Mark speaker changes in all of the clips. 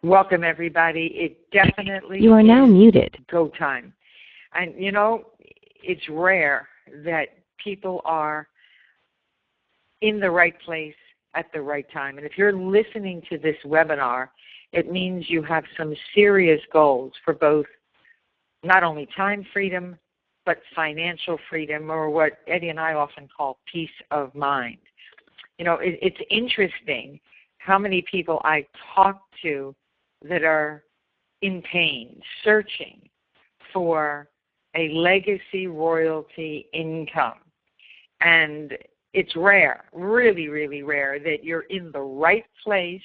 Speaker 1: Welcome, everybody. It definitely
Speaker 2: You are now muted.
Speaker 1: Go time. And, you know, it's rare that people are in the right place at the right time. And if you're listening to this webinar, it means you have some serious goals for both not only time freedom, but financial freedom, or what Eddie and I often call peace of mind. You know, it's interesting how many people I talk to that are in pain, searching for a legacy royalty income. And it's rare, really, really rare, that you're in the right place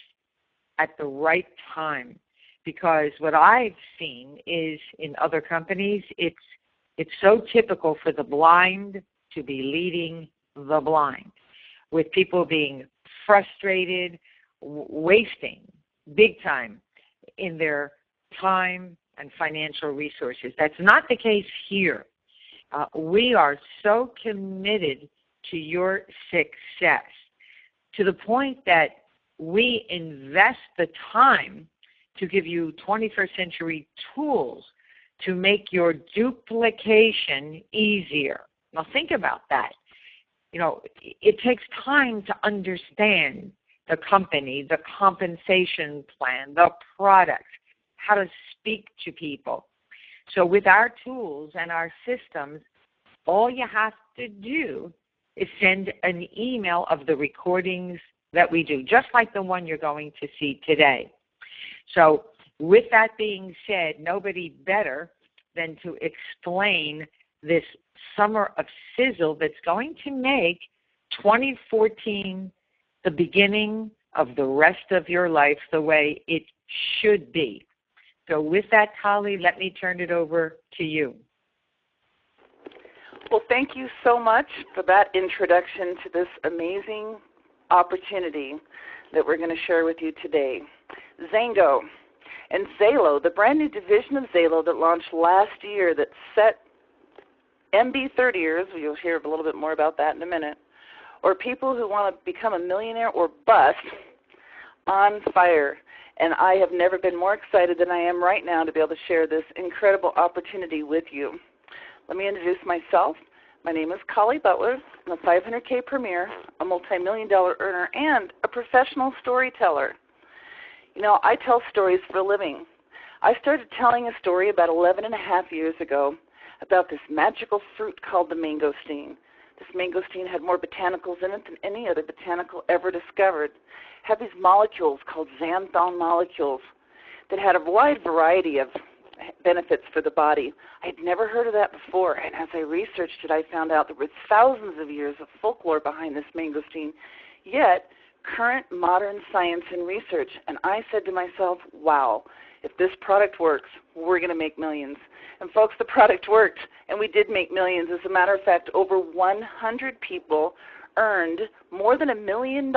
Speaker 1: at the right time. Because what I've seen is in other companies, it's so typical for the blind to be leading the blind, with people being frustrated, wasting big time in their time and financial resources. That's not the case here. We are so committed to your success to the point that we invest the time to give you 21st century tools to make your duplication easier. Now think about that. You know, it takes time to understand the company, the compensation plan, the product, how to speak to people. So with our tools and our systems, all you have to do is send an email of the recordings that we do, just like the one you're going to see today. So with that being said, nobody better than to explain this summer of sizzle that's going to make 2014 the beginning of the rest of your life the way it should be. So with that, Colli, let me turn it over to you.
Speaker 3: Well, thank you so much for that introduction to this amazing opportunity that we're going to share with you today. XANGO and Zalo, the brand new division of Zalo that launched last year that set MB30ers, you'll hear a little bit more about that in a minute, or people who want to become a millionaire or bust, on fire. And I have never been more excited than I am right now to be able to share this incredible opportunity with you. Let me introduce myself. My name is Colli Butler. I'm a 500K premier, a multi-million-dollar earner, and a professional storyteller. You know, I tell stories for a living. I started telling a story about 11 and a half years ago about this magical fruit called the mangosteen. This mangosteen had more botanicals in it than any other botanical ever discovered. It had these molecules called xanthone molecules that had a wide variety of benefits for the body. I had never heard of that before, and as I researched it, I found out there were thousands of years of folklore behind this mangosteen, yet current modern science and research. And I said to myself, wow, if this product works, we're going to make millions. And folks, the product worked, and we did make millions. As a matter of fact, over 100 people earned more than $1 million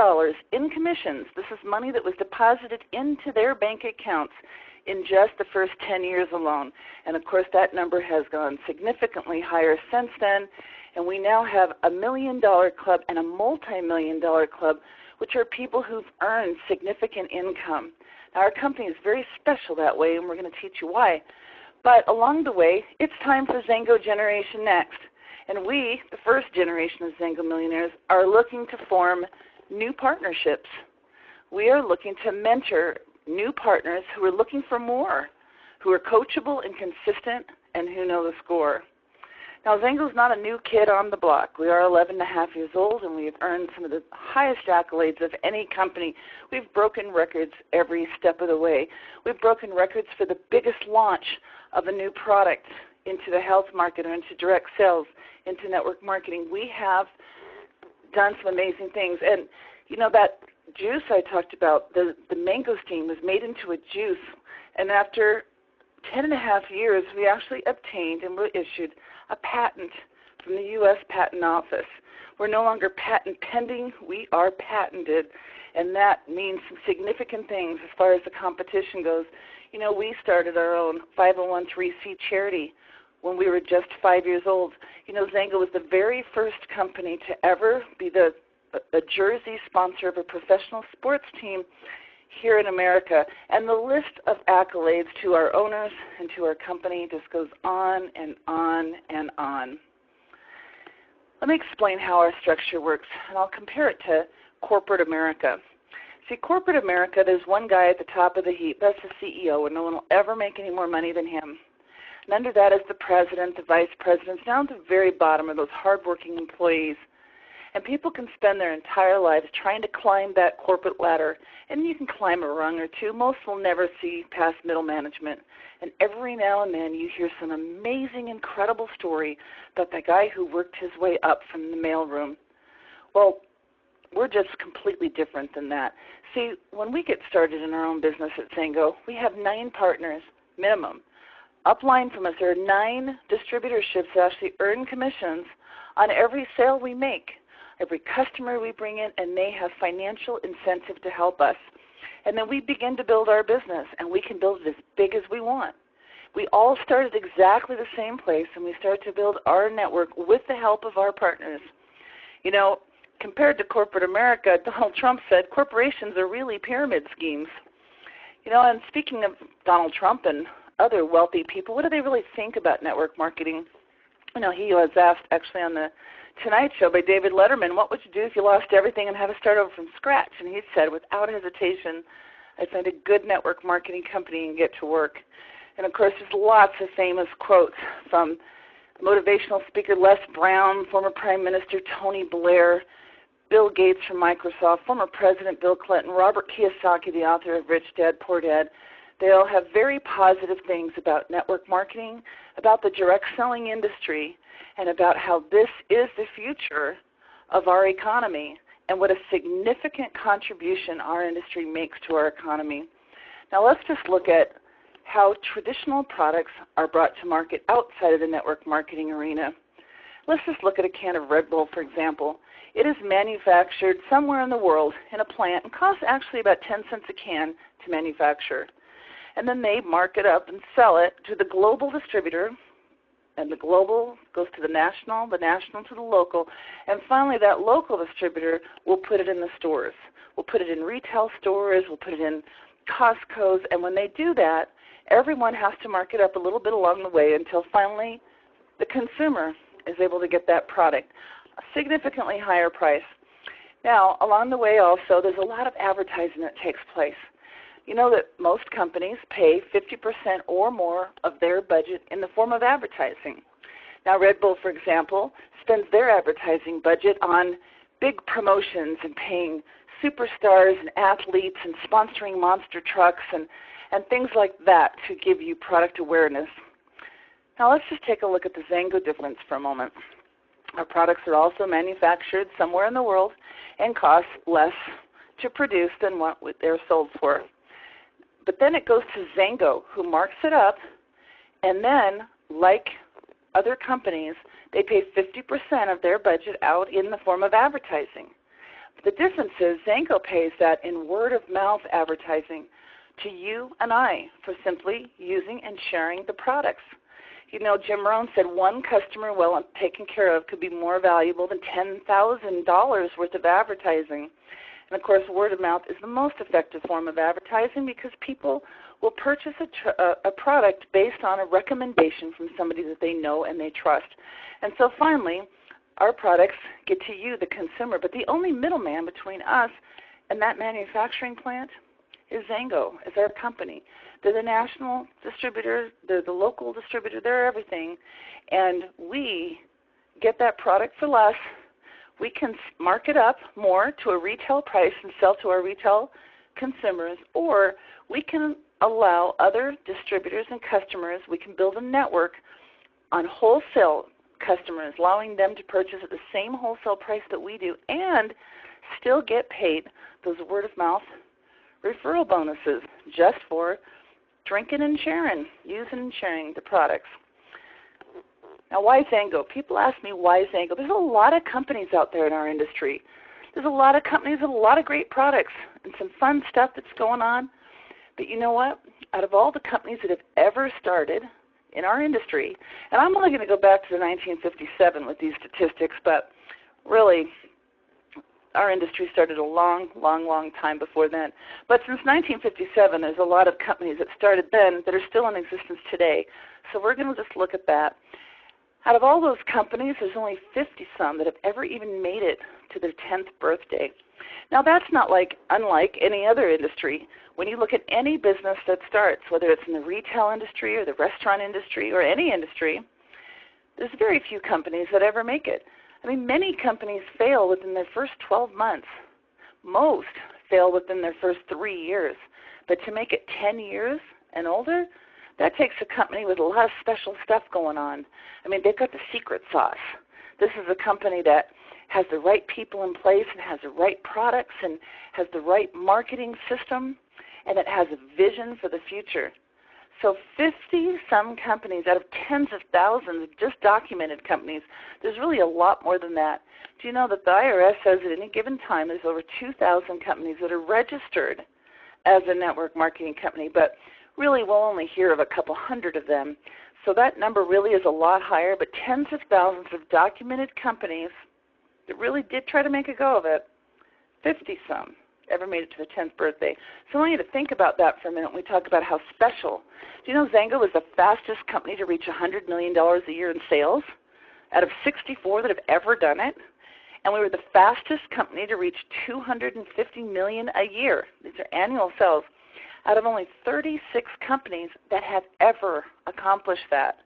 Speaker 3: in commissions. This is money that was deposited into their bank accounts in just the first 10 years alone. And of course, that number has gone significantly higher since then. And we now have a $1 million club and a multi-million-dollar club, which are people who've earned significant income. Now, our company is very special that way, and we're going to teach you why. But along the way, it's time for XANGO Generation Next. And we, the first generation of XANGO millionaires, are looking to form new partnerships. We are looking to mentor new partners who are looking for more, who are coachable and consistent, and who know the score. Now, XANGO is not a new kid on the block. We are 11 and a half years old, and we have earned some of the highest accolades of any company. We've broken records every step of the way. We've broken records for the biggest launch of a new product into the health market or into direct sales, into network marketing. We have done some amazing things. And, you know, that juice I talked about, the mangosteen was made into a juice. And after 10 and a half years, we actually obtained and were issued a patent from the U.S. Patent Office. We're no longer patent pending. We are patented. And that means some significant things as far as the competition goes. You know, we started our own 501(c) charity when we were just 5 years old. You know, XANGO was the very first company to ever be a jersey sponsor of a professional sports team here in America. And the list of accolades to our owners and to our company just goes on and on and on. Let me explain how our structure works, and I'll compare it to corporate America. See, corporate America, there's one guy at the top of the heap. That's the CEO, and no one will ever make any more money than him. And under that is the president, the vice presidents, down to the very bottom are those hardworking employees. And people can spend their entire lives trying to climb that corporate ladder, and you can climb a rung or two. Most will never see past middle management. And every now and then you hear some amazing, incredible story about that guy who worked his way up from the mailroom. Well, we're just completely different than that. See, when we get started in our own business at XANGO, we have 9 partners, minimum. Upline from us, there are 9 distributorships that actually earn commissions on every sale we make, every customer we bring in, and they have financial incentive to help us. And then we begin to build our business, and we can build it as big as we want. We all started exactly the same place, and we started to build our network with the help of our partners. You know, compared to corporate America, Donald Trump said corporations are really pyramid schemes. You know, and speaking of Donald Trump and other wealthy people, what do they really think about network marketing? You know, he was asked actually on the Tonight Show by David Letterman, what would you do if you lost everything and had to start over from scratch? And he said, without hesitation, I'd find a good network marketing company and get to work. And of course, there's lots of famous quotes from motivational speaker Les Brown, former Prime Minister Tony Blair, Bill Gates from Microsoft, former President Bill Clinton, Robert Kiyosaki, the author of Rich Dad, Poor Dad. They all have very positive things about network marketing, about the direct selling industry, and about how this is the future of our economy and what a significant contribution our industry makes to our economy. Now let's just look at how traditional products are brought to market outside of the network marketing arena. Let's just look at a can of Red Bull, for example. It is manufactured somewhere in the world in a plant and costs actually about 10 cents a can to manufacture. And then they mark it up and sell it to the global distributor, and the global goes to the national to the local, and finally that local distributor will put it in the stores. We'll put it in retail stores, we'll put it in Costco's, and when they do that, everyone has to mark it up a little bit along the way until finally the consumer is able to get that product, a significantly higher price. Now, along the way also, there's a lot of advertising that takes place. You know that most companies pay 50% or more of their budget in the form of advertising. Now, Red Bull, for example, spends their advertising budget on big promotions and paying superstars and athletes and sponsoring monster trucks and things like that to give you product awareness. Now, let's just take a look at the XANGO difference for a moment. Our products are also manufactured somewhere in the world and cost less to produce than what they're sold for. But then it goes to XANGO, who marks it up, and then, like other companies, they pay 50% of their budget out in the form of advertising. But the difference is XANGO pays that in word-of-mouth advertising to you and I for simply using and sharing the products. You know, Jim Rohn said one customer well taken care of could be more valuable than $10,000 worth of advertising. And, of course, word of mouth is the most effective form of advertising because people will purchase a product based on a recommendation from somebody that they know and they trust. And so finally, our products get to you, the consumer. But the only middleman between us and that manufacturing plant is XANGO, is our company. They're the national distributor, they're the local distributor, they're everything. And we get that product for less. We can mark it up more to a retail price and sell to our retail consumers, or we can allow other distributors and customers, we can build a network on wholesale customers, allowing them to purchase at the same wholesale price that we do and still get paid those word-of-mouth referral bonuses just for drinking and sharing, using and sharing the products. Now, why XANGO? People ask me why XANGO. There's a lot of companies out there in our industry. There's a lot of companies with a lot of great products and some fun stuff that's going on. But you know what? Out of all the companies that have ever started in our industry, and I'm only going to go back to 1957 with these statistics, but really our industry started a long, long, long time before then. But since 1957, there's a lot of companies that started then that are still in existence today. So we're going to just look at that. Out of all those companies, there's only 50-some that have ever even made it to their 10th birthday. Now that's not unlike any other industry. When you look at any business that starts, whether it's in the retail industry or the restaurant industry or any industry, there's very few companies that ever make it. I mean, many companies fail within their first 12 months. Most fail within their first 3 years. But to make it 10 years and older, that takes a company with a lot of special stuff going on. I mean, they've got the secret sauce. This is a company that has the right people in place and has the right products and has the right marketing system and it has a vision for the future. So 50-some companies out of tens of thousands of just documented companies, there's really a lot more than that. Do you know that the IRS says at any given time there's over 2,000 companies that are registered as a network marketing company, but really we'll only hear of a couple hundred of them. So that number really is a lot higher, but tens of thousands of documented companies that really did try to make a go of it, 50-some ever made it to the 10th birthday. So I want you to think about that for a minute when we talk about how special. Do you know XANGO was the fastest company to reach $100 million a year in sales out of 64 that have ever done it? And we were the fastest company to reach $250 million a year. These are annual sales out of only 36 companies that have ever accomplished that.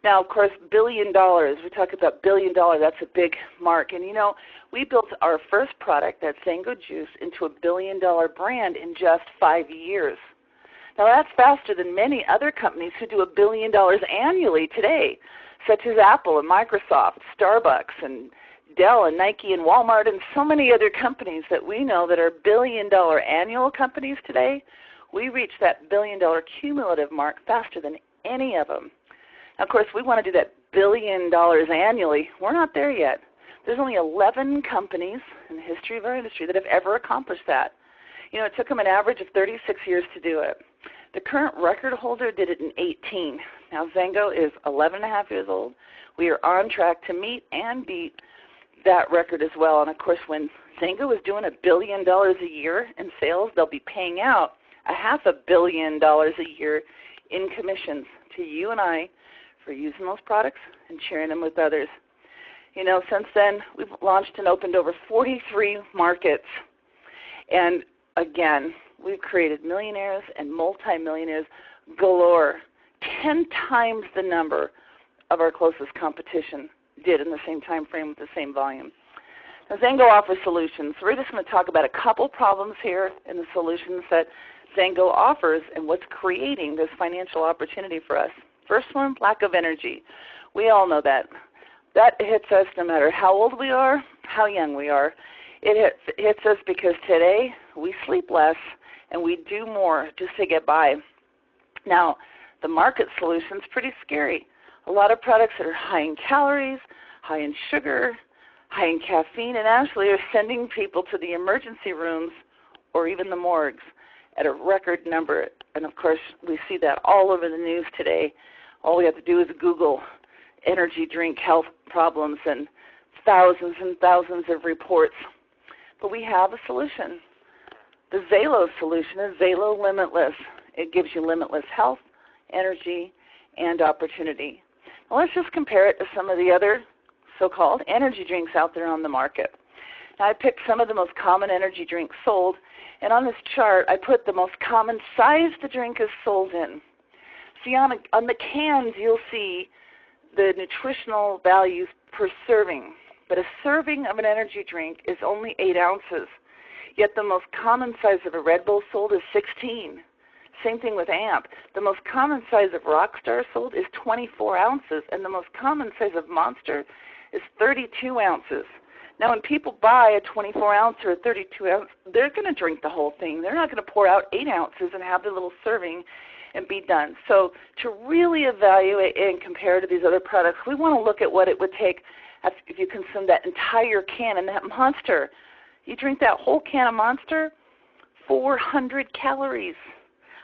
Speaker 3: Now, of course, $1 billion, we talk about $1 billion, that's a big mark. And, you know, we built our first product, that XANGO Juice, into a $1 billion brand in just 5 years. Now, that's faster than many other companies who do $1 billion annually today, such as Apple and Microsoft, Starbucks, and Dell and Nike and Walmart and so many other companies that we know that are $1 billion annual companies today. We reach that $1 billion cumulative mark faster than any of them. Now, of course, we want to do that $1 billion annually. We're not there yet. There's only 11 companies in the history of our industry that have ever accomplished that. You know, it took them an average of 36 years to do it. The current record holder did it in 18. Now, XANGO is 11 and a half years old. We are on track to meet and beat that record as well. And, of course, when XANGO is doing $1 billion a year in sales, they'll be paying out $500 million a year in commissions to you and I for using those products and sharing them with others. You know, since then, we've launched and opened over 43 markets. And, again, we've created millionaires and multimillionaires galore, 10 times the number of our closest competition did in the same time frame with the same volume. Now, XANGO offers solutions. So we're just going to talk about a couple problems here and the solutions that XANGO offers and what's creating this financial opportunity for us. First one, lack of energy. We all know that. That hits us no matter how old we are, how young we are. It hits us because today we sleep less and we do more just to get by. Now, the market solution is pretty scary. A lot of products that are high in calories, high in sugar, high in caffeine, and actually are sending people to the emergency rooms or even the morgues at a record number. And, of course, we see that all over the news today. All we have to do is Google energy drink health problems and thousands of reports. But we have a solution. The XALO solution is XALO Limitless. It gives you limitless health, energy, and opportunity. Now let's just compare it to some of the other so-called energy drinks out there on the market. Now I picked some of the most common energy drinks sold, and on this chart I put the most common size the drink is sold in. See, on the cans you'll see the nutritional values per serving, but a serving of an energy drink is only 8 ounces, yet the most common size of a Red Bull sold is 16. Same thing with AMP. The most common size of Rockstar sold is 24 ounces, and the most common size of Monster is 32 ounces. Now, when people buy a 24-ounce or a 32-ounce, they're going to drink the whole thing. They're not going to pour out 8 ounces and have their little serving and be done. So to really evaluate and compare to these other products, we want to look at what it would take if you consume that entire can. And that Monster, you drink that whole can of Monster, 400 calories.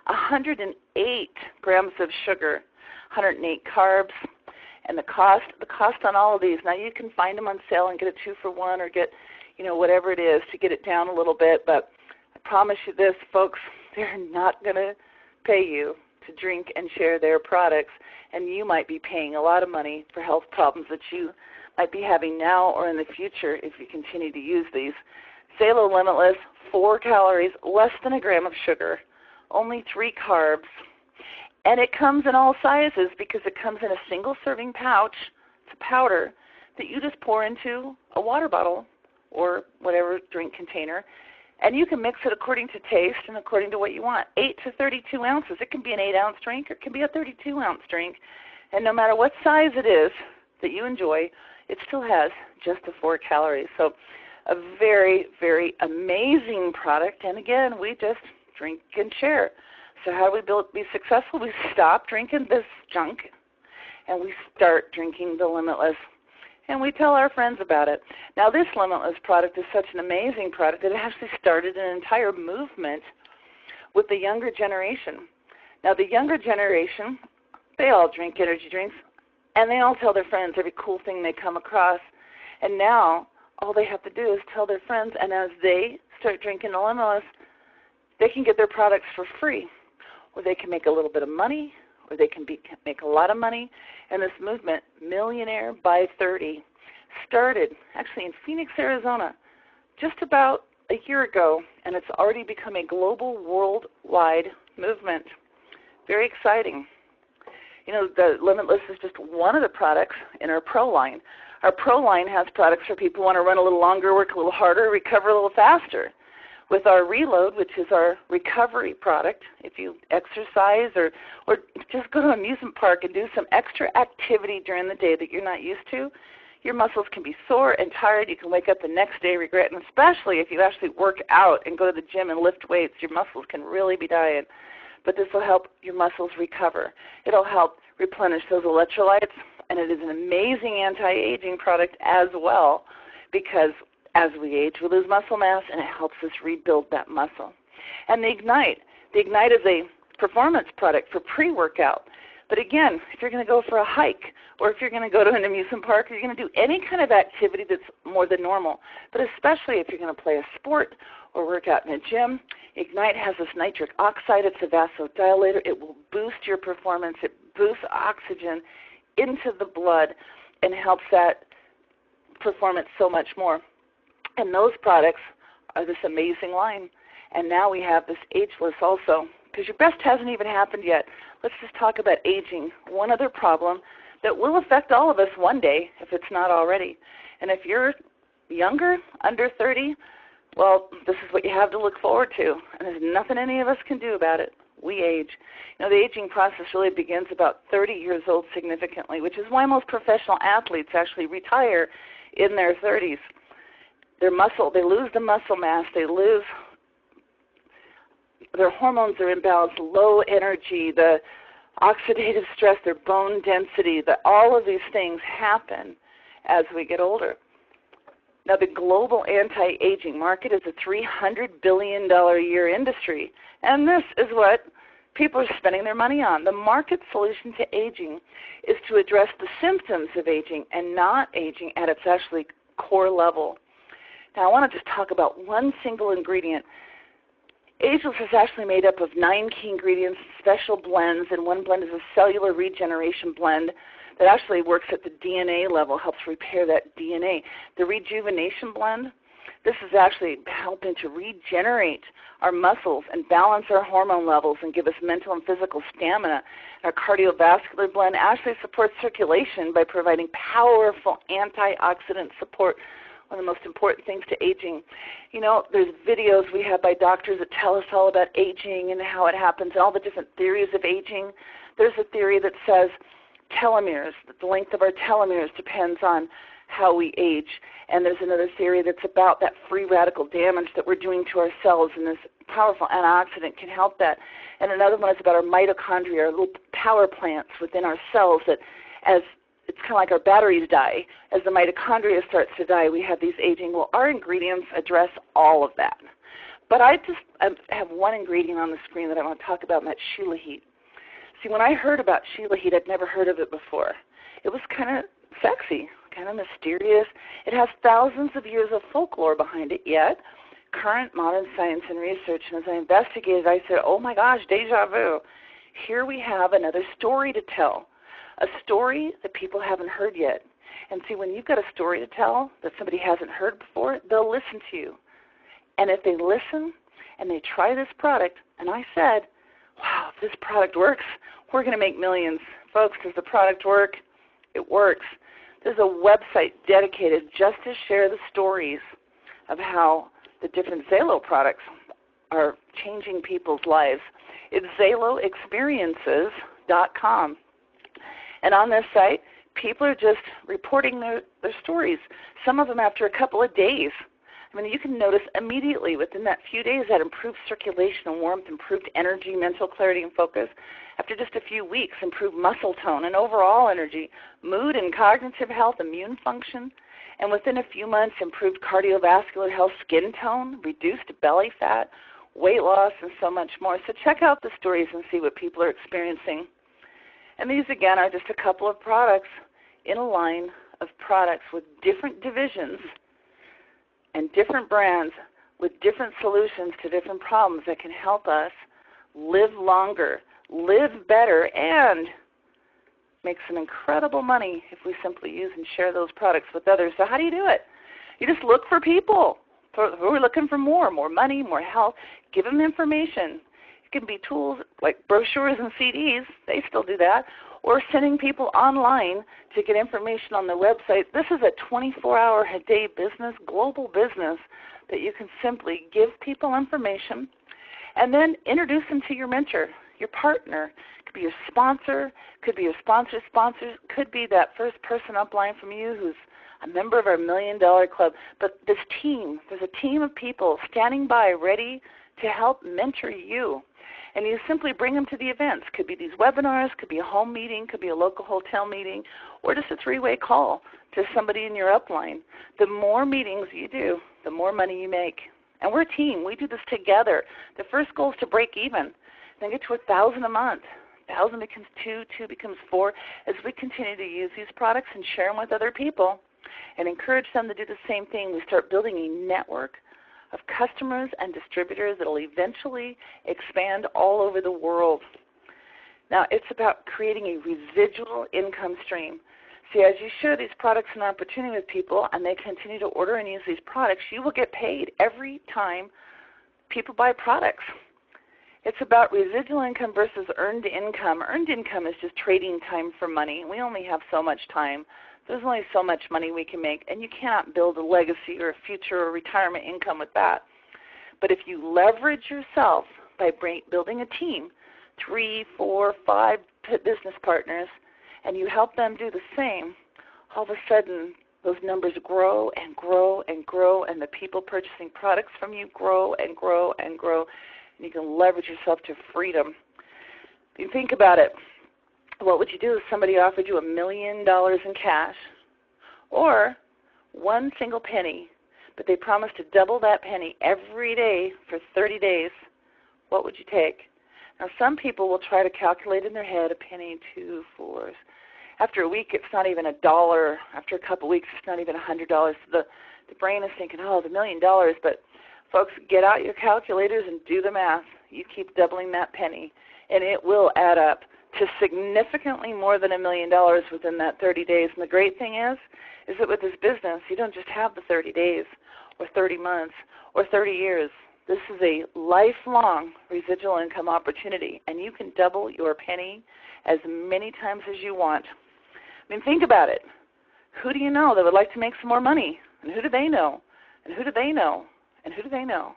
Speaker 3: 108 grams of sugar, 108 carbs, and the cost on all of these. Now you can find them on sale and get a 2-for-1 or get, whatever it is to get it down a little bit. But I promise you this, folks, they're not going to pay you to drink and share their products, and you might be paying a lot of money for health problems that you might be having now or in the future if you continue to use these. Zalo Limitless, 4 calories, less than a gram of sugar, only 3 carbs, and it comes in all sizes because it comes in a single serving pouch. It's a powder that you just pour into a water bottle or whatever drink container, and you can mix it according to taste and according to what you want. 8 to 32 ounces. It can be an 8-ounce drink or it can be a 32-ounce drink. And no matter what size it is that you enjoy, it still has just the 4 calories. So a very, very amazing product. And again, we just drink and share. So how do we be successful? We stop drinking this junk and we start drinking the Limitless. And we tell our friends about it. Now, this Limitless product is such an amazing product that it actually started an entire movement with the younger generation. Now, the younger generation, they all drink energy drinks, and they all tell their friends every cool thing they come across. And now, all they have to do is tell their friends, and as they start drinking the Limitless, they can get their products for free, or they can make a little bit of money, or they can make a lot of money. And this movement, Millionaire by 30, started actually in Phoenix, Arizona, just about a year ago, and it's already become a global, worldwide movement. Very exciting. The Limitless is just one of the products in our Pro line. Our Pro line has products for people who want to run a little longer, work a little harder, recover a little faster. With our Reload, which is our recovery product, if you exercise or just go to an amusement park and do some extra activity during the day that you're not used to, your muscles can be sore and tired. You can wake up the next day regretting, especially if you actually work out and go to the gym and lift weights, your muscles can really be dying. But this will help your muscles recover. It'll help replenish those electrolytes, and it is an amazing anti-aging product as well because as we age, we lose muscle mass, and it helps us rebuild that muscle. And the Ignite is a performance product for pre-workout. But again, if you're going to go for a hike, or if you're going to go to an amusement park, or you're going to do any kind of activity that's more than normal, but especially if you're going to play a sport or work out in a gym, Ignite has this nitric oxide. It's a vasodilator. It will boost your performance. It boosts oxygen into the blood and helps that performance so much more. And those products are this amazing line. And now we have this ageless also, because your best hasn't even happened yet. Let's just talk about aging, one other problem that will affect all of us one day if it's not already. And if you're younger, under 30, well, this is what you have to look forward to. And there's nothing any of us can do about it. We age. The aging process really begins about 30 years old significantly, which is why most professional athletes actually retire in their 30s. They lose the muscle mass, they lose, their hormones are imbalanced, low energy, the oxidative stress, their bone density, all of these things happen as we get older. Now, the global anti-aging market is a $300 billion a year industry, and this is what people are spending their money on. The market solution to aging is to address the symptoms of aging and not aging at its actually core level. Now, I want to just talk about one single ingredient. Ageless is actually made up of 9 key ingredients, special blends, and one blend is a cellular regeneration blend that actually works at the DNA level, helps repair that DNA. The rejuvenation blend, this is actually helping to regenerate our muscles and balance our hormone levels and give us mental and physical stamina. Our cardiovascular blend actually supports circulation by providing powerful antioxidant support. One of the most important things to aging. There's videos we have by doctors that tell us all about aging and how it happens and all the different theories of aging. There's a theory that says telomeres, that the length of our telomeres depends on how we age. And there's another theory that's about that free radical damage that we're doing to our cells, and this powerful antioxidant can help that. And another one is about our mitochondria, our little power plants within our cells that it's kind of like our batteries die. As the mitochondria starts to die, we have these aging. Well, our ingredients address all of that. But I have one ingredient on the screen that I want to talk about, and that's Sheila Heat. See, when I heard about Sheila Heat, I'd never heard of it before. It was kind of sexy kind of mysterious. It has thousands of years of folklore behind it, yet current modern science and research. And as I investigated, I said, oh my gosh, deja vu. Here we have another story to tell, a story that people haven't heard yet. And see, when you've got a story to tell that somebody hasn't heard before, they'll listen to you. And if they listen and they try this product, and I said, wow, if this product works, we're going to make millions. Folks, does the product work? It works. There's a website dedicated just to share the stories of how the different XANGO products are changing people's lives. It's XANGOexperiences.com. And on this site, people are just reporting their stories, some of them after a couple of days. I mean, you can notice immediately within that few days that improved circulation and warmth, improved energy, mental clarity, and focus. After just a few weeks, improved muscle tone and overall energy, mood and cognitive health, immune function. And within a few months, improved cardiovascular health, skin tone, reduced belly fat, weight loss, and so much more. So check out the stories and see what people are experiencing. And these, again, are just a couple of products in a line of products with different divisions and different brands with different solutions to different problems that can help us live longer, live better, and make some incredible money if we simply use and share those products with others. So how do you do it? You just look for people who are looking for more money, more health. Give them information. It can be tools like brochures and CDs. They still do that. Or sending people online to get information on the website. This is a 24-hour-a-day business, global business, that you can simply give people information and then introduce them to your mentor, your partner. It could be your sponsor, could be your sponsor's sponsor, could be that first person upline from you who's a member of our $1 Million Club. But this team, there's a team of people standing by ready to help mentor you. And you simply bring them to the events. Could be these webinars, could be a home meeting, could be a local hotel meeting, or just a three-way call to somebody in your upline. The more meetings you do, the more money you make. And we're a team. We do this together. The first goal is to break even, then get to 1,000 a month. 1,000 becomes 2, 2 becomes 4. As we continue to use these products and share them with other people and encourage them to do the same thing, we start building a network of customers and distributors that will eventually expand all over the world. Now, it's about creating a residual income stream. See, as you share these products and opportunity with people and they continue to order and use these products, you will get paid every time people buy products. It's about residual income versus earned income. Earned income is just trading time for money. We only have so much time. There's only so much money we can make, and you cannot build a legacy or a future or retirement income with that. But if you leverage yourself by building a team, 3, 4, 5 business partners, and you help them do the same, all of a sudden those numbers grow and grow and grow, and the people purchasing products from you grow and grow and grow, and you can leverage yourself to freedom. If you think about it, what would you do if somebody offered you $1 million in cash or one single penny, but they promised to double that penny every day for 30 days? What would you take? Now, some people will try to calculate in their head a penny, 2, 4. After a week, it's not even $1. After a couple weeks, it's not even $100. The brain is thinking, oh, the $1 million. But, folks, get out your calculators and do the math. You keep doubling that penny, and it will add up to significantly more than $1 million within that 30 days. And the great thing is that with this business, you don't just have the 30 days or 30 months or 30 years. This is a lifelong residual income opportunity, and you can double your penny as many times as you want. I mean, think about it. Who do you know that would like to make some more money? And who do they know? And who do they know? And who do they know?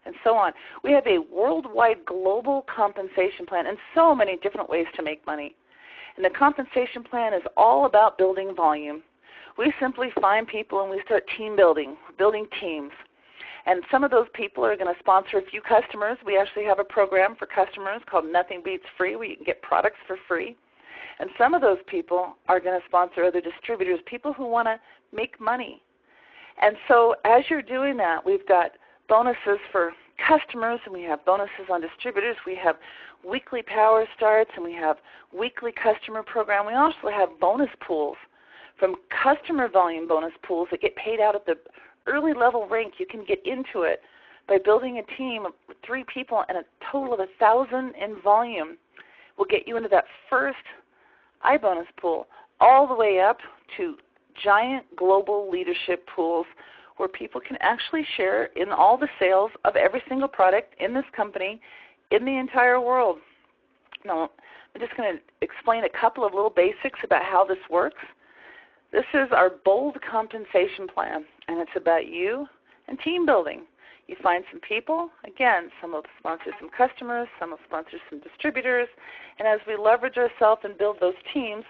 Speaker 3: And so on. We have a worldwide global compensation plan and so many different ways to make money. And the compensation plan is all about building volume. We simply find people and we start team building teams. And some of those people are going to sponsor a few customers. We actually have a program for customers called Nothing Beats Free, where you can get products for free. And some of those people are going to sponsor other distributors, people who want to make money. And so as you're doing that, we've got bonuses for customers, and we have bonuses on distributors. We have weekly power starts, and we have weekly customer program. We also have bonus pools from customer volume bonus pools that get paid out at the early level rank. You can get into it by building a team of 3 people and a total of 1,000 in volume. Will get you into that first iBonus pool, all the way up to giant global leadership pools where people can actually share in all the sales of every single product in this company in the entire world. Now, I'm just going to explain a couple of little basics about how this works. This is our bold compensation plan, and it's about you and team building. You find some people, again, some will sponsor some customers, some will sponsor some distributors, and as we leverage ourselves and build those teams,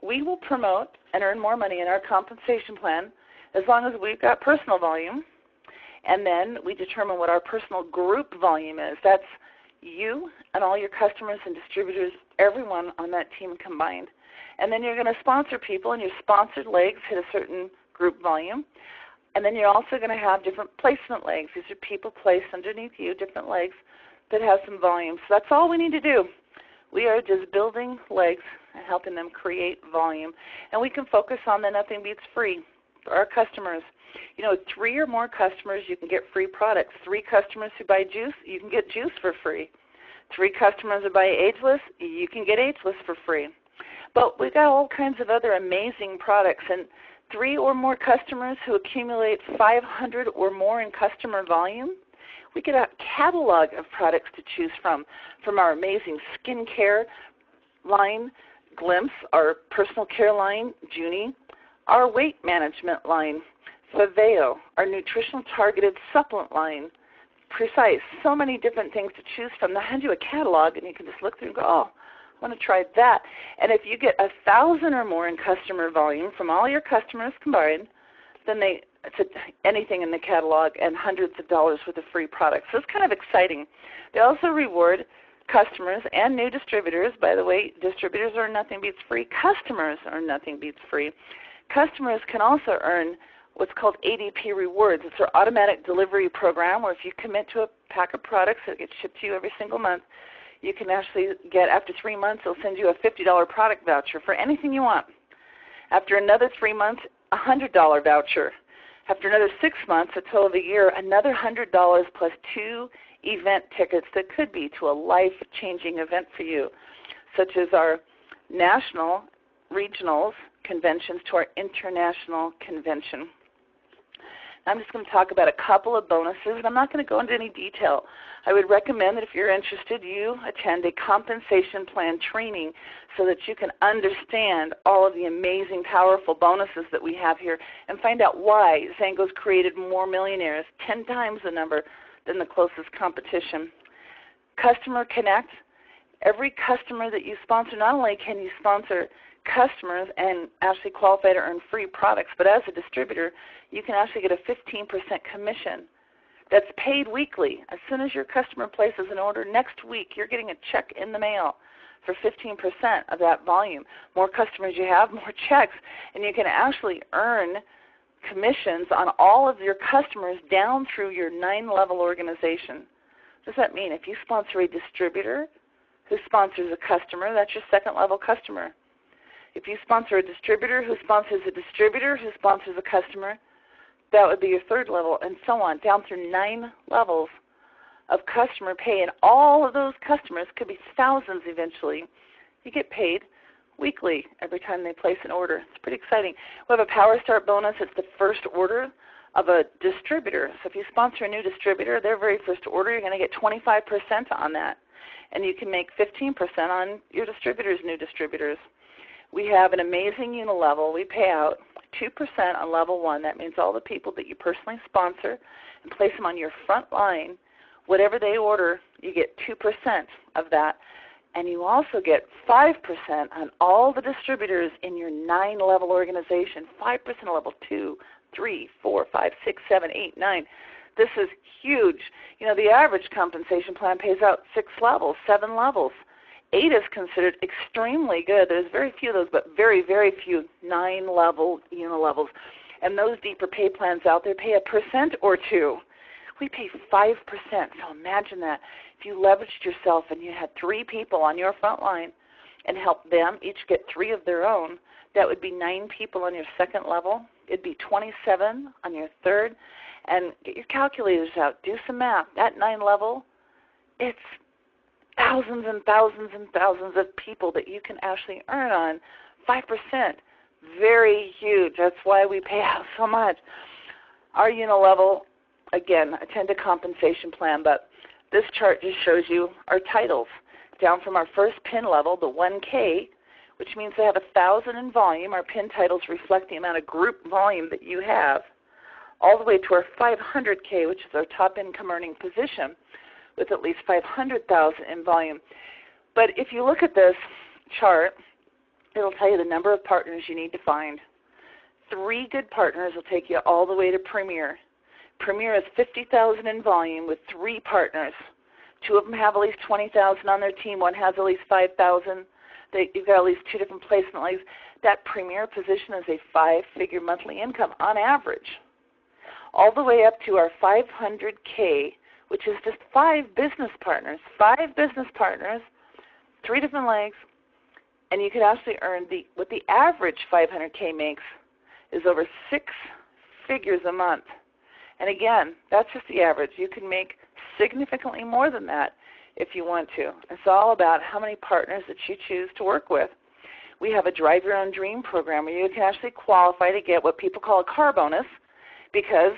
Speaker 3: we will promote and earn more money in our compensation plan as long as we've got personal volume, and then we determine what our personal group volume is. That's you and all your customers and distributors, everyone on that team combined. And then you're going to sponsor people, and your sponsored legs hit a certain group volume. And then you're also going to have different placement legs. These are people placed underneath you, different legs that have some volume. So that's all we need to do. We are just building legs and helping them create volume. And we can focus on the nothing beats free for our customers. You know, 3 or more customers, you can get free products. 3 customers who buy juice, you can get juice for free. 3 customers who buy Ageless, you can get Ageless for free. But we've got all kinds of other amazing products. And 3 or more customers who accumulate 500 or more in customer volume, we get a catalog of products to choose from our amazing skincare line, Glimpse, our personal care line, Junie, our weight management line, Faveo, our nutritional targeted supplement line, Precise, so many different things to choose from. They'll hand you a catalog, and you can just look through and go, oh, I want to try that. And if you get 1,000 or more in customer volume from all your customers combined, then it's anything in the catalog and hundreds of dollars worth of free products. So it's kind of exciting. They also reward customers and new distributors. By the way, distributors are nothing beats free. Customers are nothing beats free. Customers can also earn what's called ADP rewards. It's our automatic delivery program where if you commit to a pack of products that gets shipped to you every single month, you can actually get, after 3 months, they'll send you a $50 product voucher for anything you want. After another 3 months, a $100 voucher. After another 6 months, a total of a year, another $100 plus 2 event tickets that could be to a life-changing event for you, such as our national, regionals, conventions to our international convention. I'm just going to talk about a couple of bonuses, and I'm not going to go into any detail. I would recommend that if you're interested, you attend a compensation plan training so that you can understand all of the amazing, powerful bonuses that we have here and find out why XANGO's created more millionaires, 10 times the number than the closest competition. Customer Connect. Every customer that you sponsor, not only can you sponsor customers and actually qualify to earn free products, but as a distributor, you can actually get a 15% commission that's paid weekly. As soon as your customer places an order, next week you're getting a check in the mail for 15% of that volume. More customers you have, more checks, and you can actually earn commissions on all of your customers down through your 9-level organization. What does that mean? If you sponsor a distributor who sponsors a customer, that's your 2nd-level customer. If you sponsor a distributor who sponsors a distributor who sponsors a customer, that would be your 3rd level, and so on, down through 9 levels of customer pay. And all of those customers, could be thousands eventually, you get paid weekly every time they place an order. It's pretty exciting. We have a Power Start bonus. It's the first order of a distributor. So if you sponsor a new distributor, their very first order, you're going to get 25% on that. And you can make 15% on your distributors, new distributors. We have an amazing unilevel. We pay out 2% on level 1. That means all the people that you personally sponsor and place them on your front line. Whatever they order, you get 2% of that. And you also get 5% on all the distributors in your 9-level organization. 5% on level 2, 3, 4, 5, 6, 7, 8, 9. This is huge. You know, the average compensation plan pays out 6 levels, 7 levels. 8 is considered extremely good. There's very few of those, but very, very few 9-level unilevels. And those deeper pay plans out there pay 1% or 2. We pay 5%. So imagine that. If you leveraged yourself and you had 3 people on your front line and help them each get 3 of their own, that would be 9 people on your second level. It'd be 27 on your third. And get your calculators out. Do some math. At 9 level, it's thousands and thousands and thousands of people that you can actually earn on. 5%, very huge. That's why we pay out so much. Our unilevel, again, attend a compensation plan, but this chart just shows you our titles. Down from our first pin level, the 1K, which means they have 1,000 in volume. Our pin titles reflect the amount of group volume that you have, all the way to our 500K, which is our top income earning position, with at least 500,000 in volume. But if you look at this chart, it'll tell you the number of partners you need to find. 3 good partners will take you all the way to Premier. Premier is 50,000 in volume with 3 partners. 2 of them have at least 20,000 on their team. 1 has at least 5,000. You've got at least 2 different placement legs. That Premier position is a 5-figure monthly income on average. All the way up to our 500K, which is just 5 business partners. 5 business partners, 3 different legs, and you could actually earn what the average 500K makes is over 6 figures a month. And again, that's just the average. You can make significantly more than that if you want to. It's all about how many partners that you choose to work with. We have a Drive Your Own Dream program where you can actually qualify to get what people call a car bonus, because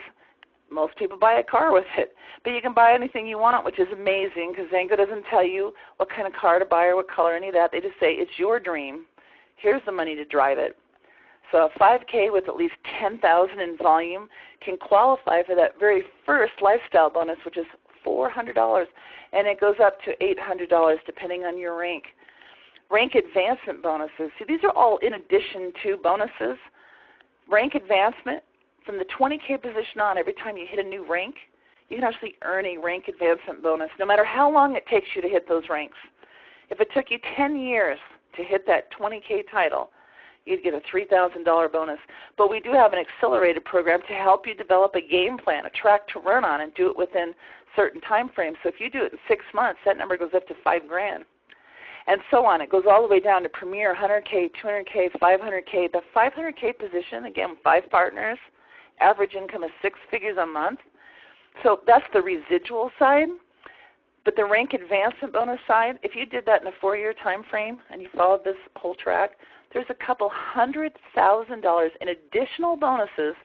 Speaker 3: most people buy a car with it. But you can buy anything you want, which is amazing, because XANGO doesn't tell you what kind of car to buy or what color, any of that. They just say, it's your dream. Here's the money to drive it. So a 5K with at least 10,000 in volume can qualify for that very first lifestyle bonus, which is $400, and it goes up to $800 depending on your rank. Rank advancement bonuses. See, these are all in addition to bonuses. Rank advancement, from the 20K position on, every time you hit a new rank, you can actually earn a rank advancement bonus, no matter how long it takes you to hit those ranks. If it took you 10 years to hit that 20K title, you'd get a $3,000 bonus. But we do have an accelerated program to help you develop a game plan, a track to run on, and do it within certain time frames. So if you do it in 6 months, that number goes up to $5,000. And so on. It goes all the way down to Premier, 100K, 200K, 500K. The 500K position, again, 5 partners, average income is 6 figures a month. So that's the residual side. But the rank advancement bonus side, if you did that in a 4-year time frame and you followed this whole track, there's a couple $100,000 in additional bonuses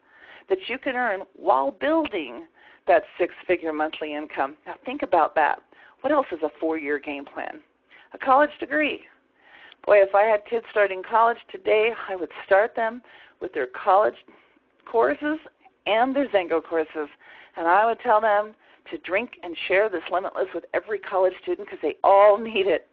Speaker 3: that you can earn while building that 6-figure monthly income. Now think about that. What else is a 4-year game plan? A college degree. Boy, if I had kids starting college today, I would start them with their college courses and their XANGO courses. And I would tell them to drink and share this Limitless with every college student because they all need it.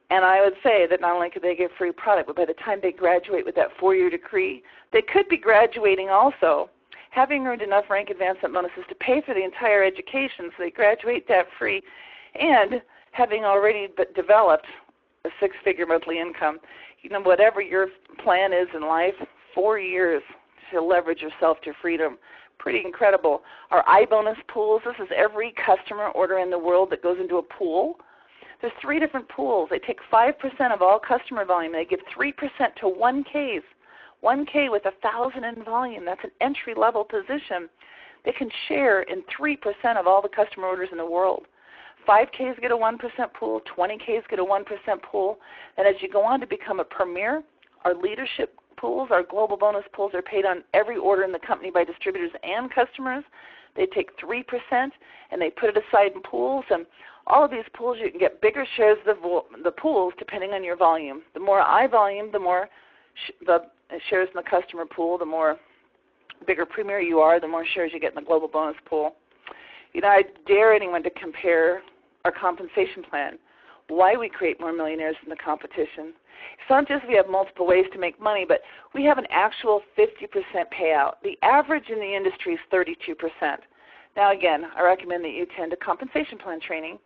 Speaker 3: And I would say that not only could they get free product, but by the time they graduate with that 4-year degree, they could be graduating also, having earned enough rank advancement bonuses to pay for the entire education so they graduate debt-free, and having already developed a 6-figure monthly income. You know, whatever your plan is in life, 4 years to leverage yourself to freedom. Pretty incredible. Our iBonus pools, this is every customer order in the world that goes into a pool. There's 3 different pools. They take 5% of all customer volume. They give 3% to 1Ks. 1K with 1,000 in volume. That's an entry-level position. They can share in 3% of all the customer orders in the world. 5Ks get a 1% pool. 20Ks get a 1% pool. And as you go on to become a Premier, our leadership pools, our global bonus pools are paid on every order in the company by distributors and customers. They take 3% and they put it aside in pools. And all of these pools, you can get bigger shares of the pools depending on your volume. The more I volume, the more the shares in the customer pool, the more bigger Premier you are, the more shares you get in the global bonus pool. You know, I dare anyone to compare our compensation plan, why we create more millionaires than the competition. It's not just we have multiple ways to make money, but we have an actual 50% payout. The average in the industry is 32%. Now, again, I recommend that you attend a compensation plan training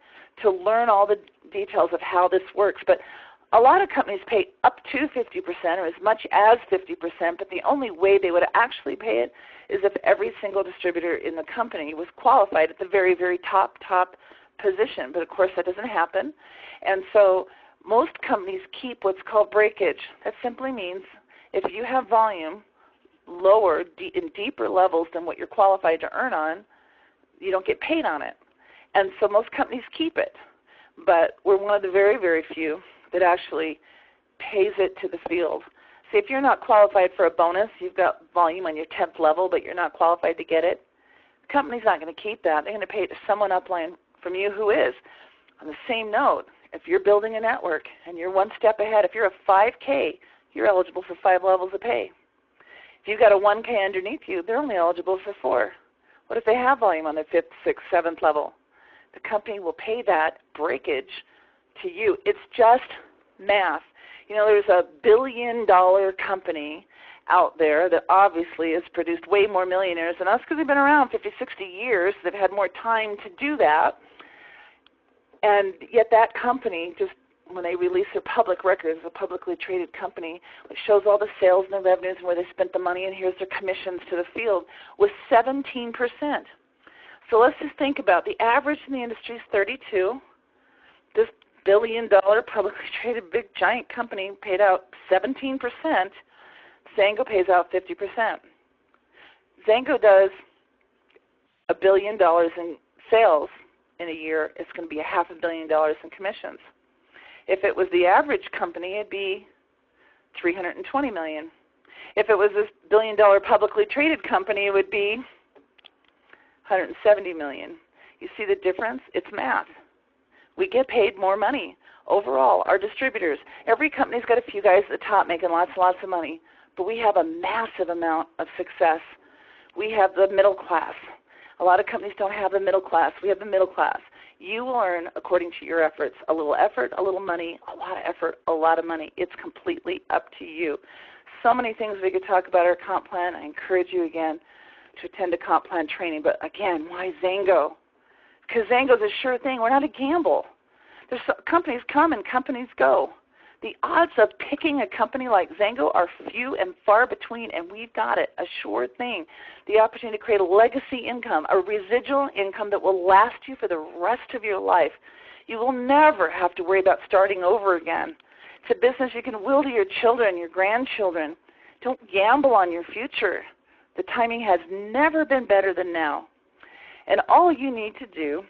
Speaker 3: to learn all the details of how this works. But a lot of companies pay up to 50% or as much as 50%, but the only way they would actually pay it is if every single distributor in the company was qualified at the very, very top position. But, of course, that doesn't happen. And so Most companies keep what's called breakage. That simply means if you have volume lower, in deeper levels than what you're qualified to earn on, you don't get paid on it. And so most companies keep it. But we're one of the very, very few that actually pays it to the field. See, if you're not qualified for a bonus, you've got volume on your 10th level, but you're not qualified to get it, the company's not going to keep that. They're going to pay it to someone upline from you who is. On the same note, if you're building a network and you're one step ahead, if you're a 5K, you're eligible for 5 levels of pay. If you've got a 1K underneath you, they're only eligible for 4. What if they have volume on their 5th, 6th, 7th level? The company will pay that breakage to you. It's just math. You know, there's a billion-dollar company out there that obviously has produced way more millionaires than us because they've been around 50, 60 years. They've had more time to do that. And yet that company, just when they release their public records, a publicly traded company, which shows all the sales and the revenues and where they spent the money, and here's their commissions to the field, was 17%. So let's just think about the average in the industry is 32. This billion-dollar publicly traded big giant company paid out 17%. XANGO pays out 50%. XANGO does $1 billion in sales in a year. It's going to be $500 million in commissions. If it was the average company, it'd be $320 million. If it was this billion-dollar publicly traded company, it would be $170 million. You see the difference? It's math. We get paid more money overall. Our distributors, every company's got a few guys at the top making lots and lots of money, but we have a massive amount of success. We have the middle class. A lot of companies don't have the middle class. We have the middle class. You will earn according to your efforts. A little effort, a little money, a lot of effort, a lot of money. It's completely up to you. So many things we could talk about our comp plan. I encourage you again to attend a comp plan training. But again, why XANGO? Because XANGO's a sure thing. We're not a gamble. Companies come and companies go. The odds of picking a company like XANGO are few and far between, and we've got it, a sure thing. The opportunity to create a legacy income, a residual income that will last you for the rest of your life. You will never have to worry about starting over again. It's a business you can will to your children, your grandchildren. Don't gamble on your future. The timing has never been better than now. And all you need to do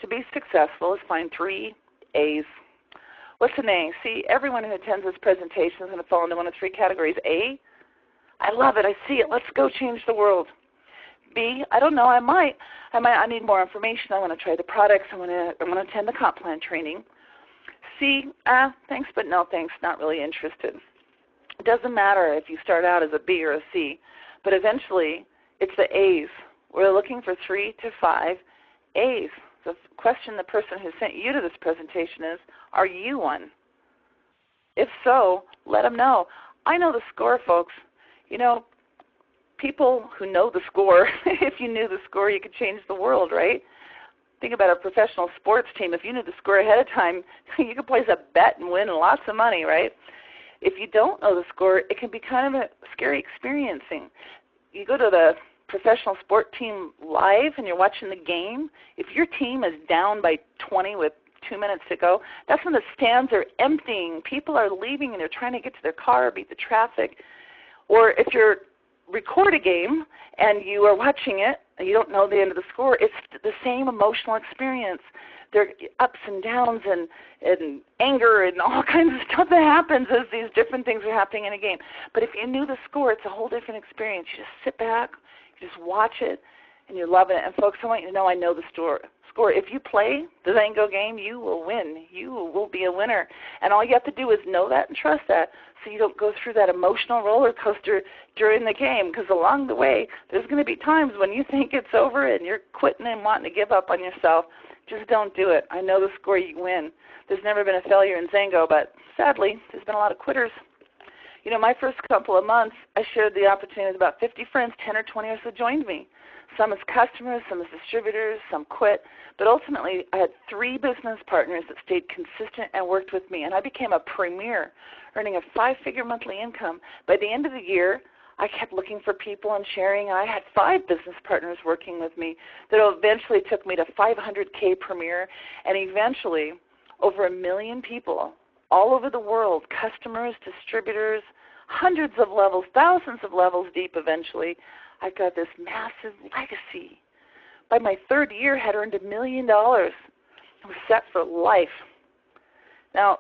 Speaker 3: to be successful is find 3 A's. What's an A? See, everyone who attends this presentation is going to fall into one of 3 categories. A, I love it. I see it. Let's go change the world. B, I don't know. I might. I need more information. I want to try the products. I want to attend the comp plan training. C, thanks, but no thanks. Not really interested. It doesn't matter if you start out as a B or a C, but eventually it's the A's. We're looking for 3 to 5 A's. The question the person who sent you to this presentation is, are you one? If so, let them know. I know the score, folks. You know, people who know the score, if you knew the score, you could change the world, right? Think about a professional sports team. If you knew the score ahead of time, you could place a bet and win lots of money, right? If you don't know the score, it can be kind of a scary experiencing. You go to the professional sport team live and you're watching the game, if your team is down by 20 with 2 minutes to go, that's when the stands are emptying. People are leaving and they're trying to get to their car, beat the traffic. Or if you record a game and you are watching it and you don't know the end of the score, it's the same emotional experience. There are ups and downs and anger and all kinds of stuff that happens as these different things are happening in a game. But if you knew the score, it's a whole different experience. You just sit back, just watch it, and you're loving it. And folks, I want you to know I know the score. If you play the XANGO game, you will win. You will be a winner. And all you have to do is know that and trust that so you don't go through that emotional roller coaster during the game, because along the way, there's going to be times when you think it's over and you're quitting and wanting to give up on yourself. Just don't do it. I know the score, you win. There's never been a failure in XANGO, but sadly, there's been a lot of quitters. You know, my first couple of months, I shared the opportunity with about 50 friends, 10 or 20 or so joined me. Some as customers, some as distributors, some quit. But ultimately, I had 3 business partners that stayed consistent and worked with me, and I became a premier, earning a 5-figure monthly income. By the end of the year, I kept looking for people and sharing. I had 5 business partners working with me that eventually took me to 500K premier, and eventually over 1 million people all over the world, customers, distributors, hundreds of levels, thousands of levels deep eventually. I've got this massive legacy. By my third year, had earned $1 million. I was set for life. Now,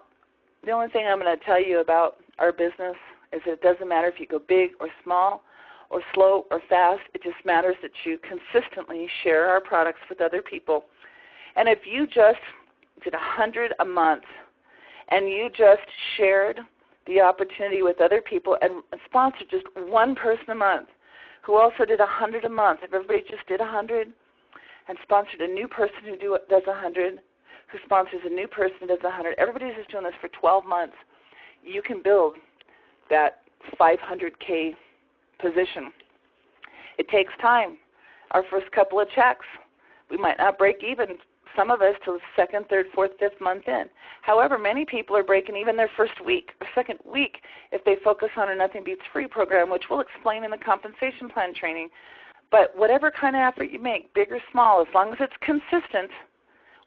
Speaker 3: the only thing I'm going to tell you about our business is that it doesn't matter if you go big or small or slow or fast. It just matters that you consistently share our products with other people. And if you just did 100 a month and you just shared the opportunity with other people and sponsored just one person a month who also did 100 a month, if everybody just did 100 and sponsored a new person who does 100, who sponsors a new person who does 100, everybody's just doing this for 12 months, you can build that 500K position. It takes time. Our first couple of checks, we might not break even, some of us, till the second, third, fourth, fifth month in. However, many people are breaking even their first week or second week if they focus on a Nothing Beats Free program, which we'll explain in the compensation plan training. But whatever kind of effort you make, big or small, as long as it's consistent,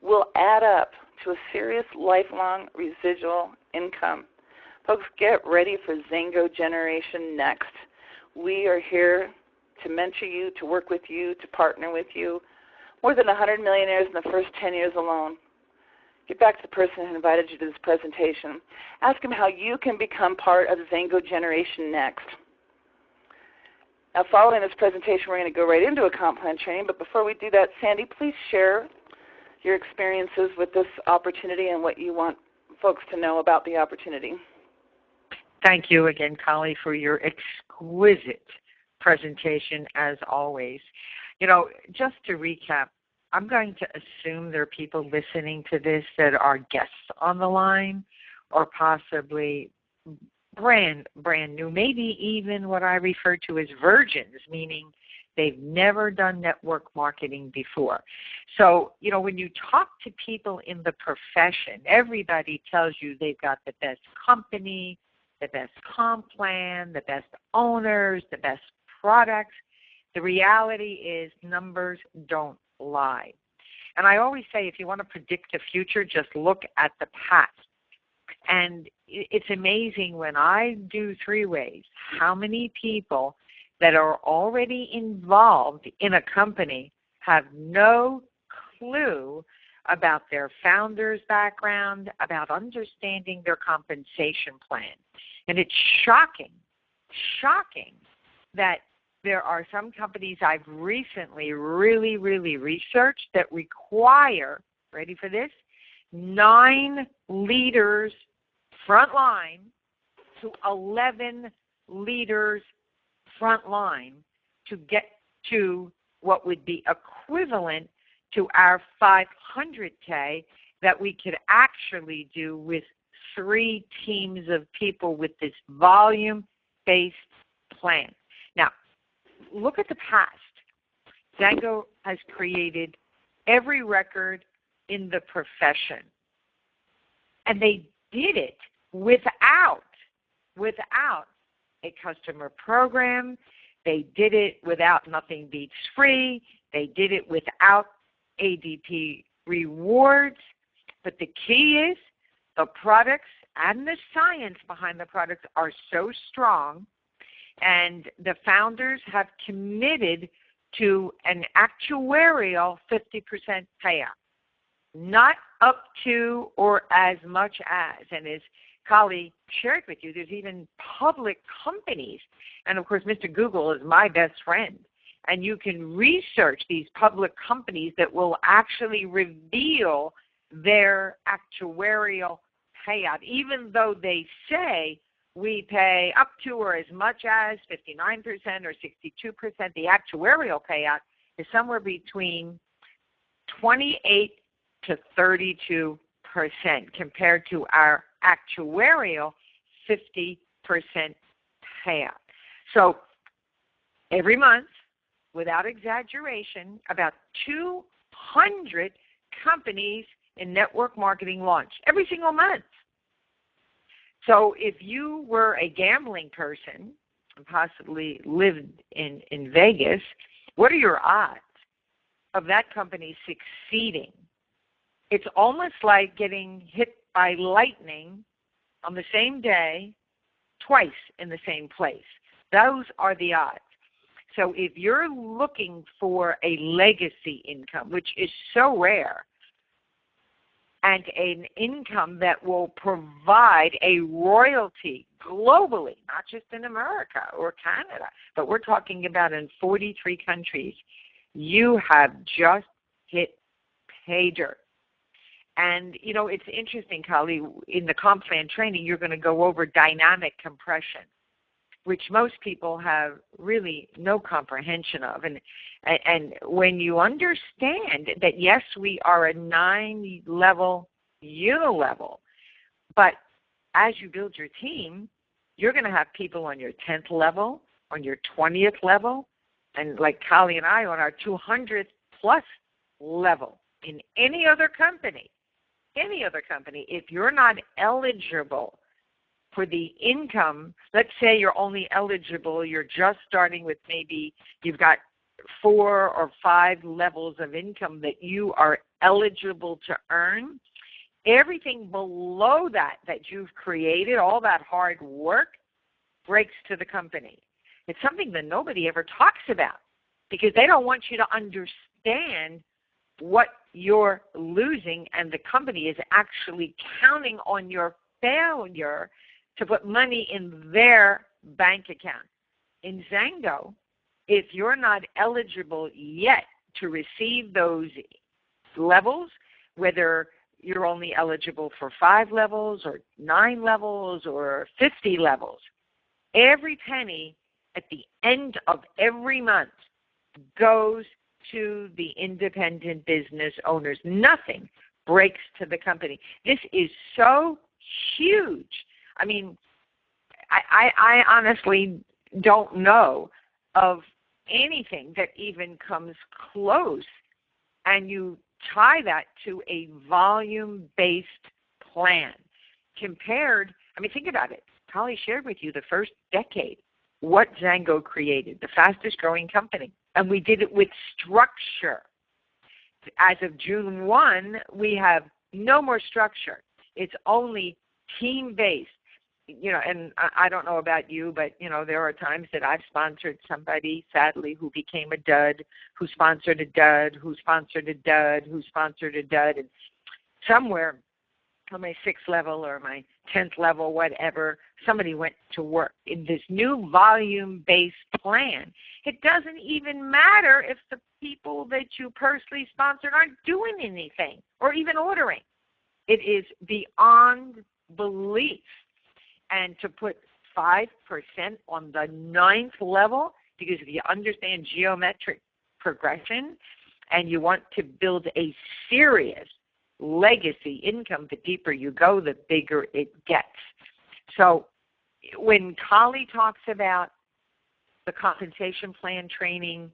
Speaker 3: will add up to a serious lifelong residual income. Folks, get ready for XANGO Generation Next. We are here to mentor you, to work with you, to partner with you. More than 100 millionaires in the first 10 years alone. Get back to the person who invited you to this presentation. Ask him how you can become part of XANGO Generation Next. Now, following this presentation, we're going to go right into a comp plan training. But before we do that, Sandy, please share your experiences with this opportunity and what you want folks to know about the opportunity.
Speaker 1: Thank you again, Colli, for your exquisite presentation as always. You know, just to recap, I'm going to assume there are people listening to this that are guests on the line or possibly brand new, maybe even what I refer to as virgins, meaning they've never done network marketing before. So, you know, when you talk to people in the profession, everybody tells you they've got the best company, the best comp plan, the best owners, the best products. The reality is numbers don't lie. And I always say if you want to predict the future, just look at the past. And it's amazing when I do three-ways, how many people that are already involved in a company have no clue about their founder's background, about understanding their compensation plan. And it's shocking that there are some companies I've recently really researched that require, ready for this, 9 leaders frontline to 11 leaders frontline to get to what would be equivalent to our 500K that we could actually do with 3 teams of people with this volume-based plan. Now, look at the past. XANGO has created every record in the profession. And they did it without a customer program. They did it without Nothing Beats Free. They did it without ADP rewards. But the key is the products and the science behind the products are so strong, and the founders have committed to an actuarial 50% payout, not up to or as much as. And as Colli shared with you, there's even public companies. And, of course, Mr. Google is my best friend. And you can research these public companies that will actually reveal their actuarial payout, even though they say we pay up to or as much as 59% or 62%. The actuarial payout is somewhere between 28 to 32% compared to our actuarial 50% payout. So every month, without exaggeration, about 200 companies in network marketing launch every single month. So if you were a gambling person and possibly lived in Vegas, what are your odds of that company succeeding It's almost like getting hit by lightning on the same day, twice in the same place. Those are the odds. So if you're looking for a legacy income, which is so rare, and an income that will provide a royalty globally, not just in America or Canada, but we're talking about in 43 countries, you have just hit pay dirt. And, you know, it's interesting, Colli, in the comp plan training, you're going to go over dynamic compression, which most people have really no comprehension of. And when you understand that, yes, we are a 9-level unilevel, but as you build your team, you're going to have people on your 10th level, on your 20th level, and like Colli and I on our 200th plus level. In any other company, if you're not eligible for the income, let's say you're only eligible, you're just starting with maybe you've got 4 or 5 levels of income that you are eligible to earn. Everything below that you've created, all that hard work, breaks to the company. It's something that nobody ever talks about because they don't want you to understand what you're losing, and the company is actually counting on your failure to put money in their bank account. In XANGO, if you're not eligible yet to receive those levels, whether you're only eligible for 5 levels or 9 levels or 50 levels, every penny at the end of every month goes to the independent business owners. Nothing breaks to the company. This is so huge. I mean, I honestly don't know of anything that even comes close. And you tie that to a volume-based plan compared, I mean, think about it. Colli shared with you the first decade what XANGO created, the fastest growing company. And we did it with structure. As of June 1, we have no more structure. It's only team-based. You know, and I don't know about you, but, you know, there are times that I've sponsored somebody, sadly, who became a dud, who sponsored a dud, who sponsored a dud, who sponsored a dud. And somewhere on my 6th level or my 10th level, whatever, somebody went to work. In this new volume-based plan, it doesn't even matter if the people that you personally sponsored aren't doing anything or even ordering. It is beyond belief. And to put 5% on the 9th level, because if you understand geometric progression and you want to build a serious legacy income, the deeper you go, the bigger it gets. So when Colli talks about the compensation plan training,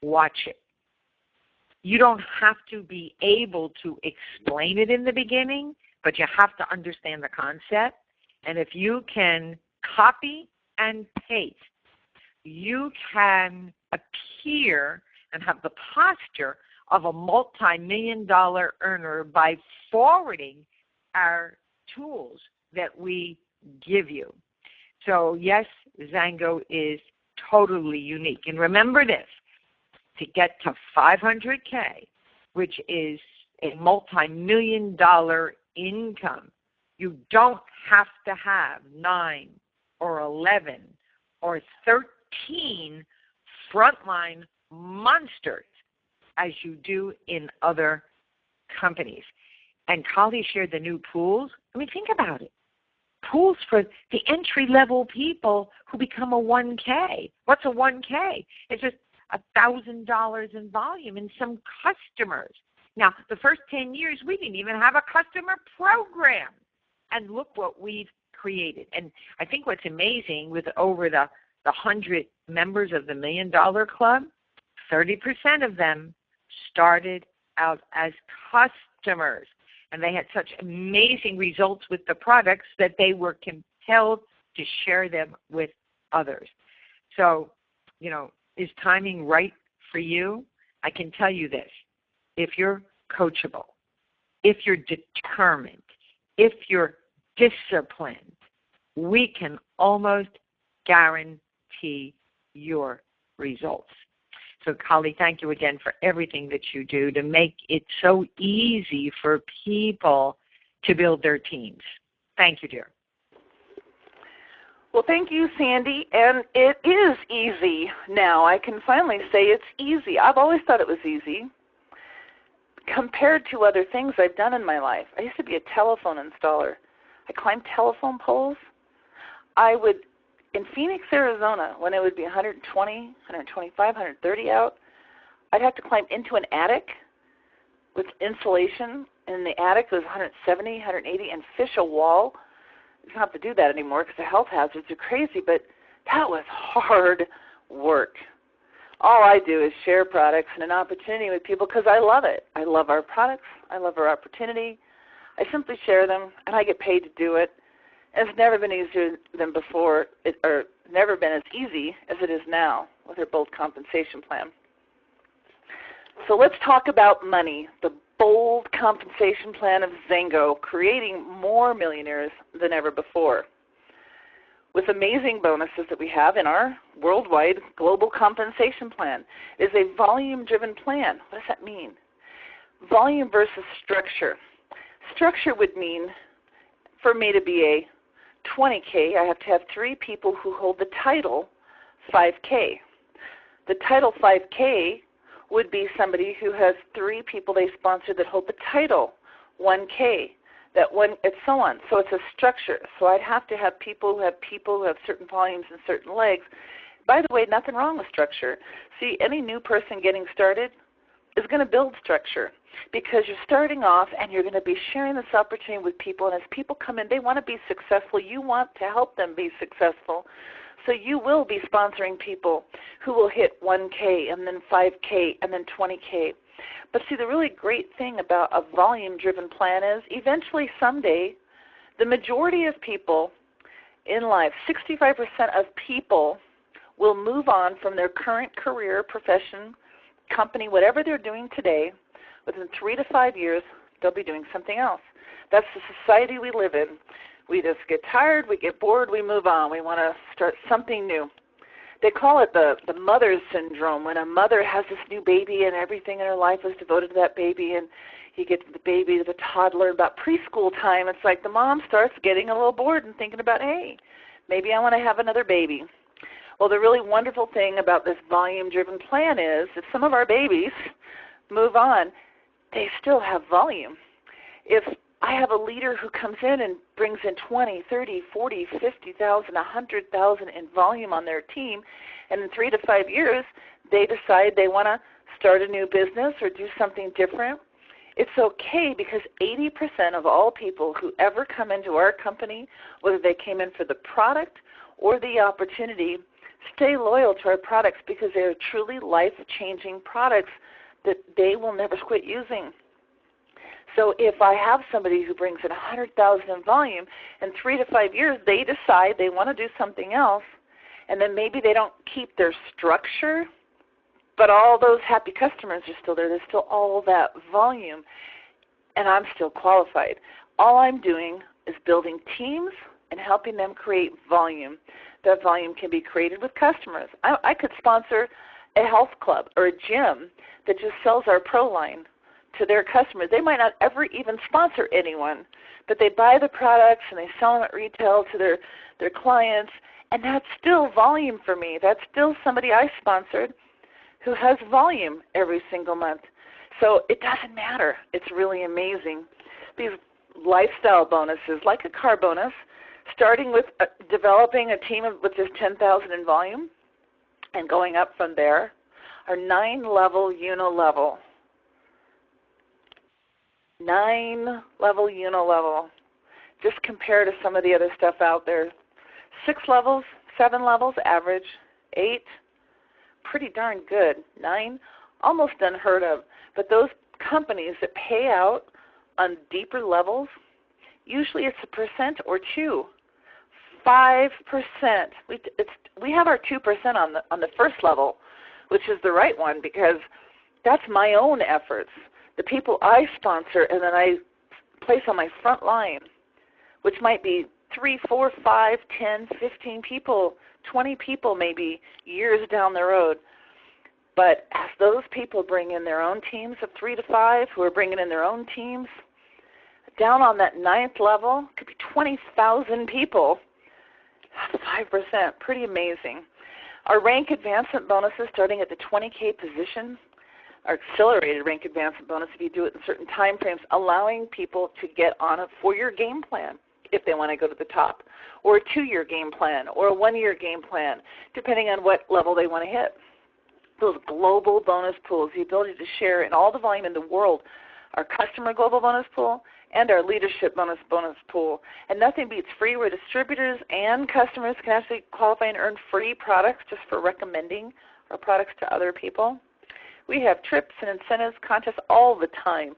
Speaker 1: watch it. You don't have to be able to explain it in the beginning, but you have to understand the concept. And if you can copy and paste, you can appear and have the posture of a multi-million-dollar earner by forwarding our tools that we give you. So yes, XANGO is totally unique. And remember this, to get to 500K, which is a multi-million-dollar income, you don't have to have 9 or 11 or 13 frontline monsters as you do in other companies. And Colli shared the new pools. I mean, think about it. Pools for the entry-level people who become a 1K. What's a 1K? It's just $1,000 in volume and some customers. Now, the first 10 years, we didn't even have a customer program. And look what we've created. And I think what's amazing with over the 100 members of the $1 Million Club, 30% of them started out as customers. And they had such amazing results with the products that they were compelled to share them with others. So, you know, is timing right for you? I can tell you this. If you're coachable, if you're determined, if you're disciplined, we can almost guarantee your results. So, Colli, thank you again for everything that you do to make it so easy for people to build their teams. Thank you, dear.
Speaker 3: Well, thank you, Sandy. And it is easy now. I can finally say it's easy. I've always thought it was easy compared to other things I've done in my life. I used to be a telephone installer. I climbed telephone poles. I would, in Phoenix, Arizona, when it would be 120, 125, 130 out, I'd have to climb into an attic with insulation, and the attic was 170, 180, and fish a wall. You don't have to do that anymore because the health hazards are crazy, but that was hard work. All I do is share products and an opportunity with people because I love it. I love our products. I love our opportunity. I simply share them, and I get paid to do it. And it's never been easier than before, or never been as easy as it is now with our bold compensation plan. So let's talk about money, the bold compensation plan of XANGO, creating more millionaires than ever before. With amazing bonuses that we have in our worldwide global compensation plan. It is a volume-driven plan. What does that mean? Volume versus structure. Structure would mean, for me to be a 20K, I have to have 3 people who hold the title 5K. The title 5K would be somebody who has 3 people they sponsor that hold the title 1K, and so on. So it's a structure. So I'd have to have people who have certain volumes and certain legs. By the way, nothing wrong with structure. See, any new person getting started is going to build structure because you're starting off and you're going to be sharing this opportunity with people, and as people come in, they want to be successful. You want to help them be successful. So you will be sponsoring people who will hit 1K and then 5K and then 20K. But see, the really great thing about a volume-driven plan is eventually someday the majority of people in life, 65% of people will move on from their current career, profession, company, whatever they're doing today. Within 3 to 5 years, they'll be doing something else. That's the society we live in. We just get tired, we get bored, we move on. We want to start something new. They call it the mother syndrome, when a mother has this new baby and everything in her life is devoted to that baby, and you get the baby to the toddler, about preschool time, it's like the mom starts getting a little bored and thinking about, hey, maybe I want to have another baby. Well, the really wonderful thing about this volume-driven plan is if some of our babies move on, they still have volume. If I have a leader who comes in and brings in 20, 30, 40, 50,000, 100,000 in volume on their team, and in 3 to 5 years they decide they want to start a new business or do something different, it's okay because 80% of all people who ever come into our company, whether they came in for the product or the opportunity, stay loyal to our products because they are truly life-changing products that they will never quit using. So if I have somebody who brings in 100,000 in volume, in 3 to 5 years they decide they want to do something else, and then maybe they don't keep their structure, but all those happy customers are still there. There's still all that volume, and I'm still qualified. All I'm doing is building teams and helping them create volume. That volume can be created with customers. I could sponsor a health club or a gym that just sells our Pro line to their customers. They might not ever even sponsor anyone, but they buy the products and they sell them at retail to their clients, and that's still volume for me. That's still somebody I sponsored who has volume every single month. So it doesn't matter. It's really amazing. These lifestyle bonuses, like a car bonus, starting with developing a team with just 10,000 in volume and going up from there, are 9-level unilevel. 9-level unilevel. Just compare to some of the other stuff out there. 6 levels, 7 levels, average. 8, pretty darn good. 9, almost unheard of. But those companies that pay out on deeper levels, usually it's 1% or 2. 5%. We have our 2% on the first level, which is the right one because that's my own efforts. The people I sponsor, and then I place on my front line, which might be 3, 4, 5, 10, 15 people, 20 people maybe years down the road. But as those people bring in their own teams of 3 to 5 who are bringing in their own teams, down on that 9th level could be 20,000 people, 5%, pretty amazing. Our rank advancement bonuses starting at the 20K position, our accelerated rank advancement bonus if you do it in certain time frames, allowing people to get on a 4-year game plan if they want to go to the top, or a 2-year game plan, or a 1-year game plan, depending on what level they want to hit. Those global bonus pools, the ability to share in all the volume in the world, our customer global bonus pool and our leadership bonus pool. And nothing beats free, where distributors and customers can actually qualify and earn free products just for recommending our products to other people. We have trips and incentives, contests all the time,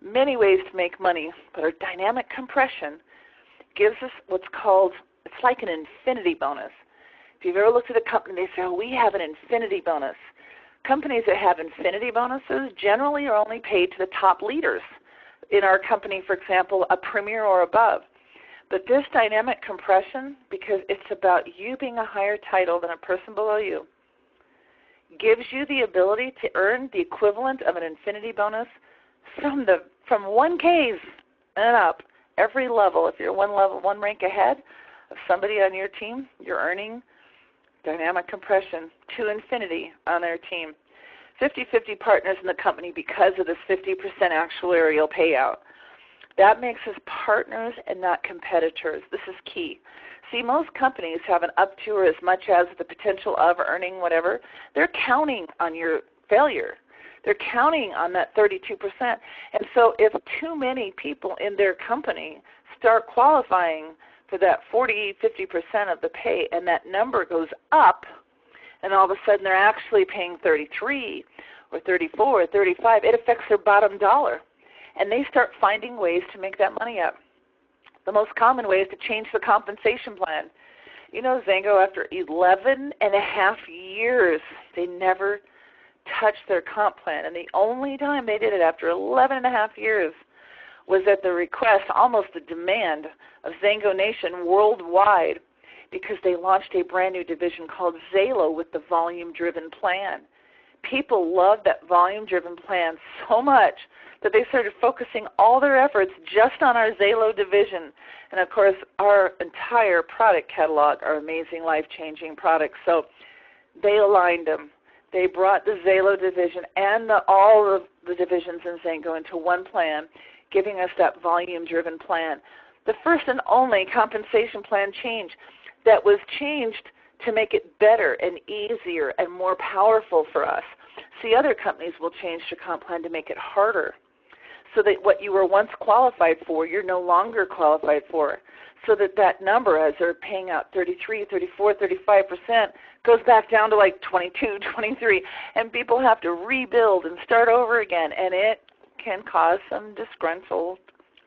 Speaker 3: many ways to make money, but our dynamic compression gives us what's called, it's like an infinity bonus. If you've ever looked at a company, they say, oh, we have an infinity bonus. Companies that have infinity bonuses generally are only paid to the top leaders. In our company, for example, a premier or above. But this dynamic compression, because it's about you being a higher title than a person below you, gives you the ability to earn the equivalent of an infinity bonus from 1Ks and up. Every level, if you're one rank ahead of somebody on your team, you're earning dynamic compression to infinity on their team. 50-50 partners in the company because of this 50% actuarial payout. That makes us partners and not competitors. This is key. See, most companies have an up to or as much as the potential of earning whatever. They're counting on your failure. They're counting on that 32%. And so if too many people in their company start qualifying for that 40, 50% of the pay, and that number goes up, and all of a sudden they're actually paying 33 or 34 or 35, it affects their bottom dollar. And they start finding ways to make that money up. The most common way is to change the compensation plan. You know, XANGO, after 11 and a half years, they never touched their comp plan. And the only time they did it after 11 and a half years was at the request, almost the demand, of XANGO Nation worldwide, because they launched a brand new division called Zalo with the volume-driven plan. People loved that volume-driven plan so much that they started focusing all their efforts just on our Zalo division. And, of course, our entire product catalog are amazing, life-changing products. So they aligned them. They brought the Zalo division and all of the divisions in XANGO into one plan, giving us that volume-driven plan. The first and only compensation plan change that was changed to make it better and easier and more powerful for us. See, other companies will change their comp plan to make it harder, so that what you were once qualified for, you're no longer qualified for, so that that number, as they're paying out 33, 34, 35%, goes back down to like 22, 23, and people have to rebuild and start over again, and it can cause some disgruntled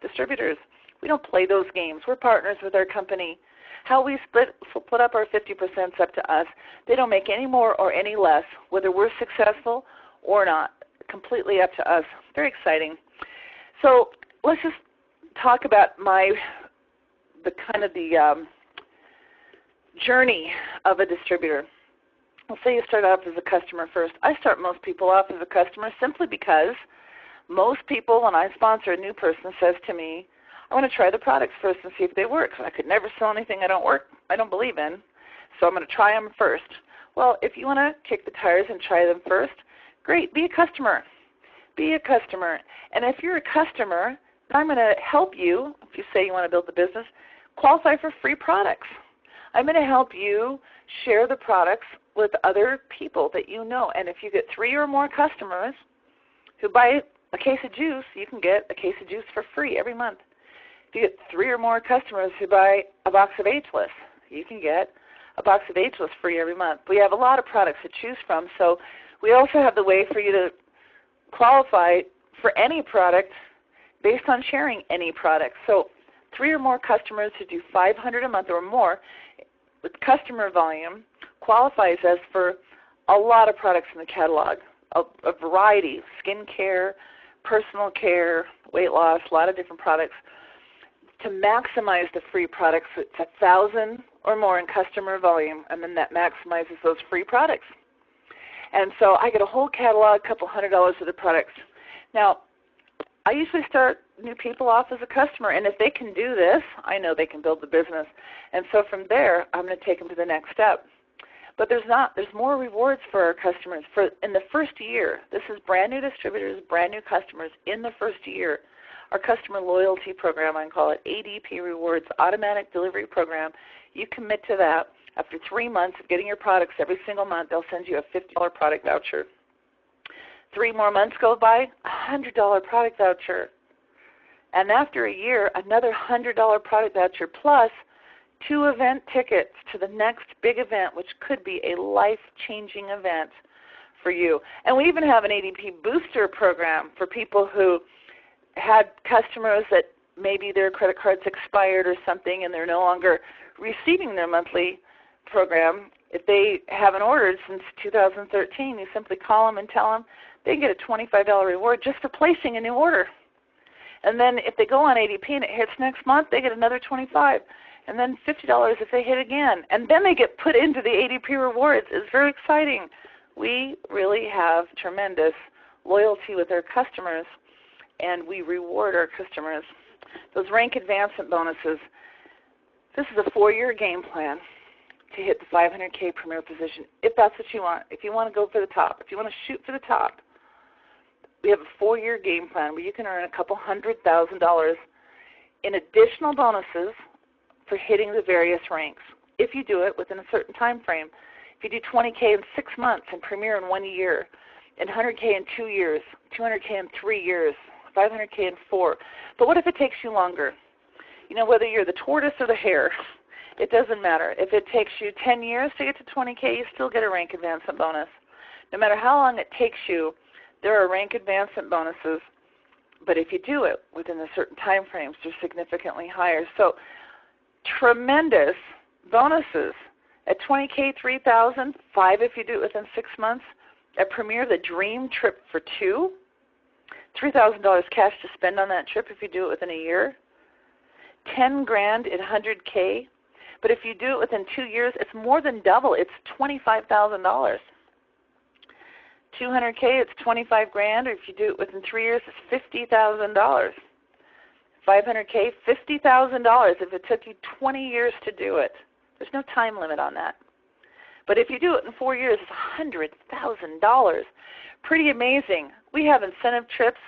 Speaker 3: distributors. We don't play those games. We're partners with our company. How we split up our 50% is up to us. They don't make any more or any less, whether we're successful or not. Completely up to us. Very exciting. So let's just talk about the journey of a distributor. Let's say you start off as a customer first. I start most people off as a customer simply because most people, when I sponsor a new person, says to me, I want to try the products first and see if they work. I could never sell anything I don't believe in, so I'm going to try them first. Well, if you want to kick the tires and try them first, great, be a customer. Be a customer. And if you're a customer, I'm going to help you, if you say you want to build the business, qualify for free products. I'm going to help you share the products with other people that you know. And if you get 3 or more customers who buy a case of juice, you can get a case of juice for free every month. If you get 3 or more customers who buy a box of Ageless, you can get a box of Ageless free every month. We have a lot of products to choose from, so we also have the way for you to qualify for any product based on sharing any product. So 3 or more customers who do $500 a month or more with customer volume qualifies us for a lot of products in the catalog, a variety, skincare, personal care, weight loss, a lot of different products. To maximize the free products, it's 1,000 or more in customer volume, and then that maximizes those free products. And so I get a whole catalog, a couple $100 worth of products. Now, I usually start new people off as a customer, and if they can do this, I know they can build the business. And so from there, I'm going to take them to the next step. But there's more rewards for our customers. In the first year, this is brand new distributors, brand new customers in the first year. Our customer loyalty program, I call it ADP Rewards, Automatic Delivery Program. You commit to that. After 3 months of getting your products every single month, they'll send you a $50 product voucher. 3 more months go by, a $100 product voucher. And after a year, another $100 product voucher plus 2 event tickets to the next big event, which could be a life-changing event for you. And we even have an ADP booster program for people who had customers that maybe their credit cards expired or something and they're no longer receiving their monthly program. If they haven't ordered since 2013, you simply call them and tell them they can get a $25 reward just for placing a new order. And then if they go on ADP and it hits next month, they get another $25. And then $50 if they hit again. And then they get put into the ADP rewards. It's very exciting. We really have tremendous loyalty with our customers, and we reward our customers. Those rank advancement bonuses, this is a 4-year game plan to hit the 500K premier position, if that's what you want. If you want to go for the top, if you want to shoot for the top, we have a 4-year game plan where you can earn a couple $100,000 in additional bonuses for hitting the various ranks, if you do it within a certain time frame. If you do 20K in 6 months and premier in 1 year, and 100K in 2 years, 200K in 3 years, 500K in 4. But what if it takes you longer? You know, whether you're the tortoise or the hare, it doesn't matter. If it takes you 10 years to get to 20K, you still get a rank advancement bonus. No matter how long it takes you, there are rank advancement bonuses. But if you do it within a certain time frames, they're significantly higher. So tremendous bonuses. At 20K, 3,000, 5 if you do it within 6 months. At Premier, the dream trip for 2, $3,000 cash to spend on that trip if you do it within a year. $10,000 in 100K. But if you do it within 2 years, it's more than double. It's $25,000. 200K, it's $25,000. Or if you do it within 3 years, it's $50,000. 500K, $50,000 if it took you 20 years to do it. There's no time limit on that. But if you do it in 4 years, it's $100,000. Pretty amazing. We have incentive trips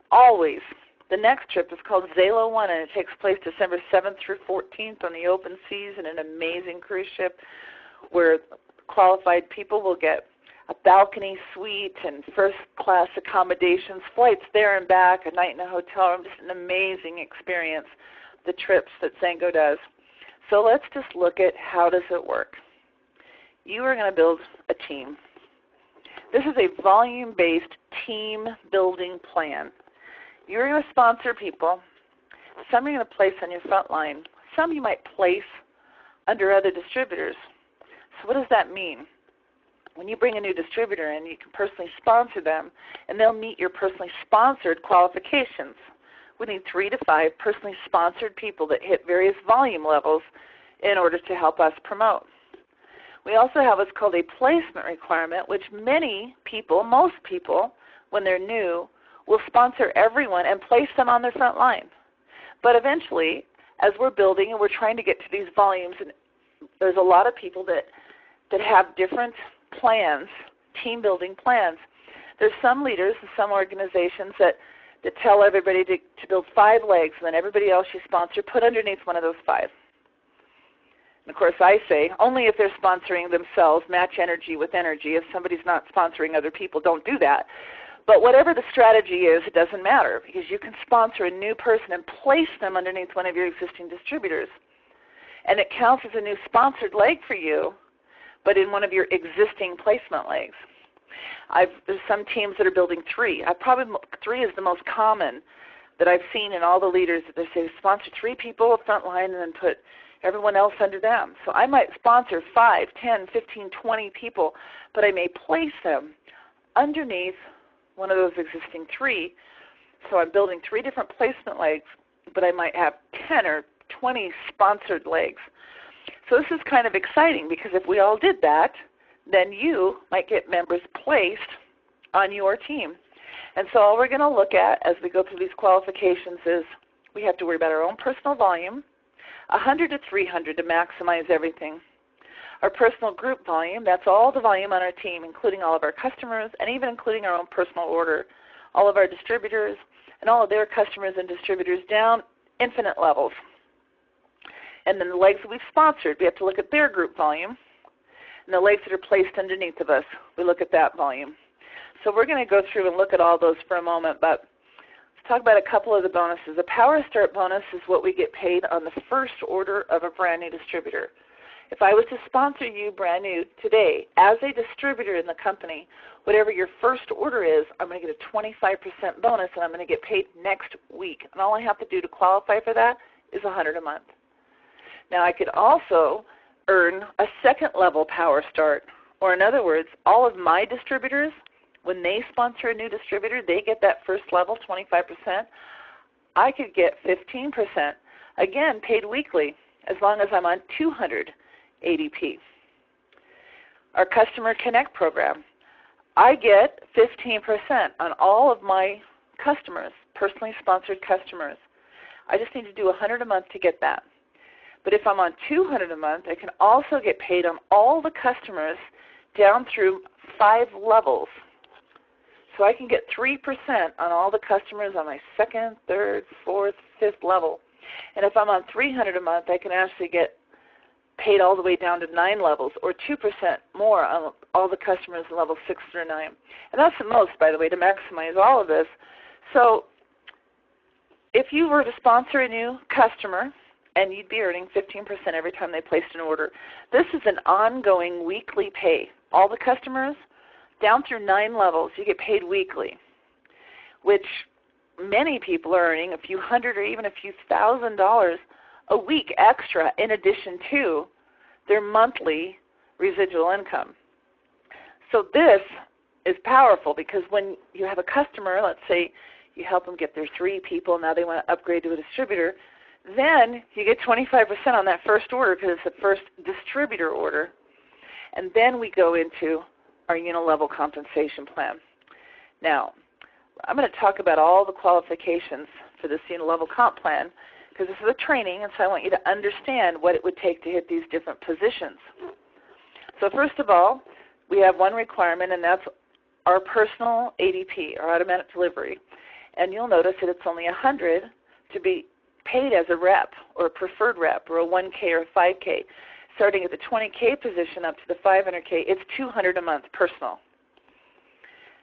Speaker 3: always. The next trip is called Zalo 1, and it takes place December 7th through 14th on the open seas in an amazing cruise ship where qualified people will get a balcony suite and first-class accommodations, flights there and back, a night in a hotel room, just an amazing experience, the trips that XANGO does. So let's just look at how does it work. You are going to build a team. This is a volume-based team-building plan. You're going to sponsor people. Some you're going to place on your front line. Some you might place under other distributors. So what does that mean? When you bring a new distributor in, you can personally sponsor them, and they'll meet your personally sponsored qualifications. We need 3 to 5 personally sponsored people that hit various volume levels in order to help us promote. We also have what's called a placement requirement, which many people, most people, when they're new, will sponsor everyone and place them on their front line. But eventually, as we're building and we're trying to get to these volumes, and there's a lot of people that have different plans, team-building plans. There's some leaders and some organizations that tell everybody to build 5 legs, and then everybody else you sponsor, put underneath one of those 5. And of course, I say, only if they're sponsoring themselves, match energy with energy. If somebody's not sponsoring other people, don't do that. But whatever the strategy is, it doesn't matter, because you can sponsor a new person and place them underneath one of your existing distributors. And it counts as a new sponsored leg for you, but in one of your existing placement legs. There's some teams that are building 3. 3 is the most common that I've seen in all the leaders, that they say sponsor 3 people front line and then put everyone else under them. So I might sponsor 5, 10, 15, 20 people, but I may place them underneath one of those existing 3 So I'm building 3 different placement legs, but I might have 10 or 20 sponsored legs. So this is kind of exciting because if we all did that, then you might get members placed on your team. And so all we're going to look at as we go through these qualifications is we have to worry about our own personal volume, 100 to 300 to maximize everything. Our personal group volume, that's all the volume on our team, including all of our customers and even including our own personal order, all of our distributors and all of their customers and distributors down infinite levels. And then the legs that we've sponsored, we have to look at their group volume. And the legs that are placed underneath of us, we look at that volume. So we're going to go through and look at all those for a moment, but let's talk about a couple of the bonuses. A Power Start bonus is what we get paid on the first order of a brand new distributor. If I was to sponsor you brand new today as a distributor in the company, whatever your first order is, I'm going to get a 25% bonus and I'm going to get paid next week. And all I have to do to qualify for that is $100 a month. Now I could also earn a second level Power Start, or in other words, all of my distributors, when they sponsor a new distributor, they get that first level, 25%. I could get 15%, again, paid weekly, as long as I'm on 200 ADP. Our Customer Connect program, I get 15% on all of my customers, personally sponsored customers. I just need to do 100 a month to get that. But if I'm on 200 a month, I can also get paid on all the customers down through 5 levels. So I can get 3% on all the customers on my 2nd, 3rd, 4th, 5th level. And if I'm on 300 a month, I can actually get paid all the way down to 9 levels, or 2% more on all the customers in level 6 through 9. And that's the most, by the way, to maximize all of this. So if you were to sponsor a new customer, and you'd be earning 15% every time they placed an order, this is an ongoing weekly pay. All the customers, down through 9 levels, you get paid weekly, which many people are earning a few hundred or even a few $1,000s a week extra in addition to their monthly residual income. So this is powerful because when you have a customer, let's say you help them get their 3 people, now they want to upgrade to a distributor, then you get 25% on that first order because it's the first distributor order. And then we go into our unilevel compensation plan. Now, I'm going to talk about all the qualifications for this unilevel comp plan because this is a training, and so I want you to understand what it would take to hit these different positions. So first of all, we have one requirement, and that's our personal ADP, our automatic delivery. And you'll notice that it's only 100 to be paid as a rep or a preferred rep or a 1K or a 5K. Starting at the 20K position up to the 500K, it's 200 a month personal.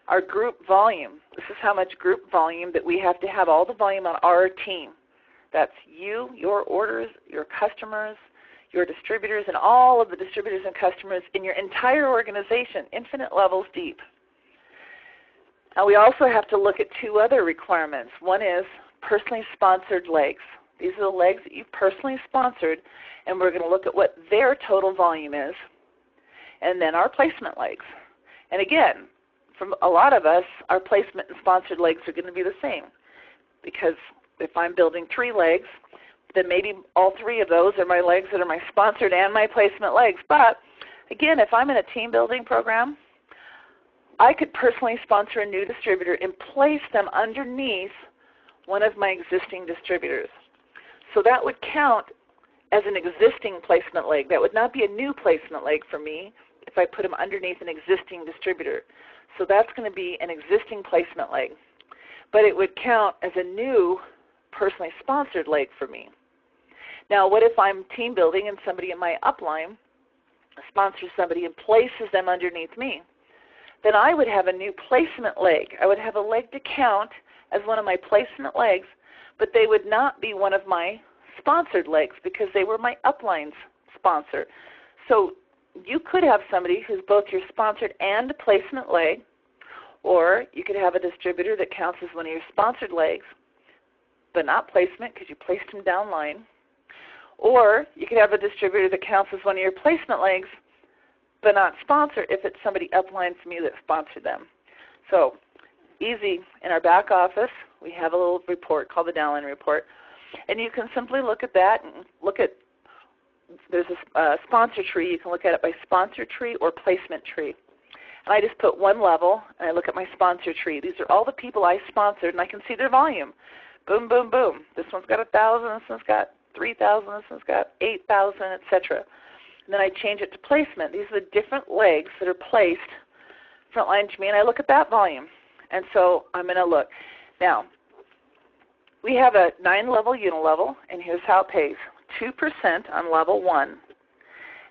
Speaker 3: Our group volume, this is how much group volume that we have to have all the volume on our team. That's you, your orders, your customers, your distributors, and all of the distributors and customers in your entire organization, infinite levels deep. Now we also have to look at 2 other requirements. One is personally sponsored legs. These are the legs that you've personally sponsored, and we're going to look at what their total volume is, and then our placement legs. And again, from a lot of us, our placement and sponsored legs are going to be the same, because if I'm building 3 legs, then maybe all 3 of those are my legs that are my sponsored and my placement legs. But again, if I'm in a team building program, I could personally sponsor a new distributor and place them underneath one of my existing distributors. So that would count as an existing placement leg. That would not be a new placement leg for me if I put them underneath an existing distributor. So that's going to be an existing placement leg. But it would count as a new personally sponsored leg for me. Now, what if I'm team building and somebody in my upline sponsors somebody and places them underneath me? Then I would have a new placement leg. I would have a leg to count as one of my placement legs, but they would not be one of my sponsored legs because they were my upline's sponsor. So you could have somebody who's both your sponsored and placement leg, or you could have a distributor that counts as one of your sponsored legs, but not placement because you placed them downline. Or you could have a distributor that counts as one of your placement legs, but not sponsor if it's somebody upline from you that sponsored them. So easy in our back office. We have a little report called the downline report. And you can simply look at that and look at, there's a sponsor tree. You can look at it by sponsor tree or placement tree. And I just put one level, and I look at my sponsor tree. These are all the people I sponsored, and I can see their volume. Boom, boom, boom. This one's got 1,000, this one's got 3,000, this one's got 8,000, etc. And then I change it to placement. These are the different legs that are placed frontline to me, and I look at that volume. And so I'm going to look. Now, we have a 9-level unilevel, and here's how it pays. 2% on level 1,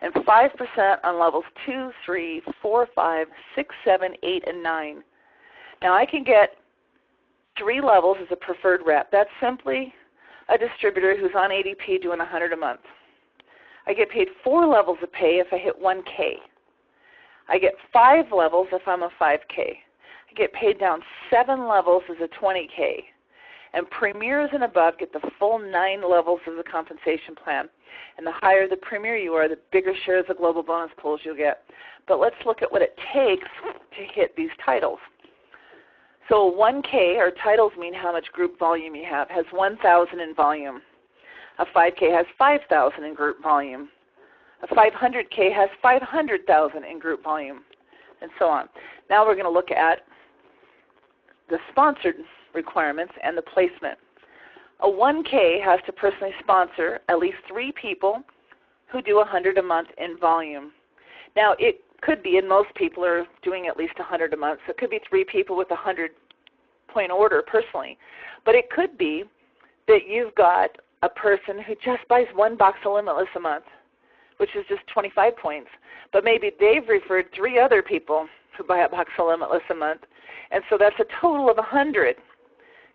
Speaker 3: and 5% on levels 2, 3, 4, 5, 6, 7, 8, and 9. Now, I can get 3 levels as a preferred rep. That's simply a distributor who's on ADP doing 100 a month. I get paid 4 levels of pay if I hit 1K. I get 5 levels if I'm a 5K. I get paid down 7 levels as a 20K. And premiers and above get the full 9 levels of the compensation plan. And the higher the premier you are, the bigger shares of global bonus pools you'll get. But let's look at what it takes to hit these titles. So 1K, or titles mean how much group volume you have, has 1,000 in volume. A 5K has 5,000 in group volume. A 500K has 500,000 in group volume, and so on. Now we're going to look at the sponsored requirements and the placement. A 1K has to personally sponsor at least 3 people who do 100 a month in volume. Now it could be, and most people are doing at least 100 a month, so it could be 3 people with a 100-point order personally. But it could be that you've got a person who just buys 1 box of Limitless a month, which is just 25 points. But maybe they've referred 3 other people who buy a box of Limitless a month, and so that's a total of 100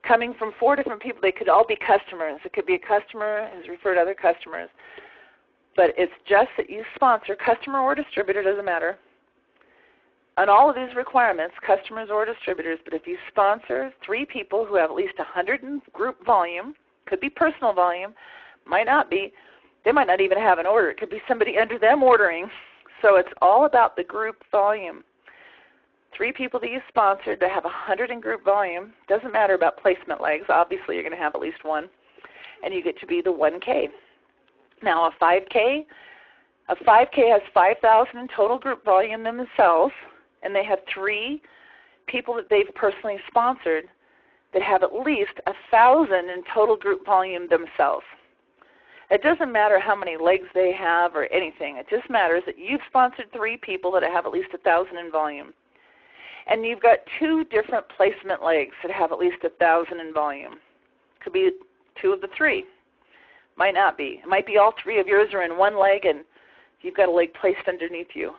Speaker 3: coming from 4 different people. They could all be customers. It could be a customer who's referred other customers. But it's just that you sponsor, customer or distributor, doesn't matter. On all of these requirements, customers or distributors, but if you sponsor 3 people who have at least 100 in group volume, could be personal volume, might not be, they might not even have an order. It could be somebody under them ordering. So it's all about the group volume. 3 people that you sponsored that have 100 in group volume, doesn't matter about placement legs, obviously you're going to have at least 1, and you get to be the 1K. Now a 5K has 5,000 in total group volume themselves, and they have 3 people that they've personally sponsored that have at least 1,000 in total group volume themselves. It doesn't matter how many legs they have or anything. It just matters that you've sponsored 3 people that have at least 1,000 in volume. And you've got 2 different placement legs that have at least 1,000 in volume. Could be 2 of the 3. Might not be. It might be all 3 of yours are in 1 leg and you've got a leg placed underneath you.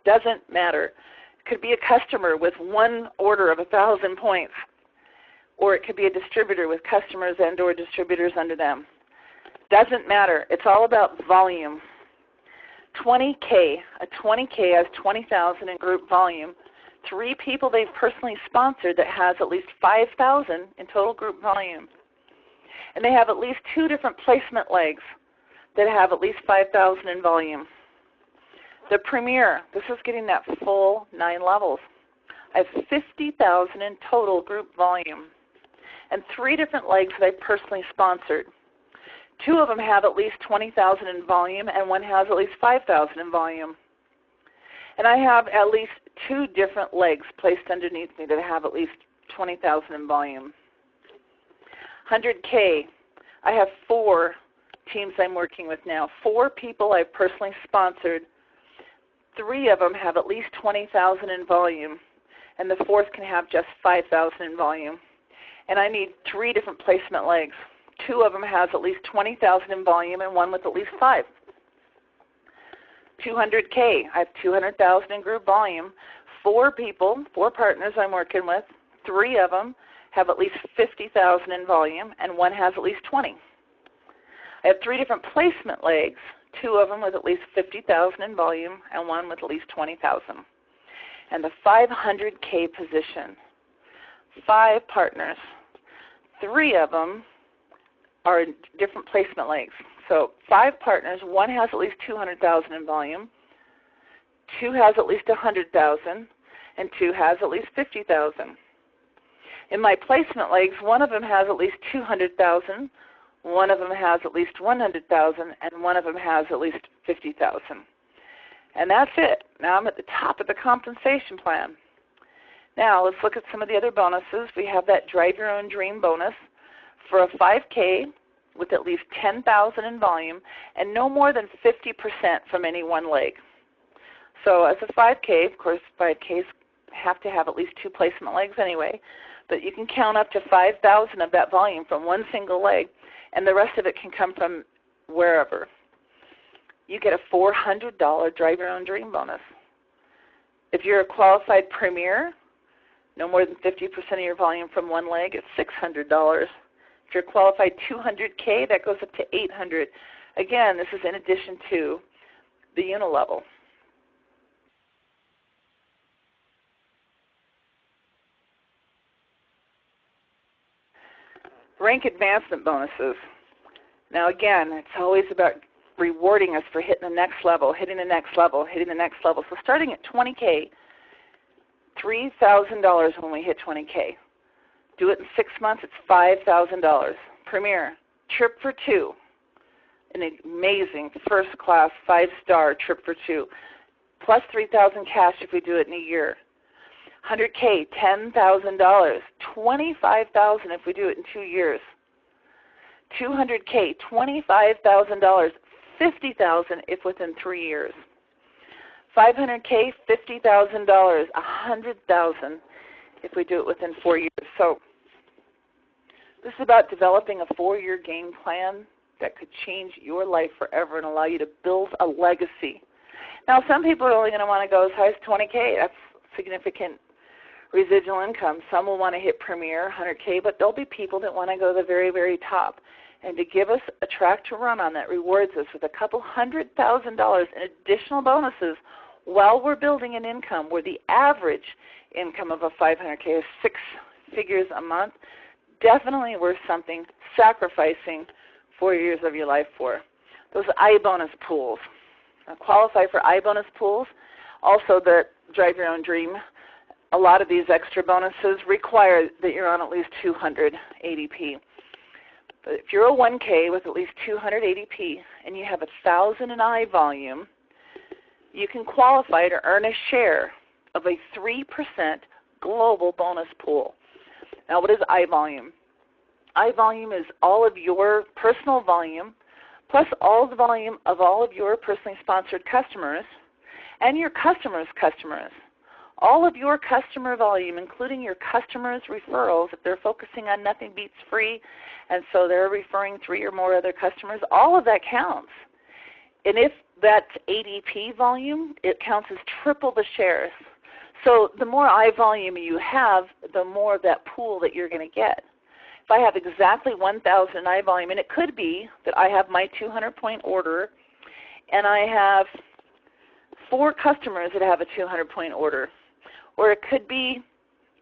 Speaker 3: Doesn't matter. It could be a customer with 1 order of 1,000 points. Or it could be a distributor with customers and or distributors under them. Doesn't matter. It's all about volume. 20K. A 20K has 20,000 in group volume. 3 people they've personally sponsored that has at least 5,000 in total group volume. And they have at least 2 different placement legs that have at least 5,000 in volume. The premier, this is getting that full 9 levels. I have 50,000 in total group volume. And 3 different legs that I've personally sponsored. 2 of them have at least 20,000 in volume, and 1 has at least 5,000 in volume. And I have at least 2 different legs placed underneath me that have at least 20,000 in volume. 100K, I have 4 teams I'm working with now. 4 people I've personally sponsored. 3 of them have at least 20,000 in volume, and the 4th can have just 5,000 in volume. And I need 3 different placement legs. 2 of them has at least 20,000 in volume, and 1 with at least 5. 200K, I have 200,000 in group volume. 4 people, 4 partners I'm working with. 3 of them have at least 50,000 in volume, and 1 has at least 20. I have 3 different placement legs, 2 of them with at least 50,000 in volume, and 1 with at least 20,000. And the 500K position, 5 partners, 3 of them are in different placement legs. So 5 partners, 1 has at least 200,000 in volume, 2 has at least 100,000, and 2 has at least 50,000. In my placement legs, one of them has at least 200,000, one of them has at least 100,000, and one of them has at least 50,000. And that's it. Now I'm at the top of the compensation plan. Now let's look at some of the other bonuses. We have that Drive Your Own Dream bonus for a 5K with at least 10,000 in volume and no more than 50% from any one leg. So as a 5K, of course 5Ks have to have at least 2 placement legs anyway, but you can count up to 5,000 of that volume from one single leg, and the rest of it can come from wherever. You get a $400 Drive Your Own Dream bonus. If you're a qualified premier, no more than 50% of your volume from one leg, it's $600. If you're qualified 200K, that goes up to $800. Again, this is in addition to the unilevel. Rank advancement bonuses. Now again, it's always about rewarding us for hitting the next level, hitting the next level, hitting the next level. So starting at 20K, $3,000 when we hit 20K. Do it in 6 months, it's $5,000. Premier, trip for 2. An amazing first-class 5-star trip for 2. Plus $3,000 cash if we do it in a year. 100K, $10,000. $25,000 if we do it in 2 years. 200K, $25,000. $50,000 if within 3 years. 500K, $50,000. $100,000 if we do it within 4 years. So this is about developing a 4-year game plan that could change your life forever and allow you to build a legacy. Now, some people are only going to want to go as high as 20K. That's significant residual income. Some will want to hit Premier, 100K, but there'll be people that want to go to the very, very top. And to give us a track to run on that rewards us with a couple $100,000 in additional bonuses while we're building an income where the average income of a 500K is 6 figures a month, definitely worth something, sacrificing 4 years of your life for. Those iBonus pools. Now, qualify for iBonus pools. Also, the Drive Your Own Dream. A lot of these extra bonuses require that you're on at least 200 ADP. But if you're a 1K with at least 200 ADP and you have 1,000 in I volume, you can qualify to earn a share of a 3% global bonus pool. Now, what is I volume? I volume is all of your personal volume plus all the volume of all of your personally sponsored customers and your customers' customers. All of your customer volume, including your customers' referrals, if they're focusing on nothing beats free, and so they're referring 3 or more other customers, all of that counts. And if that's ADP volume, it counts as triple the shares. So the more I volume you have, the more of that pool that you're going to get. If I have exactly 1,000 in I volume, and it could be that I have my 200-point order, and I have 4 customers that have a 200-point order, or it could be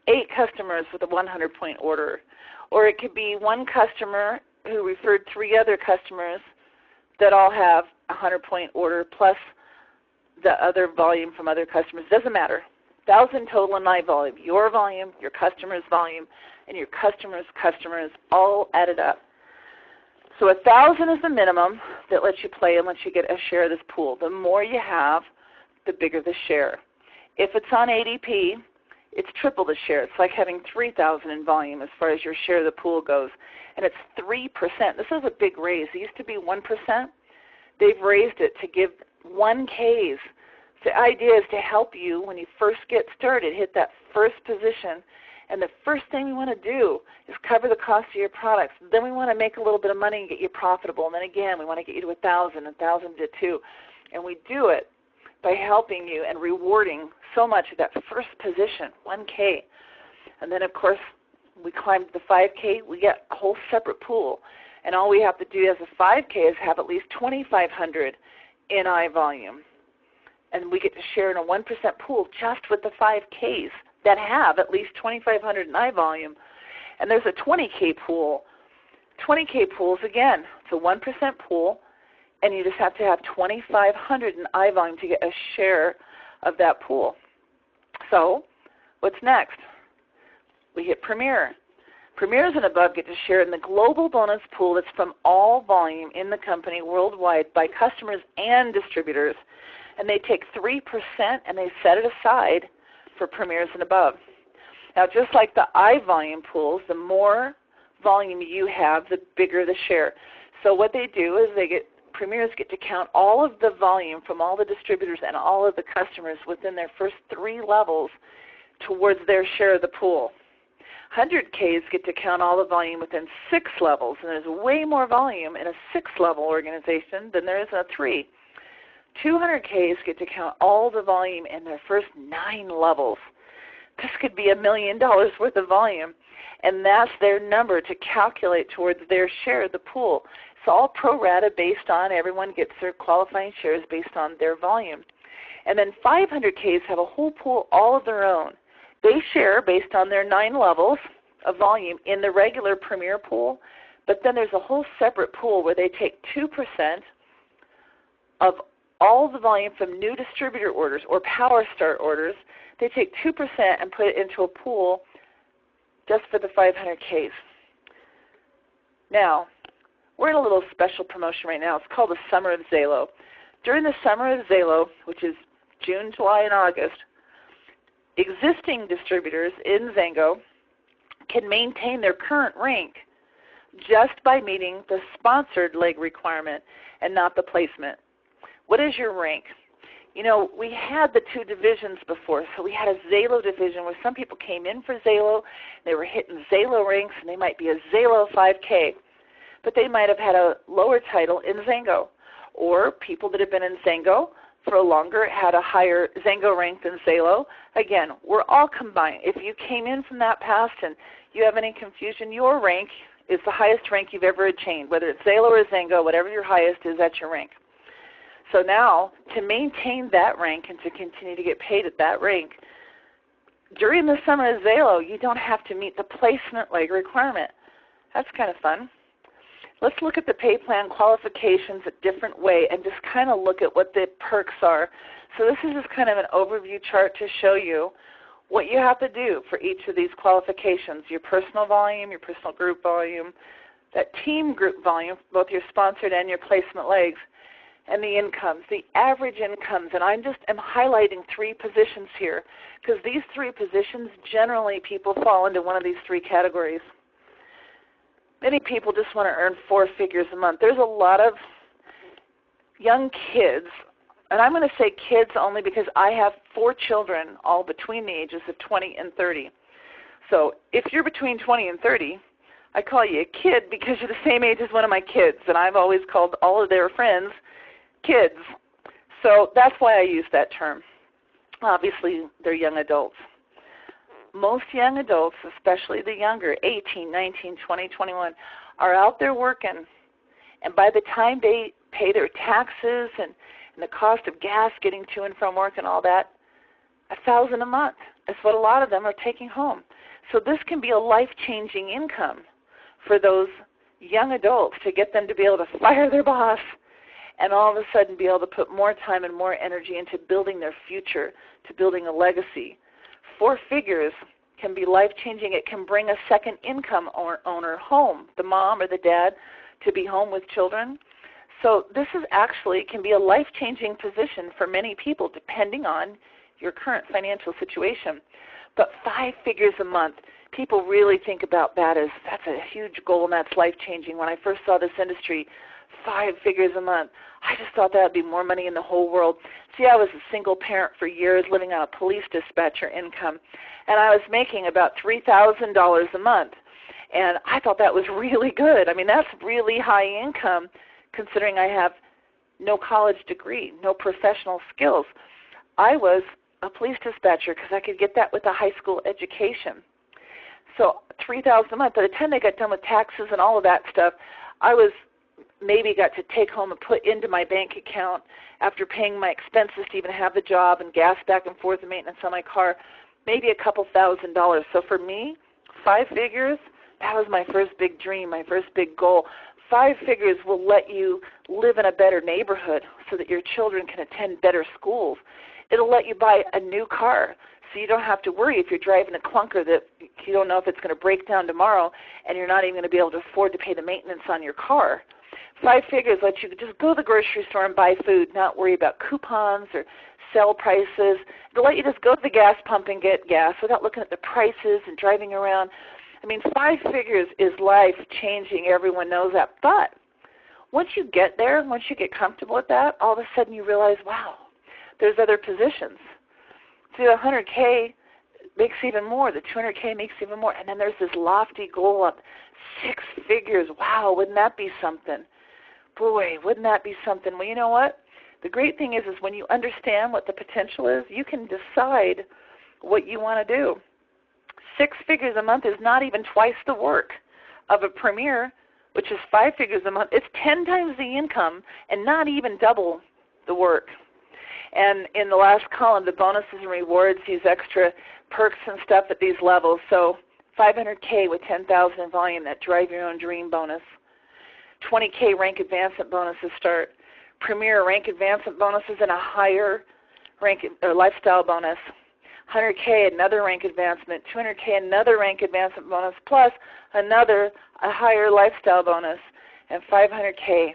Speaker 3: 8 customers with a 100-point order, or it could be 1 customer who referred 3 other customers that all have a 100-point order plus the other volume from other customers. It doesn't matter. 1,000 total in my volume, your customer's volume, and your customer's customers all added up. So 1,000 is the minimum that lets you play and lets you get a share of this pool. The more you have, the bigger the share. If it's on ADP, it's triple the share. It's like having 3,000 in volume as far as your share of the pool goes. And it's 3%. This is a big raise. It used to be 1%. They've raised it to give 1Ks. The idea is to help you when you first get started, hit that first position. And the first thing we want to do is cover the cost of your products. Then we want to make a little bit of money and get you profitable. And then again, we want to get you to 1,000, 1,000 to 2. And we do it by helping you and rewarding so much of that first position, 1K. And then, of course, we climb to the 5K, we get a whole separate pool. And all we have to do as a 5K is have at least 2,500 in I volume. And we get to share in a 1% pool just with the 5Ks that have at least 2,500 in I volume. And there's a 20K pool. 20K pools, again, it's a 1% pool, and you just have to have 2,500 in I volume to get a share of that pool. So what's next? we hit Premier. Premiers and above get to share in the global bonus pool that's from all volume in the company worldwide by customers and distributors. And they take 3% and they set it aside for premiers and above. Now, just like the I volume pools, the more volume you have, the bigger the share. So what they do is premiers get to count all of the volume from all the distributors and all of the customers within their first 3 levels towards their share of the pool. 100Ks get to count all the volume within 6 levels, and there's way more volume in a 6-level organization than there is in a 3. 200Ks get to count all the volume in their first 9 levels. This could be $1 million worth of volume, and that's their number to calculate towards their share of the pool. It's all pro rata based on everyone gets their qualifying shares based on their volume. And then 500Ks have a whole pool all of their own. They share based on their 9 levels of volume in the regular Premier pool, but then there's a whole separate pool where they take 2% of all the volume from new distributor orders or Power Start orders. They take 2% and put it into a pool just for the 500Ks. Now, we're in a little special promotion right now. It's called the Summer of Zalo. During the Summer of Zalo, which is June, July, and August, existing distributors in XANGO can maintain their current rank just by meeting the sponsored leg requirement and not the placement. What is your rank? You know, we had the 2 divisions before. So we had a Zalo division where some people came in for Zalo, they were hitting Zalo ranks, and they might be a Zalo 5K, but they might have had a lower title in XANGO. Or people that have been in XANGO for longer had a higher XANGO rank than Zalo. Again, we're all combined. If you came in from that past and you have any confusion, your rank is the highest rank you've ever attained. Whether it's Zalo or XANGO, whatever your highest is, that's your rank. So now, to maintain that rank and to continue to get paid at that rank, during the Summer of Zalo, you don't have to meet the placement leg requirement. That's kind of fun. Let's look at the pay plan qualifications a different way and just kind of look at what the perks are. So this is just kind of an overview chart to show you what you have to do for each of these qualifications, your personal volume, your personal group volume, that team group volume, both your sponsored and your placement legs, and the incomes, the average incomes. And I'm highlighting 3 positions here because these 3 positions, generally people fall into one of these 3 categories. Many people just want to earn 4 figures a month. There's a lot of young kids, and I'm going to say kids only because I have 4 children all between the ages of 20 and 30. So if you're between 20 and 30, I call you a kid because you're the same age as one of my kids, and I've always called all of their friends kids. So that's why I use that term. Obviously, they're young adults. Most young adults, especially the younger, 18, 19, 20, 21, are out there working. And by the time they pay their taxes and the cost of gas getting to and from work and all that, $1,000 a month is what a lot of them are taking home. So this can be a life-changing income for those young adults to get them to be able to fire their boss and all of a sudden be able to put more time and more energy into building their future, to building a legacy. 4 figures can be life-changing. It can bring a second income owner home, the mom or the dad, to be home with children. So this is actually can be a life-changing position for many people depending on your current financial situation. But 5 figures a month, people really think about that as that's a huge goal and that's life-changing. When I first saw this industry, 5 figures a month, I just thought that would be more money in the whole world. See, I was a single parent for years living on a police dispatcher income, and I was making about $3,000 a month. And I thought that was really good. I mean, that's really high income considering I have no college degree, no professional skills. I was a police dispatcher because I could get that with a high school education. So $3,000 a month. By the time they got done with taxes and all of that stuff, I was maybe got to take home and put into my bank account after paying my expenses to even have the job and gas back and forth and maintenance on my car, maybe a couple $1,000s. So for me, 5 figures, that was my first big dream, my first big goal. 5 figures will let you live in a better neighborhood so that your children can attend better schools. It'll let you buy a new car So you don't have to worry if you're driving a clunker that you don't know if it's going to break down tomorrow and you're not even going to be able to afford to pay the maintenance on your car. 5 figures lets you just go to the grocery store and buy food, not worry about coupons or sell prices. It'll let you just go to the gas pump and get gas without looking at the prices and driving around. I mean, 5 figures is life-changing. Everyone knows that. But once you get there, once you get comfortable with that, all of a sudden you realize, wow, there's other positions. See, the 100K makes even more. The 200K makes even more. And then there's this lofty goal up 6 figures. Wow, wouldn't that be something? Boy, wouldn't that be something? Well, you know what? The great thing is when you understand what the potential is, you can decide what you want to do. 6 figures a month is not even twice the work of a premier, which is 5 figures a month. It's 10 times the income and not even double the work. And in the last column, the bonuses and rewards, these extra perks and stuff at these levels. So $500K with $10,000 in volume, that drive your own dream bonus. $20K rank advancement bonuses start. Premier rank advancement bonuses and a higher rank or lifestyle bonus. $100K, another rank advancement. $200K, another rank advancement bonus, plus a higher lifestyle bonus. And $500K.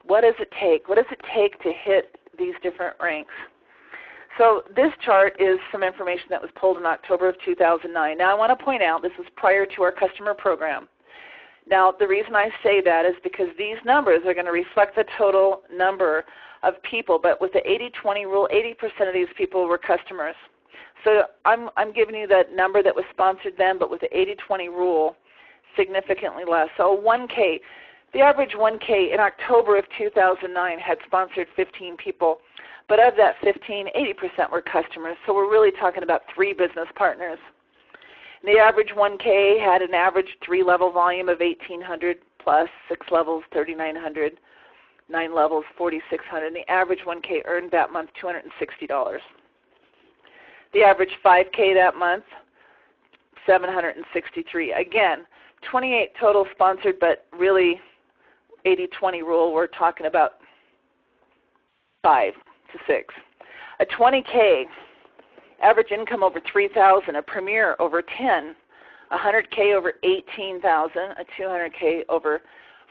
Speaker 3: What does it take? What does it take to hit these different ranks? So this chart is some information that was pulled in October of 2009. Now I want to point out this was prior to our customer program. Now the reason I say that is because these numbers are going to reflect the total number of people, but with the 80-20 rule, 80% of these people were customers. So I'm giving you that number that was sponsored then, but with the 80-20 rule, significantly less. So 1K, the average 1K in October of 2009 had sponsored 15 people, but of that 15, 80% were customers. So we're really talking about 3 business partners. And the average 1K had an average 3-level volume of 1,800 plus, 6 levels, 3,900, 9 levels, 4,600. And the average 1K earned that month $260. The average 5K that month, $763. Again, 28 total sponsored, but really 80-20 rule, we're talking about 5 to 6. A 20K, average income over 3,000, a premier over 10, a 100K over 18,000, a 200K over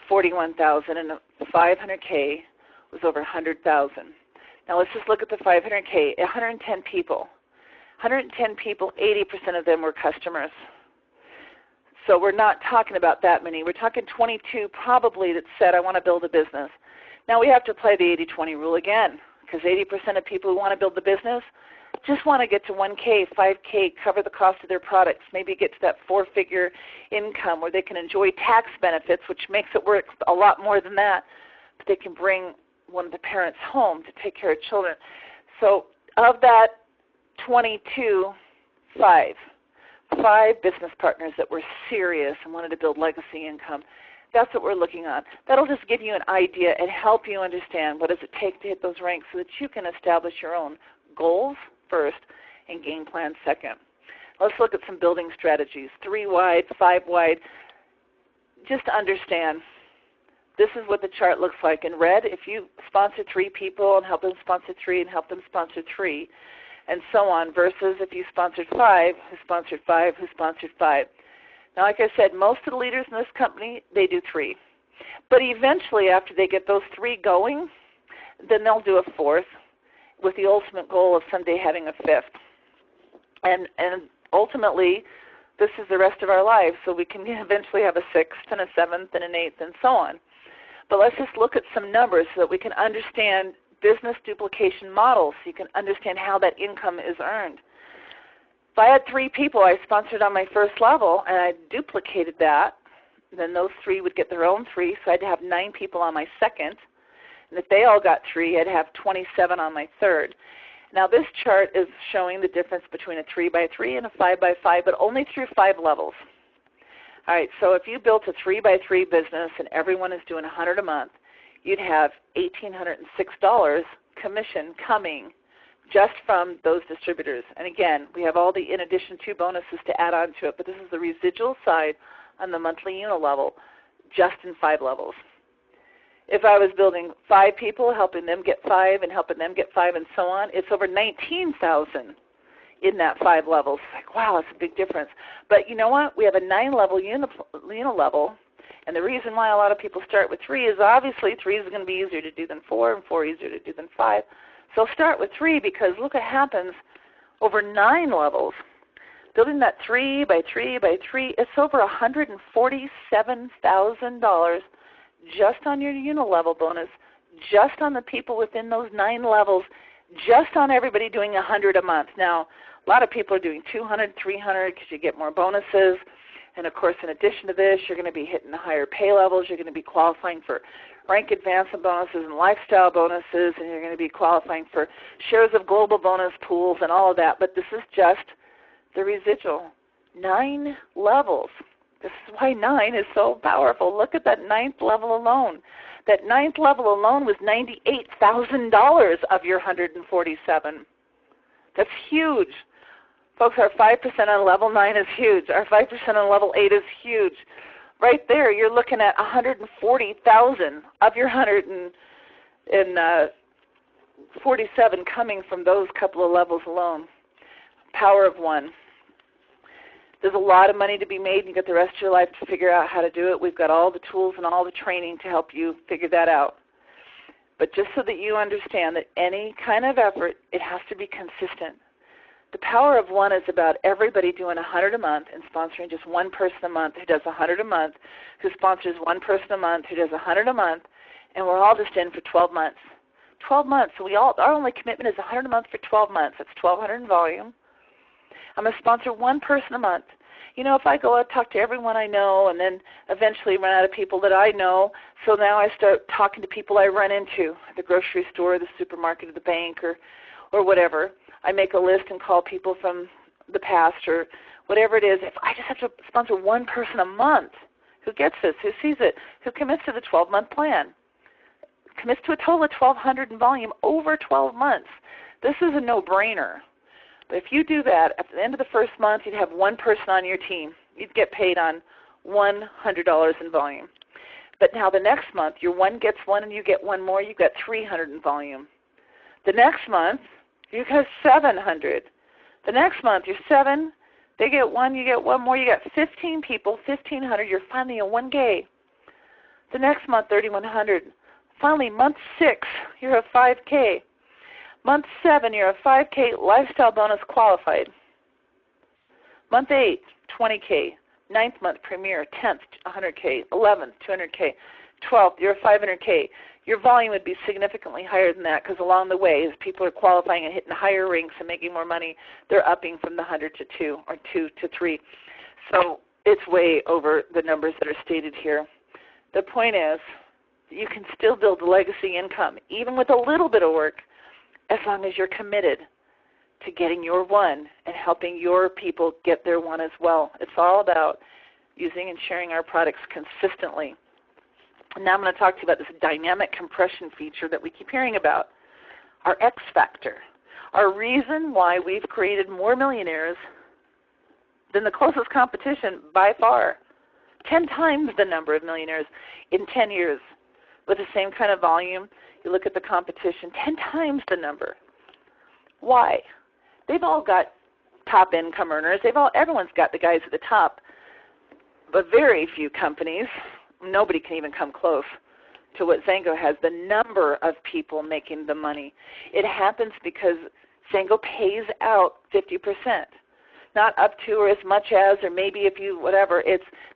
Speaker 3: 41,000, and a 500K was over 100,000. Now let's just look at the 500K. 110 people. 110 people, 80% of them were customers. So we're not talking about that many. We're talking 22 probably that said, I want to build a business. Now we have to play the 80-20 rule again, because 80% of people who want to build the business just want to get to 1K, 5K, cover the cost of their products, maybe get to that 4-figure income where they can enjoy tax benefits, which makes it worth a lot more than that, but they can bring one of the parents home to take care of children. So of that 22, 5 business partners that were serious and wanted to build legacy income. That's what we're looking on. That'll just give you an idea and help you understand what does it take to hit those ranks so that you can establish your own goals first and game plan second. Let's look at some building strategies, 3 wide, 5 wide. Just to understand, this is what the chart looks like. In red, if you sponsor 3 people and help them sponsor 3 and help them sponsor 3, and so on, versus if you sponsored 5, who sponsored 5, who sponsored 5. Now, like I said, most of the leaders in this company, they do 3. But eventually, after they get those 3 going, then they'll do a 4th with the ultimate goal of someday having a 5th. And ultimately, this is the rest of our lives, so we can eventually have a 6th and a 7th and an 8th and so on. But let's just look at some numbers so that we can understand business duplication models so you can understand how that income is earned. If I had 3 people I sponsored on my first level and I duplicated that, then those 3 would get their own 3, so I'd have 9 people on my second. And if they all got 3, I'd have 27 on my third. Now this chart is showing the difference between a 3x3 and a 5x5, but only through 5 levels. All right, so if you built a 3x3 business and everyone is doing $100 a month, you'd have $1,806 commission coming just from those distributors. And again, we have all the in addition to bonuses to add on to it, but this is the residual side on the monthly unit level, just in 5 levels. If I was building 5 people, helping them get 5 and helping them get 5 and so on, it's over $19,000 in that 5 levels. It's like, wow, that's a big difference. But you know what? We have a 9-level unilevel, and the reason why a lot of people start with 3 is obviously 3 is going to be easier to do than 4, and 4 easier to do than 5. So start with 3 because look what happens over 9 levels. Building that 3 by 3 by 3, it's over $147,000 just on your unilevel bonus, just on the people within those 9 levels, just on everybody doing 100 a month. Now, a lot of people are doing 200, 300 because you get more bonuses. And, of course, in addition to this, you're going to be hitting the higher pay levels. You're going to be qualifying for rank advancement bonuses and lifestyle bonuses, and you're going to be qualifying for shares of global bonus pools and all of that. But this is just the residual. 9 levels. This is why 9 is so powerful. Look at that 9th level alone. That 9th level alone was $98,000 of your 147. That's huge. Folks, our 5% on level 9 is huge. Our 5% on level 8 is huge. Right there, you're looking at $140,000 of your 147 coming from those couple of levels alone. Power of 1. There's a lot of money to be made, and you've got the rest of your life to figure out how to do it. We've got all the tools and all the training to help you figure that out. But just so that you understand that any kind of effort, it has to be consistent. The power of 1 is about everybody doing 100 a month and sponsoring just one person a month who does 100 a month, who sponsors one person a month who does 100 a month, and we're all just in for 12 months. 12 months. So our only commitment is 100 a month for 12 months. That's 1,200 in volume. I'm going to sponsor one person a month. You know, if I go out talk to everyone I know and then eventually run out of people that I know, so now I start talking to people I run into at the grocery store, the supermarket, or the bank, or whatever. I make a list and call people from the past or whatever it is. If I just have to sponsor one person a month who gets this, who sees it, who commits to the 12-month plan, commits to a total of 1,200 in volume over 12 months, this is a no-brainer. But if you do that, at the end of the first month, you'd have one person on your team. You'd get paid on $100 in volume. But now the next month, your one gets one and you get one more, you've got 300 in volume. The next month, you got 700. The next month, you're 7, they get one, you get one more, you got 15 people, 1,500, you're finally a 1K. The next month, 3,100. Finally, month 6, you're a 5K. Month 7, you're a 5K lifestyle bonus qualified. Month 8, 20K. 9th month, premier. 10th, 100K. 11th, 200K. 12th, you're a 500K. Your volume would be significantly higher than that because along the way, as people are qualifying and hitting higher ranks and making more money, they're upping from the 100 to 2 or 2 to 3. So it's way over the numbers that are stated here. The point is, you can still build a legacy income, even with a little bit of work, as long as you're committed to getting your one and helping your people get their one as well. It's all about using and sharing our products consistently. And now I'm going to talk to you about this dynamic compression feature that we keep hearing about, our X factor, our reason why we've created more millionaires than the closest competition by far. 10 times the number of millionaires in 10 years with the same kind of volume. You look at the competition, 10 times the number. Why? They've all got top income earners. Everyone's got the guys at the top, but very few companies, nobody can even come close to what XANGO has, the number of people making the money. It happens because XANGO pays out 50%. Not up to or as much as, or maybe if you, whatever,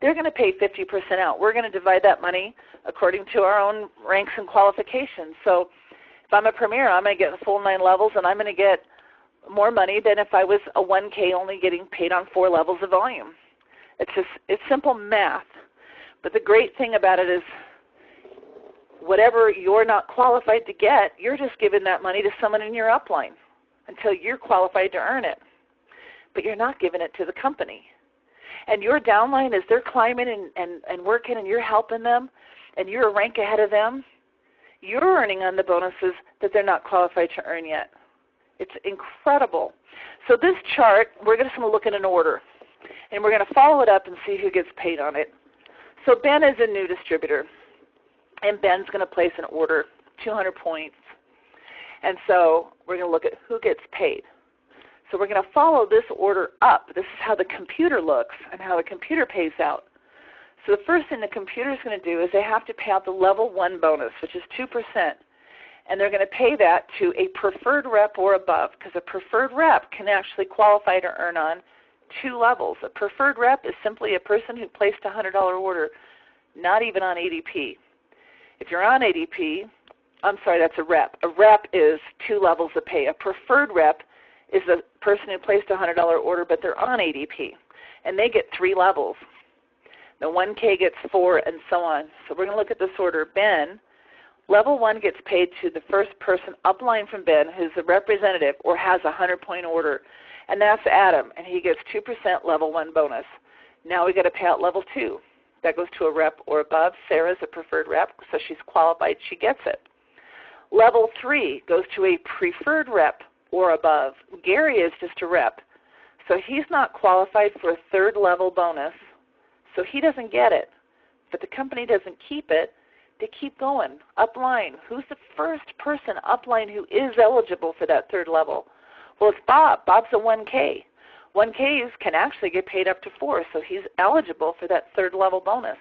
Speaker 3: they're going to pay 50% out. We're going to divide that money according to our own ranks and qualifications. So if I'm a premier, I'm going to get the full 9 levels, and I'm going to get more money than if I was a 1K only getting paid on 4 levels of volume. It's simple math. But the great thing about it is whatever you're not qualified to get, you're just giving that money to someone in your upline until you're qualified to earn it. But you're not giving it to the company. And your downline, as they're climbing and working and you're helping them and you're a rank ahead of them, you're earning on the bonuses that they're not qualified to earn yet. It's incredible. So this chart, we're just going to look in an order. And we're going to follow it up and see who gets paid on it. So Ben is a new distributor. And Ben's going to place an order, 200 points. And so we're going to look at who gets paid. So we're going to follow this order up. This is how the computer looks and how the computer pays out. So the first thing the computer is going to do is they have to pay out the level 1 bonus, which is 2%. And they're going to pay that to a preferred rep or above, because a preferred rep can actually qualify to earn on 2 levels. A preferred rep is simply a person who placed a $100 order, not even on ADP. If you're on ADP, I'm sorry, that's a rep. A rep is 2 levels of pay. A preferred rep is a person who placed a $100 order, but they're on ADP, and they get 3 levels. The 1K gets 4, and so on. So we're going to look at this order. Ben, level 1 gets paid to the first person upline from Ben who's a representative or has a 100-point order, and that's Adam, and he gets 2% level 1 bonus. Now we got to pay out level 2. That goes to a rep or above. Sarah's a preferred rep, so she's qualified. She gets it. Level 3 goes to a preferred rep or above. Gary is just a rep, so he's not qualified for a 3rd level bonus, so he doesn't get it. But the company doesn't keep it. They keep going. Upline. Who's the first person upline who is eligible for that 3rd level? Well, it's Bob. Bob's a 1K. 1Ks can actually get paid up to 4, so he's eligible for that 3rd level bonus.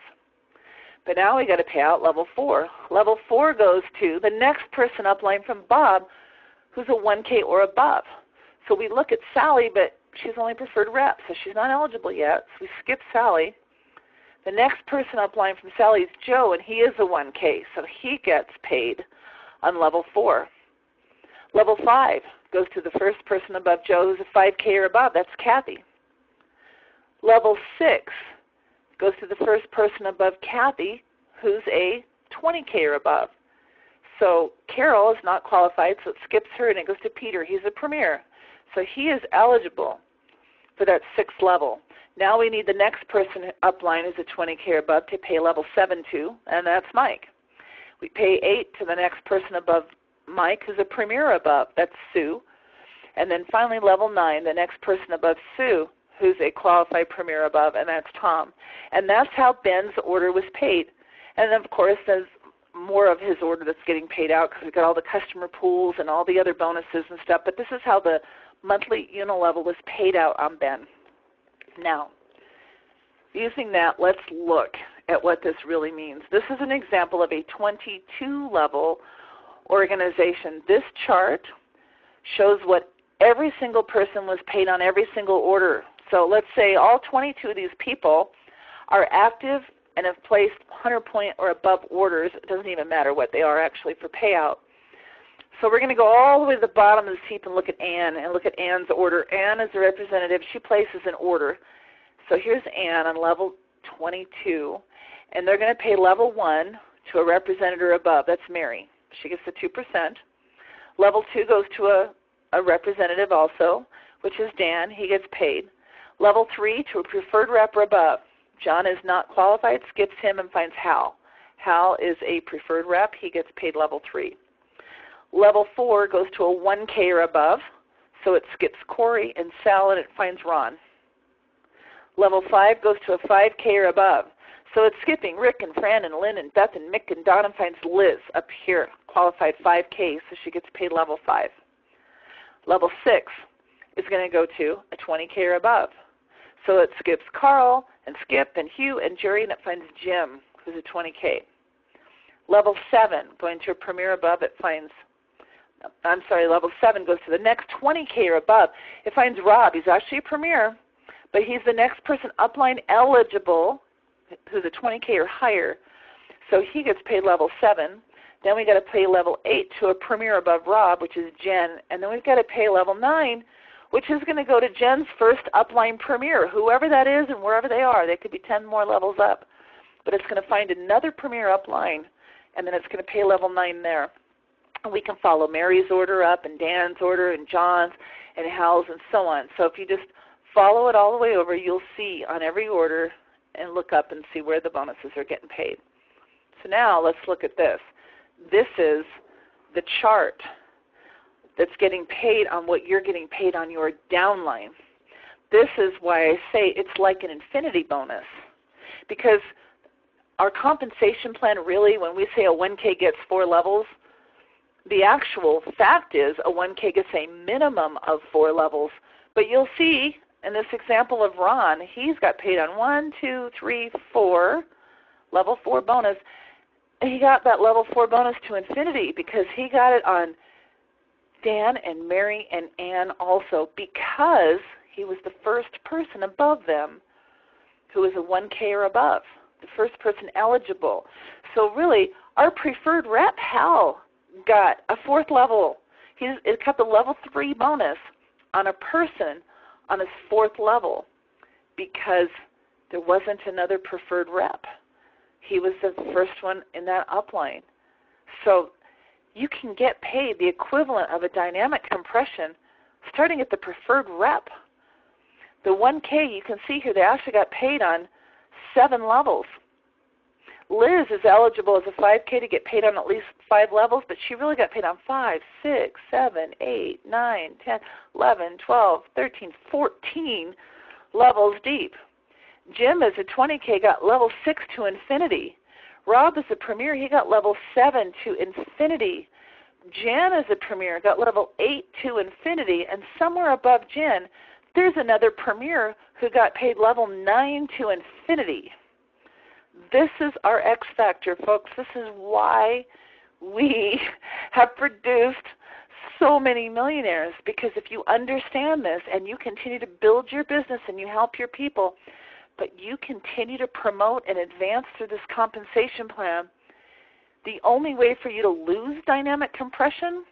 Speaker 3: But now we got to pay out level 4. Level 4 goes to the next person upline from Bob who's a 1K or above. So we look at Sally, but she's only preferred rep, so she's not eligible yet. So we skip Sally. The next person upline from Sally is Joe, and he is a 1K, so he gets paid on level 4. Level 5 goes to the first person above Joe who's a 5K or above. That's Kathy. Level 6 goes to the first person above Kathy who's a 20K or above. So Carol is not qualified, so it skips her, and it goes to Peter. He's a premier, so he is eligible for that 6th level. Now we need the next person upline who's a 20K or above to pay level 7 to, and that's Mike. We pay 8 to the next person above Mike who's a premier or above. That's Sue. And then finally level 9, the next person above Sue who's a qualified premier above, and that's Tom. And that's how Ben's order was paid. And then, of course, there's more of his order that's getting paid out because we've got all the customer pools and all the other bonuses and stuff. But this is how the monthly unilevel was paid out on Ben. Now, using that, let's look at what this really means. This is an example of a 22-level organization. This chart shows what every single person was paid on every single order. So let's say all 22 of these people are active and have placed 100-point or above orders. It doesn't even matter what they are actually for payout. So we're going to go all the way to the bottom of the heap and look at Ann and look at Ann's order. Ann is a representative. She places an order. So here's Ann on level 22, and they're going to pay level 1 to a representative above. That's Mary. She gets the 2%. Level 2 goes to a representative also, which is Dan. He gets paid. Level 3 to a preferred rep or above. John is not qualified, skips him, and finds Hal. Hal is a preferred rep. He gets paid level 3. Level 4 goes to a 1K or above, so it skips Corey and Sal, and it finds Ron. Level 5 goes to a 5K or above, so it's skipping Rick and Fran and Lynn and Beth and Mick and Don, and finds Liz up here, qualified 5K, so she gets paid level 5. Level 6 is going to go to a 20K or above, so it skips Carl and Skip and Hugh and Jerry, and it finds Jim, who's a 20K. Level 7, going to a premier above, it finds, level 7 goes to the next 20K or above. It finds Rob. He's actually a premier, but he's the next person upline eligible, who's a 20K or higher, so he gets paid level 7. Then we've got to pay level 8 to a premier above Rob, which is Jen, and then we've got to pay level 9, which is going to go to Jen's first upline premier, whoever that is and wherever they are. They could be 10 more levels up, but it's going to find another premier upline, and then it's going to pay level 9 there. And we can follow Mary's order up and Dan's order and John's and Hal's and so on. So if you just follow it all the way over, you'll see on every order and look up and see where the bonuses are getting paid. So now let's look at this. This is the chart that's getting paid on what you're getting paid on your downline. This is why I say it's like an infinity bonus, because our compensation plan really, when we say a 1K gets 4 levels, the actual fact is a 1K gets a minimum of 4 levels But you'll see in this example of Ron, he's got paid on 1, 2, 3, 4, level 4 bonus. He got that level 4 bonus to infinity because he got it on Dan and Mary and Ann also, because he was the first person above them who was a 1K or above, the first person eligible. So really, our preferred rep, Hal, got a 4th level. It got the level 3 bonus on a person on his 4th level because there wasn't another preferred rep. He was the first one in that upline. So you can get paid the equivalent of a dynamic compression starting at the preferred rep. The 1K, you can see here, they actually got paid on 7 levels. Liz is eligible as a 5K to get paid on at least 5 levels, but she really got paid on 5, 6, 7, 8, 9, 10, 11, 12, 13, 14 levels deep. Jim as a 20K got level 6 to infinity. Rob as a premier, he got level 7 to infinity. Jan as a premier got level 8 to infinity, and somewhere above Jen, there's another premier who got paid level 9 to infinity. This is our X factor, folks. This is why we have produced so many millionaires, because if you understand this and you continue to build your business and you help your people, but you continue to promote and advance through this compensation plan, the only way for you to lose dynamic compression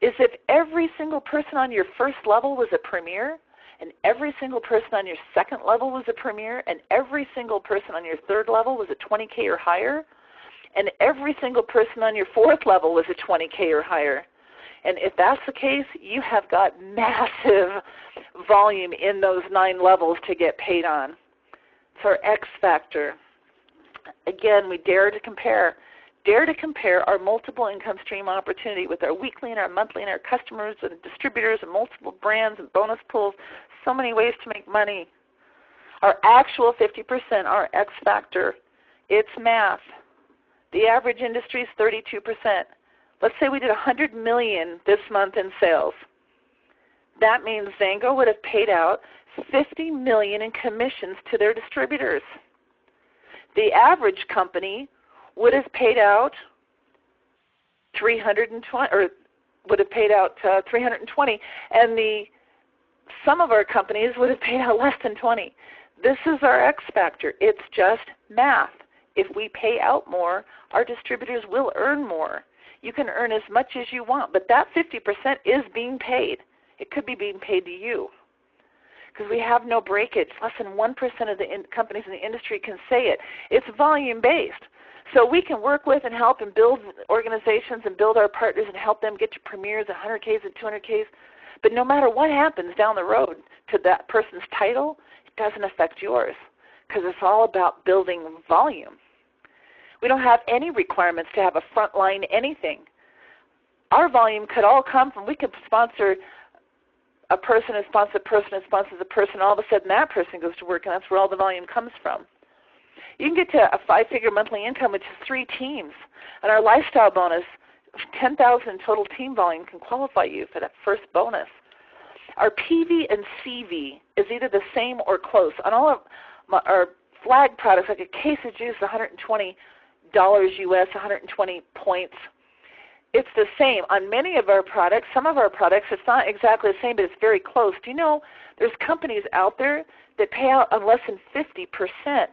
Speaker 3: is if every single person on your first level was a premier, and every single person on your second level was a premier, and every single person on your third level was a 20K or higher, and every single person on your 4th level was a 20K or higher. And if that's the case, you have got massive volume in those 9 levels to get paid on. It's our X factor. Again, we dare to compare. Dare to compare our multiple income stream opportunity with our weekly and our monthly and our customers and distributors and multiple brands and bonus pools. So many ways to make money. Our actual 50%, our X factor, it's math. The average industry is 32%. Let's say we did $100 million this month in sales. That means XANGO would have paid out $50 million in commissions to their distributors. The average company would have paid out 320, or would have paid out 320, and some of our companies would have paid out less than 20. This is our X factor. It's just math. If we pay out more, our distributors will earn more. You can earn as much as you want, but that 50% is being paid. It could be being paid to you because we have no breakage. Less than 1% of the companies in the industry can say it. It's volume-based. So we can work with and help and build organizations and build our partners and help them get to premieres and 100Ks and 200Ks. But no matter what happens down the road to that person's title, it doesn't affect yours because it's all about building volume. We don't have any requirements to have a front line anything. Our volume could all come from, we could sponsor a person who sponsors a person who sponsors a person. All of a sudden that person goes to work, and that's where all the volume comes from. You can get to a 5-figure monthly income with just 3 teams. And our lifestyle bonus, 10,000 total team volume, can qualify you for that first bonus. Our PV and CV is either the same or close. On all of our flag products, like a case of juice, $120 US, 120 points. It's the same. On many of our products, some of our products, it's not exactly the same, but it's very close. Do you know there's companies out there that pay out on less than 50%?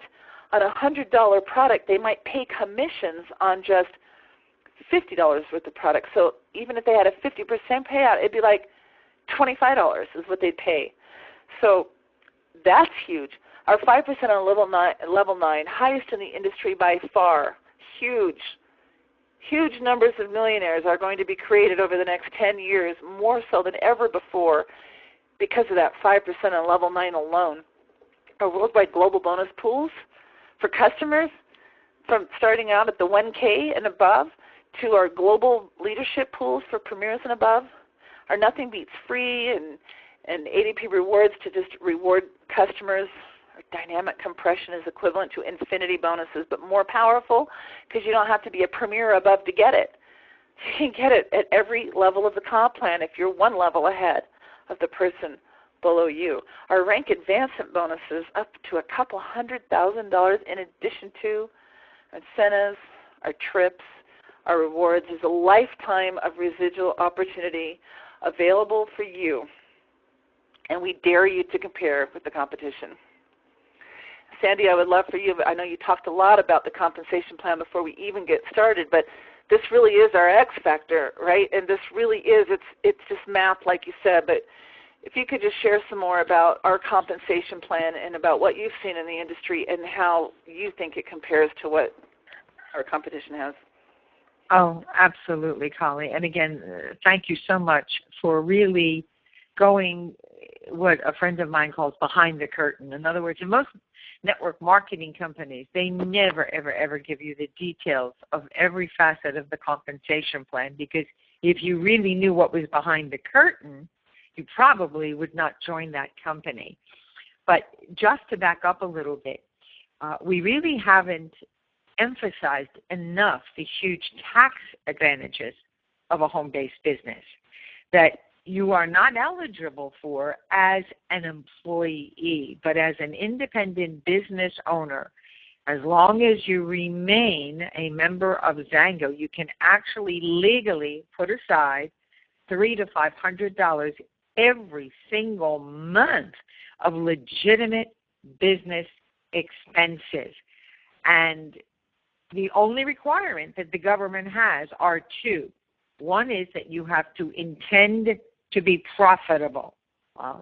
Speaker 3: On a $100 product, they might pay commissions on just $50 worth of product. So even if they had a 50% payout, it'd be like $25 is what they'd pay. So that's huge. Our 5% on level 9, highest in the industry by far. Huge. Huge numbers of millionaires are going to be created over the next 10 years, more so than ever before, because of that 5% on level 9 alone. Our worldwide global bonus pools for customers, from starting out at the 1K and above to our global leadership pools for premiers and above, are nothing beats free and ADP rewards to just reward customers. Our dynamic compression is equivalent to infinity bonuses, but more powerful because you don't have to be a premier above to get it. You can get it at every level of the comp plan if you're one level ahead of the person below you. Our rank advancement bonuses up to a couple $100,000 in addition to incentives, our trips, our rewards. Is a lifetime of residual opportunity available for you, and we dare you to compare with the competition. Sandy, I would love for you, I know you talked a lot about the compensation plan before we even get started, but this really is our X factor, right? And this really is, it's just math like you said, but if you could just share some more about our compensation plan and about what you've seen in the industry and how you think it compares to what our competition has.
Speaker 1: Oh, absolutely, Colli. And again, thank you so much for really going what a friend of mine calls behind the curtain. In other words, in most network marketing companies, they never, ever, ever give you the details of every facet of the compensation plan, because if you really knew what was behind the curtain, you probably would not join that company. But just to back up a little bit, we really haven't emphasized enough the huge tax advantages of a home-based business that you are not eligible for as an employee, but as an independent business owner. As long as you remain a member of XANGO, you can actually legally put aside $300 to $500 every single month of legitimate business expenses. And the only requirement that the government has are two. One is that you have to intend to be profitable.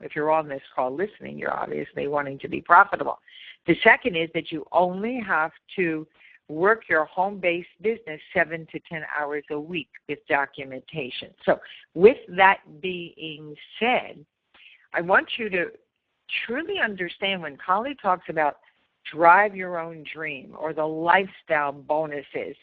Speaker 1: If you're on this call listening, you're obviously wanting to be profitable. The second is that you only have to work your home-based business 7 to 10 hours a week with documentation. So with that being said, I want you to truly understand when Colli talks about drive your own dream or the lifestyle bonuses,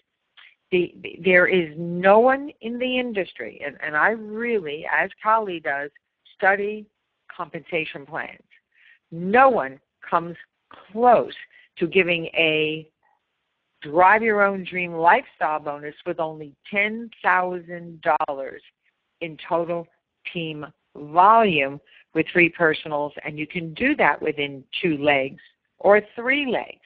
Speaker 1: there is no one in the industry, and I really, as Colli does, study compensation plans. No one comes close to giving a drive your own dream lifestyle bonus with only $10,000 in total team volume with 3 personals, and you can do that within 2 legs or 3 legs.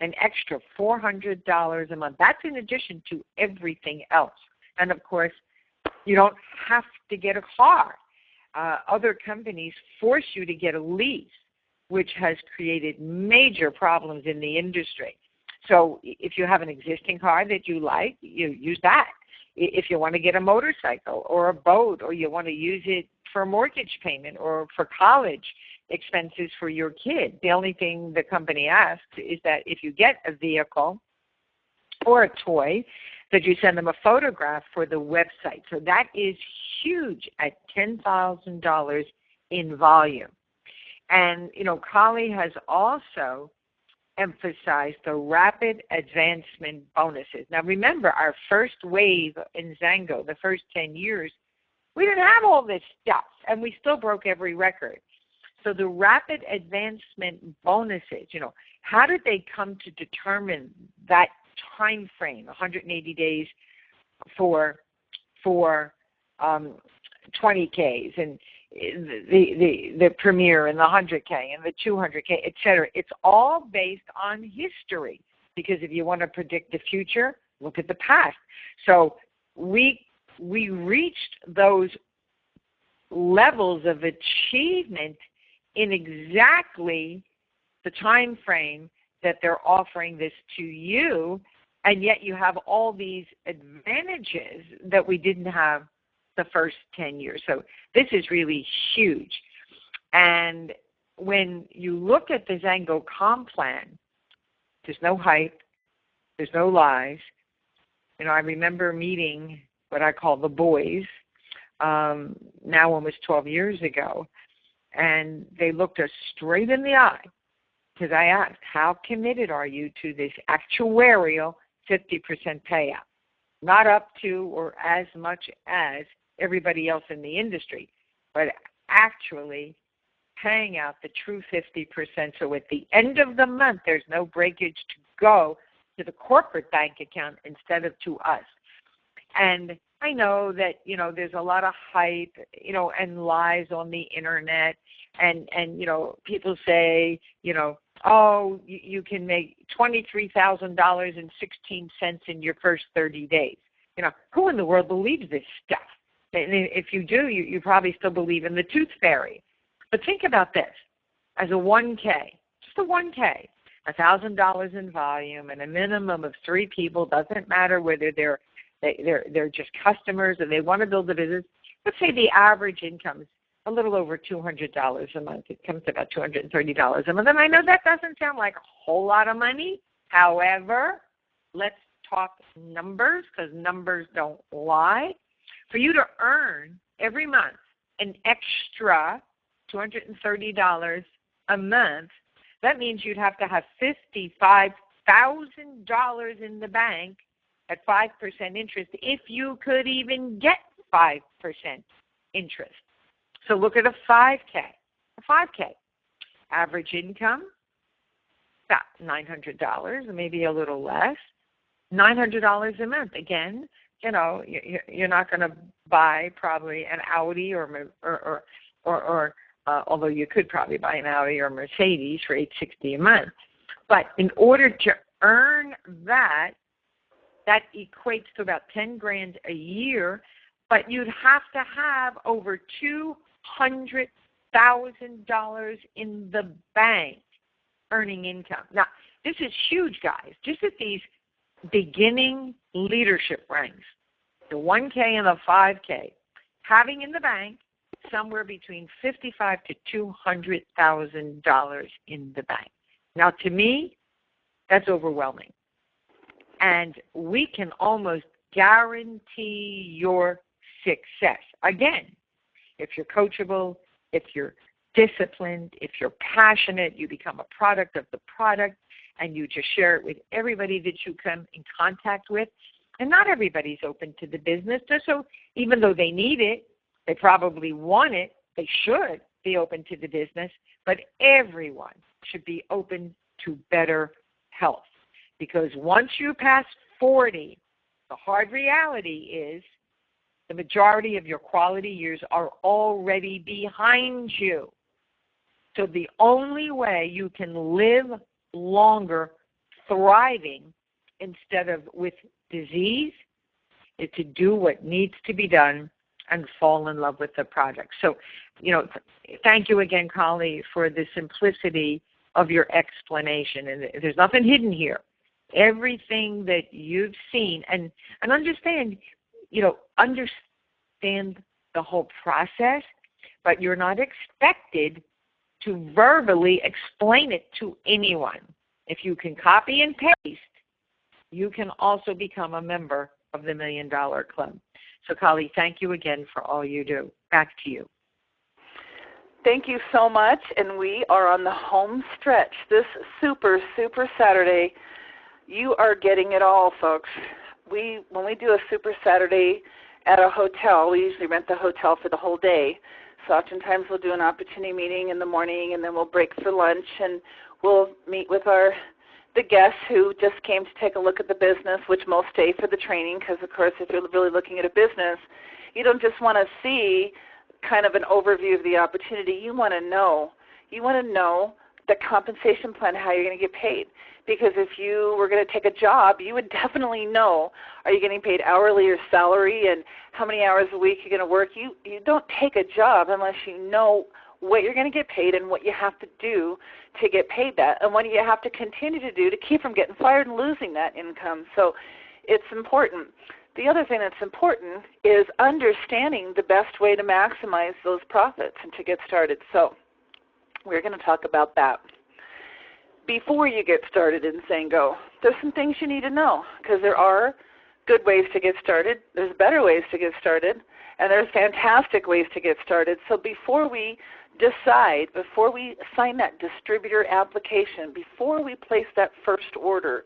Speaker 1: An extra $400 a month. That's in addition to everything else. And, of course, you don't have to get a car. Other companies force you to get a lease, which has created major problems in the industry. So if you have an existing car that you like, you use that. If you want to get a motorcycle or a boat, or you want to use it for a mortgage payment or for college expenses for your kid, the only thing the company asks is that if you get a vehicle or a toy, that you send them a photograph for the website. So that is huge at $10,000 in volume. And, you know, Colli has also emphasized the rapid advancement bonuses. Now, remember, our first wave in XANGO, the first 10 years, we didn't have all this stuff, and we still broke every record. So the rapid advancement bonuses, you know, how did they come to determine that time frame, 180 days for 20Ks and the Premier and the 100K and the 200K, et cetera? It's all based on history, because if you want to predict the future, look at the past. So we reached those levels of achievement in exactly the time frame that they're offering this to you, and yet you have all these advantages that we didn't have the first 10 years. So this is really huge. And when you look at the XANGO comp plan, there's no hype, there's no lies. You know, I remember meeting what I call the boys, now almost 12 years ago, and they looked us straight in the eye because I asked, how committed are you to this actuarial 50% payout? Not up to or as much as everybody else in the industry, but actually paying out the true 50%. So at the end of the month, there's no breakage to go to the corporate bank account instead of to us. And I know that, there's a lot of hype, and lies on the internet, and people say, oh, you can make $23,016 in your first 30 days. Who in the world believes this stuff? And if you do, you probably still believe in the tooth fairy. But think about this. As a 1K, just a 1K, $1,000 in volume and a minimum of 3 people, doesn't matter whether they're just customers and they want to build a business. Let's say the average income is a little over $200 a month. It comes to about $230 a month. And I know that doesn't sound like a whole lot of money. However, let's talk numbers, because numbers don't lie. For you to earn every month an extra $230 a month, that means you'd have to have $55,000 in the bank at 5% interest, if you could even get 5% interest. So look at a 5K. Average income, about $900, maybe a little less. $900 a month. Again, you're not going to buy probably an Audi or although you could probably buy an Audi or Mercedes for $860 a month. But in order to earn that equates to about $10,000 a year, but you'd have to have over $200,000 in the bank earning income. Now, this is huge, guys. Just at these beginning leadership ranks, the 1K and the 5K, having in the bank somewhere between $55,000 to $200,000 in the bank. Now, to me, that's overwhelming. And we can almost guarantee your success. Again, if you're coachable, if you're disciplined, if you're passionate, you become a product of the product, and you just share it with everybody that you come in contact with. And not everybody's open to the business. So even though they need it, they probably want it, they should be open to the business, but everyone should be open to better health. Because once you pass 40, the hard reality is the majority of your quality years are already behind you. So the only way you can live longer thriving instead of with disease is to do what needs to be done and fall in love with the product. So, thank you again, Colli, for the simplicity of your explanation. And there's nothing hidden here. Everything that you've seen, and understand, understand the whole process, but you're not expected to verbally explain it to anyone. If you can copy and paste, you can also become a member of the $1 Million Club. So, Colli, thank you again for all you do. Back to you.
Speaker 3: Thank you so much, and we are on the home stretch. This super, super Saturday, you are getting it all, folks. When we do a Super Saturday at a hotel, we usually rent the hotel for the whole day. So oftentimes we'll do an opportunity meeting in the morning, and then we'll break for lunch, and we'll meet with the guests who just came to take a look at the business, which most stay for the training, because, of course, if you're really looking at a business, you don't just want to see kind of an overview of the opportunity. You want to know. You want to know the compensation plan, how you're going to get paid. Because if you were going to take a job, you would definitely know, are you getting paid hourly or salary, and how many hours a week you're going to work. You don't take a job unless you know what you're going to get paid and what you have to do to get paid that, and what you have to continue to do to keep from getting fired and losing that income. So it's important. The other thing that's important is understanding the best way to maximize those profits and to get started. So we're going to talk about that. Before you get started in XANGO, there's some things you need to know, because there are good ways to get started, there's better ways to get started, and there's fantastic ways to get started. So before we decide, before we sign that distributor application, before we place that first order,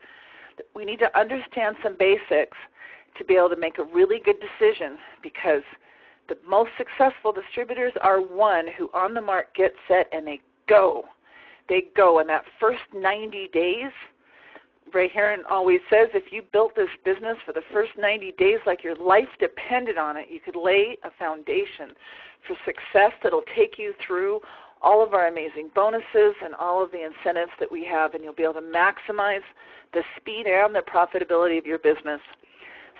Speaker 3: we need to understand some basics to be able to make a really good decision, because the most successful distributors are one who on the mark, get set, and they go. They go. In that first 90 days, Ray Heron always says if you built this business for the first 90 days like your life depended on it, you could lay a foundation for success that will take you through all of our amazing bonuses and all of the incentives that we have, and you'll be able to maximize the speed and the profitability of your business.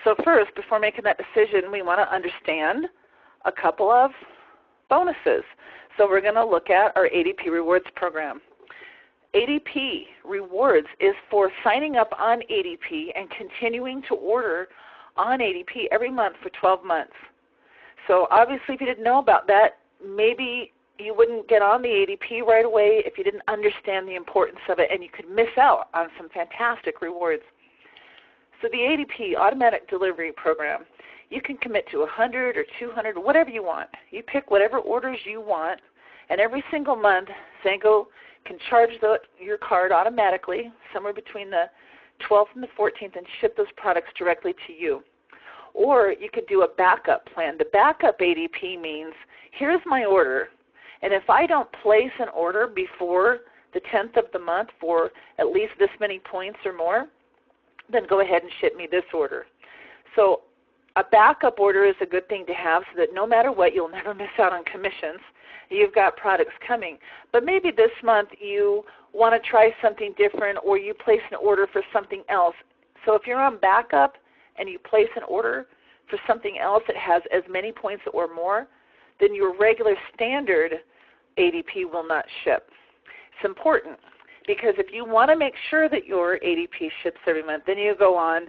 Speaker 3: So first, before making that decision, we want to understand a couple of bonuses. So we're going to look at our ADP Rewards program. ADP Rewards is for signing up on ADP and continuing to order on ADP every month for 12 months. So obviously if you didn't know about that, maybe you wouldn't get on the ADP right away if you didn't understand the importance of it, and you could miss out on some fantastic rewards. So the ADP Automatic Delivery Program, you can commit to 100 or 200, whatever you want. You pick whatever orders you want, and every single month, XANGO can charge your card automatically, somewhere between the 12th and the 14th, and ship those products directly to you. Or you could do a backup plan. The backup ADP means, here's my order, and if I don't place an order before the 10th of the month for at least this many points or more, then go ahead and ship me this order. So a backup order is a good thing to have so that no matter what, you'll never miss out on commissions. You've got products coming. But maybe this month you want to try something different, or you place an order for something else. So if you're on backup and you place an order for something else that has as many points or more, then your regular standard ADP will not ship. It's important because if you want to make sure that your ADP ships every month, then you go on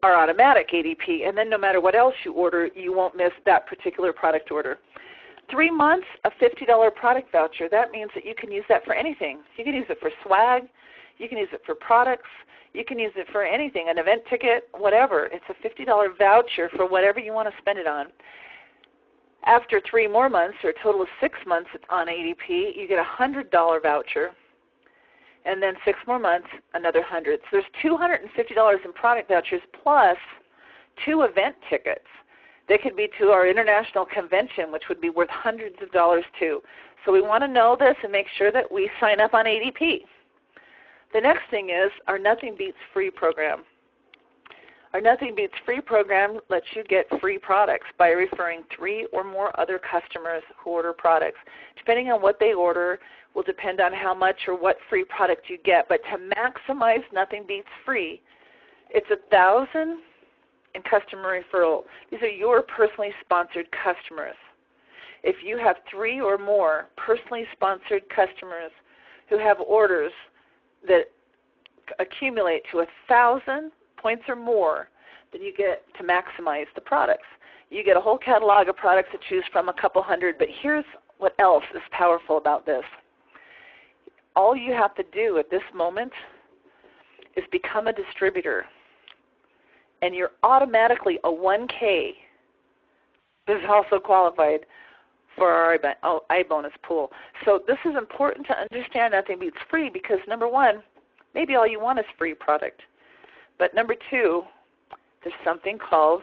Speaker 3: our automatic ADP, and then no matter what else you order, you won't miss that particular product order. 3 months, a $50 product voucher. That means that you can use that for anything. You can use it for swag. You can use it for products. You can use it for anything, an event ticket, whatever. It's a $50 voucher for whatever you want to spend it on. After 3 more months, or a total of 6 months on ADP, you get a $100 voucher. And then 6 more months, another $100. So there's $250 in product vouchers plus 2 event tickets. They could be to our international convention, which would be worth hundreds of dollars too. So we want to know this and make sure that we sign up on ADP. The next thing is our Nothing Beats Free program. Our Nothing Beats Free program lets you get free products by referring 3 or more other customers who order products. Depending on what they order will depend on how much or what free product you get. But to maximize Nothing Beats Free, it's 1,000 in customer referral. These are your personally sponsored customers. If you have 3 or more personally sponsored customers who have orders that accumulate to 1,000 points or more, then you get to maximize the products. You get a whole catalog of products to choose from, a couple hundred, but here's what else is powerful about this. All you have to do at this moment is become a distributor, and you're automatically a 1K. This is also qualified for our iBonus pool. So this is important to understand. Nothing Beats Free because, number one, maybe all you want is free product. But number 2, there's something called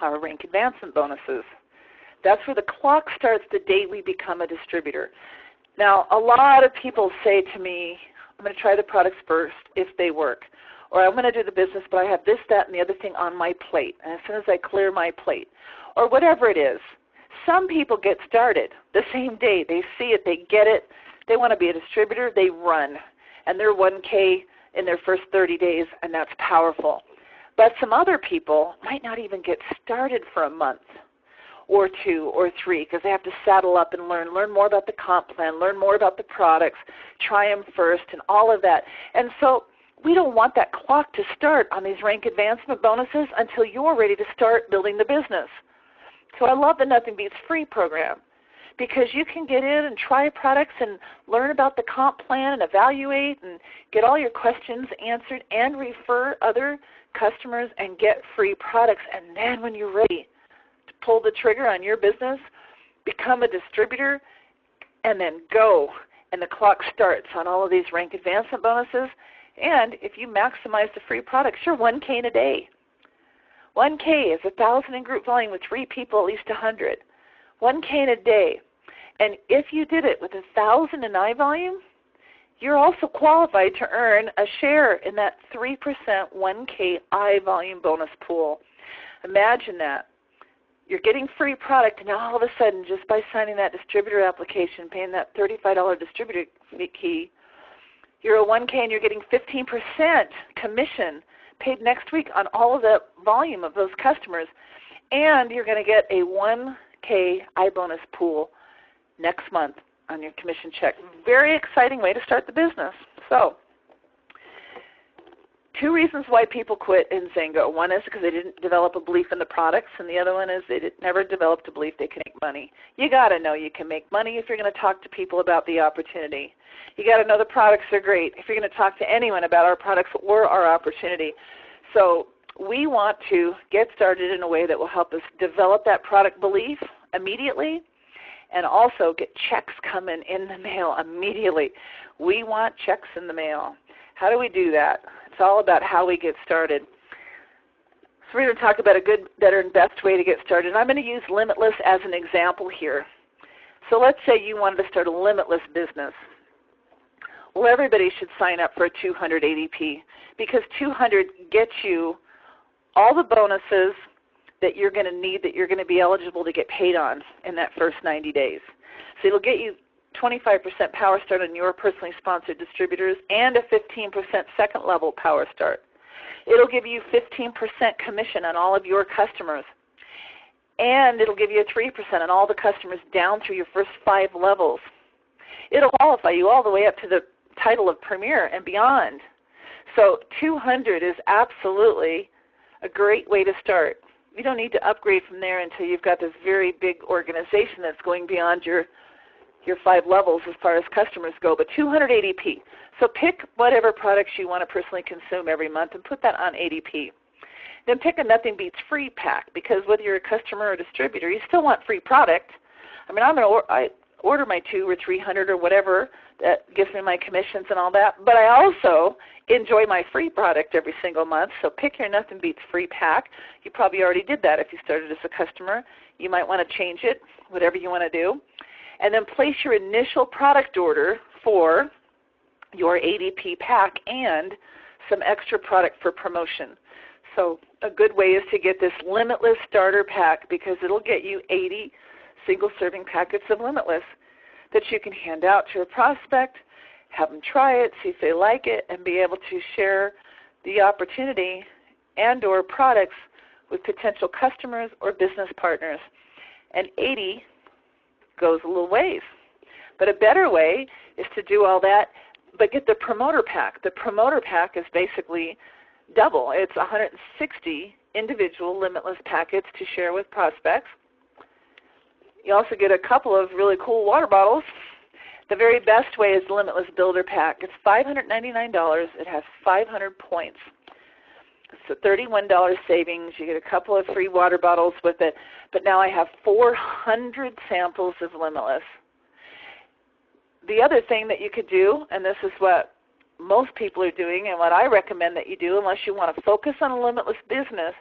Speaker 3: our rank advancement bonuses. That's where the clock starts the day we become a distributor. Now, a lot of people say to me, I'm going to try the products first if they work. Or I'm going to do the business, but I have this, that, and the other thing on my plate. And as soon as I clear my plate, or whatever it is, some people get started the same day. They see it, they get it, they want to be a distributor, they run. And they're 1K in their first 30 days, and that's powerful. But some other people might not even get started for a month or 2 or 3 because they have to saddle up and learn more about the comp plan, learn more about the products, try them first, and all of that. And so we don't want that clock to start on these rank advancement bonuses until you're ready to start building the business. So I love the Nothing Beats Free program because you can get in and try products and learn about the comp plan and evaluate and get all your questions answered and refer other customers and get free products. And then when you're ready to pull the trigger on your business, become a distributor, and then go. And the clock starts on all of these rank advancement bonuses. And if you maximize the free products, you're 1K in a day. 1K is 1,000 in group volume with 3 people, at least 100. 1K in a day. And if you did it with 1,000 in eye volume, you're also qualified to earn a share in that 3% 1K I volume bonus pool. Imagine that. You're getting free product, and now all of a sudden, just by signing that distributor application, paying that $35 distributor fee, you're a 1K and you're getting 15% commission paid next week on all of that volume of those customers. And you're going to get a 1K iBonus pool next month on your commission check. Very exciting way to start the business. So, 2 reasons why people quit in XANGO. One is because they didn't develop a belief in the products, and the other one is they never developed a belief they can make money. You got to know you can make money if you're going to talk to people about the opportunity. You got to know the products are great if you're going to talk to anyone about our products or our opportunity. So we want to get started in a way that will help us develop that product belief immediately and also get checks coming in the mail immediately. We want checks in the mail. How do we do that? It's all about how we get started. So we're going to talk about a good, better, and best way to get started. And I'm going to use Limitless as an example here. So let's say you wanted to start a Limitless business. Well, everybody should sign up for a 200 ADP because 200 gets you all the bonuses that you're going to need, that you're going to be eligible to get paid on in that first 90 days. So it'll get you 25% power start on your personally sponsored distributors and a 15% second level power start. It'll give you 15% commission on all of your customers. And it'll give you a 3% on all the customers down through your first 5 levels. It'll qualify you all the way up to the title of Premier and beyond. So 200 is absolutely a great way to start. You don't need to upgrade from there until you've got this very big organization that's going beyond your 5 levels as far as customers go, but 200 ADP. So pick whatever products you want to personally consume every month and put that on ADP. Then pick a Nothing Beats Free pack, because whether you're a customer or distributor, you still want free product. I mean, I order my 200 or 300 or whatever that gives me my commissions and all that, but I also enjoy my free product every single month. So pick your Nothing Beats Free pack. You probably already did that if you started as a customer. You might want to change it, whatever you want to do. And then place your initial product order for your ADP pack and some extra product for promotion. So a good way is to get this Limitless starter pack, because it'll get you 80 single serving packets of Limitless that you can hand out to a prospect, have them try it, see if they like it, and be able to share the opportunity and or products with potential customers or business partners. And 80 goes a little ways. But a better way is to do all that, but get the promoter pack. The promoter pack is basically double. It's 160 individual Limitless packets to share with prospects. You also get a couple of really cool water bottles. The very best way is the Limitless Builder Pack. It's $599. It has 500 points. It's a $31 savings. You get a couple of free water bottles with it. But now I have 400 samples of Limitless. The other thing that you could do, and this is what most people are doing and what I recommend that you do unless you want to focus on a Limitless business,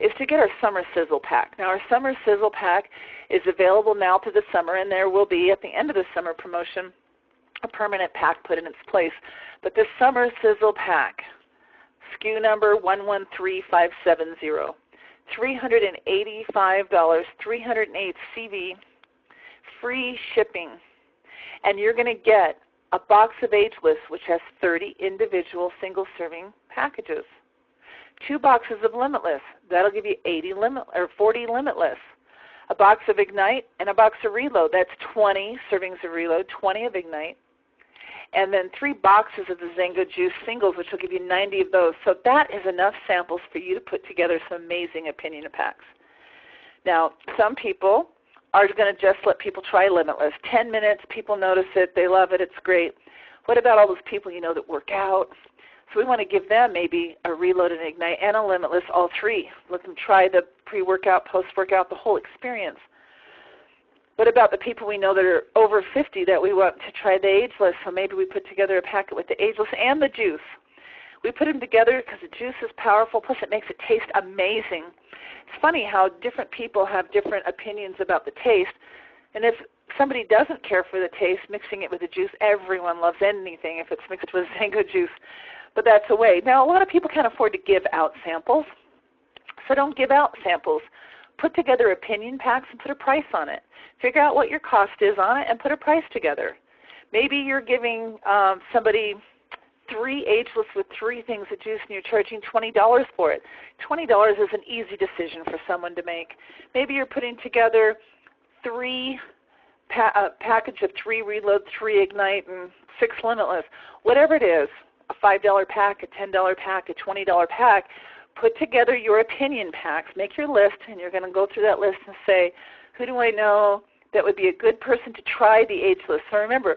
Speaker 3: is to get our Summer Sizzle Pack. Now our Summer Sizzle Pack is available now through the summer, and there will be at the end of the summer promotion a permanent pack put in its place. But the Summer Sizzle Pack, SKU number 113570, $385, 308 CV, free shipping, and you're going to get a box of Ageless, which has 30 individual single-serving packages. 2 boxes of Limitless. That'll give you 40 Limitless. A box of Ignite and a box of Reload. That's 20 servings of Reload, 20 of Ignite. And then 3 boxes of the XANGO Juice singles, which will give you 90 of those. So that is enough samples for you to put together some amazing opinion packs. Now, some people are going to just let people try Limitless. 10 minutes, people notice it, they love it, it's great. What about all those people you know that work out? So we want to give them maybe a Reload and Ignite and a Limitless, all 3. Let them try the pre-workout, post-workout, the whole experience. What about the people we know that are over 50 that we want to try the Ageless? So maybe we put together a packet with the Ageless and the juice. We put them together because the juice is powerful, plus it makes it taste amazing. It's funny how different people have different opinions about the taste. And if somebody doesn't care for the taste, mixing it with the juice, everyone loves anything if it's mixed with XANGO juice, but that's a way. Now, a lot of people can't afford to give out samples, so don't give out samples. Put together opinion packs and put a price on it. Figure out what your cost is on it and put a price together. Maybe you're giving somebody 3 ageless with 3 things of juice and you're charging $20 for it. $20 is an easy decision for someone to make. Maybe you're putting together a package of 3 Reload, 3 Ignite, and 6 Limitless. Whatever it is, a $5 pack, a $10 pack, a $20 pack, put together your opinion packs. Make your list, and you're going to go through that list and say, who do I know that would be a good person to try the ageless? So remember,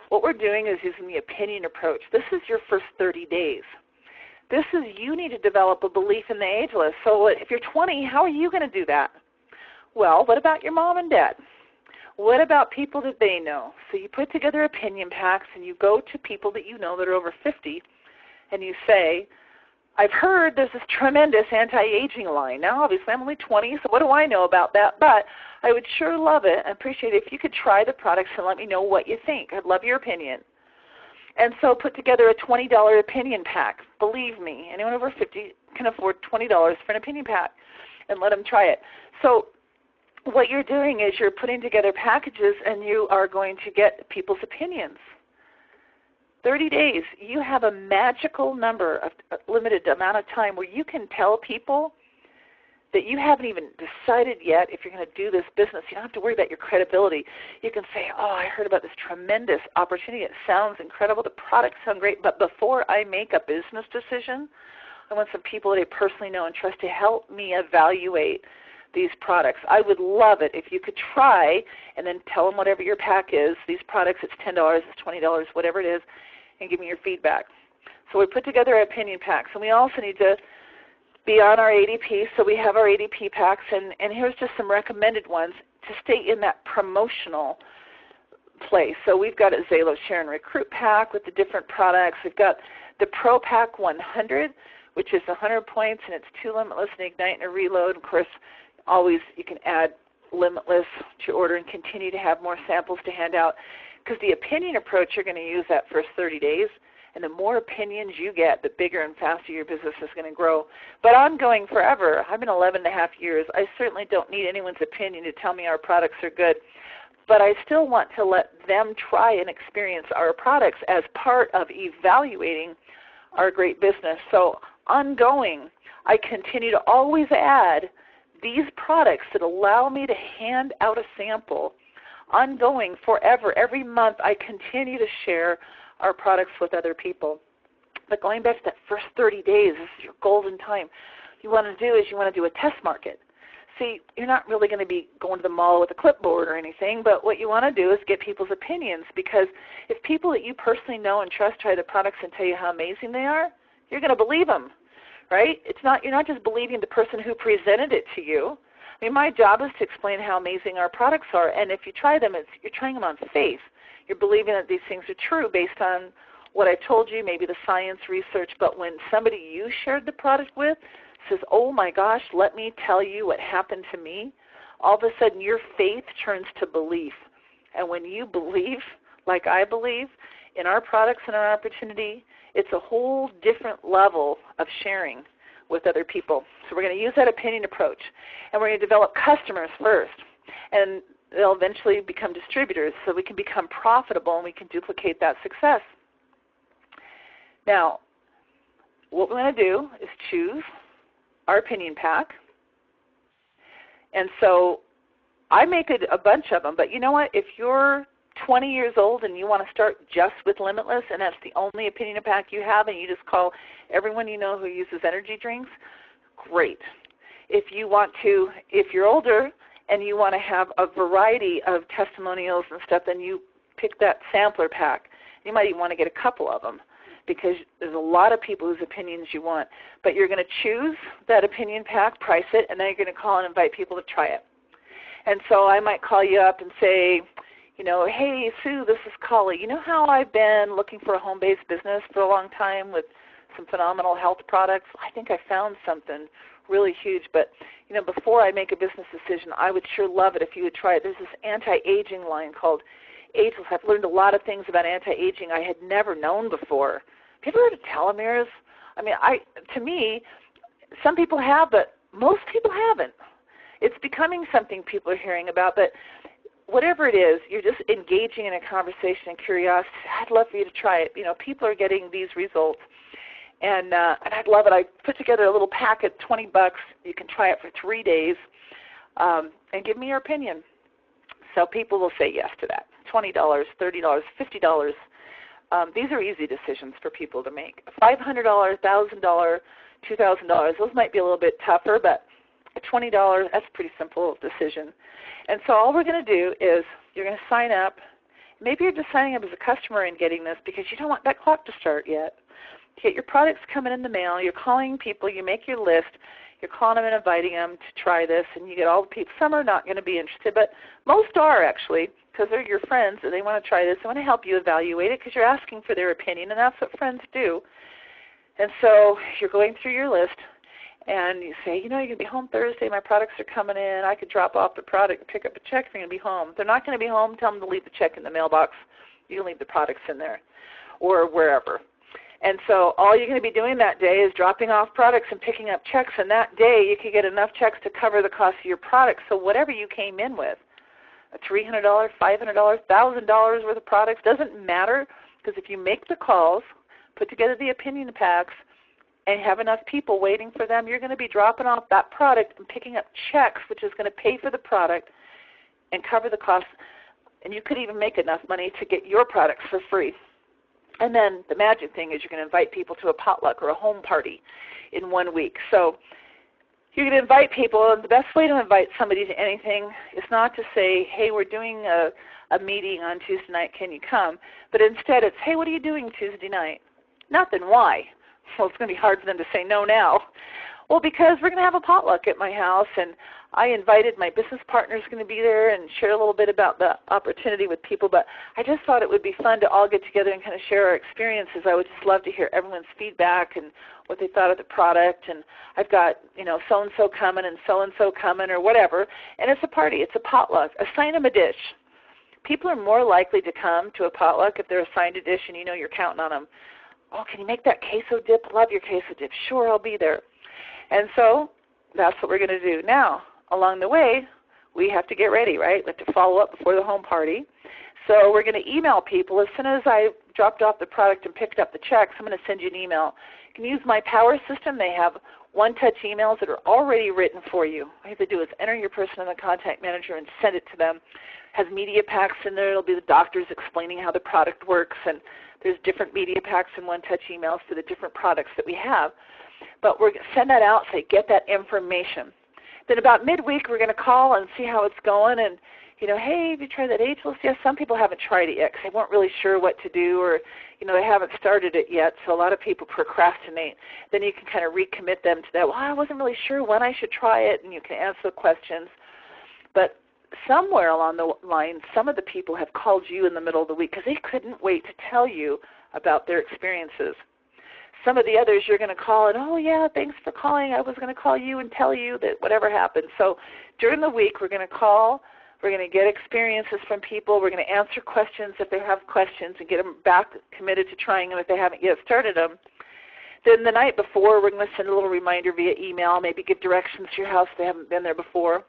Speaker 3: what we're doing is using the opinion approach. This is your first 30 days. This is you need to develop a belief in the ageless. So if you're 20, how are you going to do that? Well, what about your mom and dad? What about people that they know? So you put together opinion packs and you go to people that you know that are over 50 and you say, I've heard there's this tremendous anti-aging line. Now, obviously, I'm only 20, so what do I know about that? But I would sure love it and appreciate it if you could try the products and let me know what you think. I'd love your opinion. And so put together a $20 opinion pack. Believe me, anyone over 50 can afford $20 for an opinion pack, and let them try it. So what you're doing is you're putting together packages and you are going to get people's opinions. 30 days, you have a magical number of limited amount of time where you can tell people that you haven't even decided yet if you're going to do this business. You don't have to worry about your credibility. You can say, oh, I heard about this tremendous opportunity. It sounds incredible. The products sound great. But before I make a business decision, I want some people that I personally know and trust to help me evaluate these products. I would love it if you could try and then tell them whatever your pack is. These products, it's $10, it's $20, whatever it is, and give me your feedback. So we put together our opinion packs, and we also need to be on our ADP, so we have our ADP packs, and here's just some recommended ones to stay in that promotional place. So we've got a Zalo Share and Recruit pack with the different products. We've got the Pro Pack 100, which is 100 points, and it's 2 Limitless, an Ignite, and a Reload. Of course, always you can add Limitless to your order and continue to have more samples to hand out, because the opinion approach, you're going to use that first 30 days, and the more opinions you get, the bigger and faster your business is going to grow. But ongoing forever. I've been 11 and a half years. I certainly don't need anyone's opinion to tell me our products are good, but I still want to let them try and experience our products as part of evaluating our great business. So ongoing, I continue to always add these products that allow me to hand out a sample. Ongoing, forever, every month, I continue to share our products with other people. But going back to that first 30 days, this is your golden time. What you want to do is you want to do a test market. See, you're not really going to be going to the mall with a clipboard or anything, but what you want to do is get people's opinions, because if people that you personally know and trust try the products and tell you how amazing they are, you're going to believe them, right? You're not just believing the person who presented it to you. I mean, my job is to explain how amazing our products are, and if you try them, you're trying them on faith. You're believing that these things are true based on what I told you, maybe the science research, but when somebody you shared the product with says, oh my gosh, let me tell you what happened to me, all of a sudden your faith turns to belief. And when you believe, like I believe, in our products and our opportunity, it's a whole different level of sharing with other people. So we're going to use that opinion approach, and we're going to develop customers first, and they'll eventually become distributors so we can become profitable and we can duplicate that success. Now, what we're going to do is choose our opinion pack, and so I make a bunch of them, but you know what? If you're 20 years old and you want to start just with Limitless and that's the only opinion pack you have and you just call everyone you know who uses energy drinks, great. If you're older and you want to have a variety of testimonials and stuff, then you pick that sampler pack. You might even want to get a couple of them because there's a lot of people whose opinions you want. But you're going to choose that opinion pack, price it, and then you're going to call and invite people to try it. And so I might call you up and say, you know, hey, Sue, this is Colli. You know how I've been looking for a home-based business for a long time with some phenomenal health products? I think I found something really huge. But, before I make a business decision, I would sure love it if you would try it. There's this anti-aging line called Ageless. I've learned a lot of things about anti-aging I had never known before. Have you ever heard of telomeres? I mean, to me, some people have, but most people haven't. It's becoming something people are hearing about, but whatever it is, you're just engaging in a conversation and curiosity. I'd love for you to try it. People are getting these results, and I'd love it. I put together a little packet, $20. You can try it for 3 days, and give me your opinion. So people will say yes to that. $20, $30, $50. These are easy decisions for people to make. $500, $1,000, $2,000, those might be a little bit tougher, but $20, that's a pretty simple decision. And so all we're going to do is you're going to sign up. Maybe you're just signing up as a customer and getting this because you don't want that clock to start yet. You get your products coming in the mail. You're calling people. You make your list. You're calling them and inviting them to try this, and you get all the people. Some are not going to be interested, but most are actually because they're your friends and they want to try this. They want to help you evaluate it because you're asking for their opinion, and that's what friends do. And so you're going through your list, and you say, you're going to be home Thursday. My products are coming in. I could drop off the product and pick up a check if you're going to be home. If they're not going to be home, tell them to leave the check in the mailbox. You can leave the products in there or wherever. And so all you're going to be doing that day is dropping off products and picking up checks, and that day you could get enough checks to cover the cost of your products. So whatever you came in with, a $300, $500, $1,000 worth of products, doesn't matter, because if you make the calls, put together the opinion packs, and have enough people waiting for them, you're going to be dropping off that product and picking up checks, which is going to pay for the product and cover the cost. And you could even make enough money to get your products for free. And then the magic thing is you're going to invite people to a potluck or a home party in 1 week. So you're going to invite people, and the best way to invite somebody to anything is not to say, hey, we're doing a meeting on Tuesday night, can you come? But instead it's, hey, what are you doing Tuesday night? Nothing. Why? Well, it's going to be hard for them to say no now. Well, because we're going to have a potluck at my house, and I invited my business partner's going to be there and share a little bit about the opportunity with people, but I just thought it would be fun to all get together and kind of share our experiences. I would just love to hear everyone's feedback and what they thought of the product, and I've got, so-and-so coming and so-and-so coming or whatever, and it's a party. It's a potluck. Assign them a dish. People are more likely to come to a potluck if they're assigned a dish and you're counting on them. Oh, can you make that queso dip? Love your queso dip. Sure, I'll be there. And so that's what we're going to do. Now, along the way, we have to get ready, right? We have to follow up before the home party. So we're going to email people. As soon as I dropped off the product and picked up the checks, I'm going to send you an email. You can use my Power system. They have one-touch emails that are already written for you. All you have to do is enter your person in the contact manager and send it to them. It has media packs in there. It'll be the doctors explaining how the product works, and there's different media packs and one-touch emails for the different products that we have. But we're going to send that out, say, get that information. Then about midweek, we're going to call and see how it's going. And, hey, have you tried that Ageless? Yes, some people haven't tried it yet because they weren't really sure what to do, or, they haven't started it yet. So a lot of people procrastinate. Then you can kind of recommit them to that. Well, I wasn't really sure when I should try it, and you can answer the questions. But somewhere along the line, some of the people have called you in the middle of the week because they couldn't wait to tell you about their experiences. Some of the others you're going to call and, oh, yeah, thanks for calling. I was going to call you and tell you that whatever happened. So during the week, we're going to call. We're going to get experiences from people. We're going to answer questions if they have questions and get them back committed to trying them if they haven't yet started them. Then the night before, we're going to send a little reminder via email, maybe give directions to your house if they haven't been there before.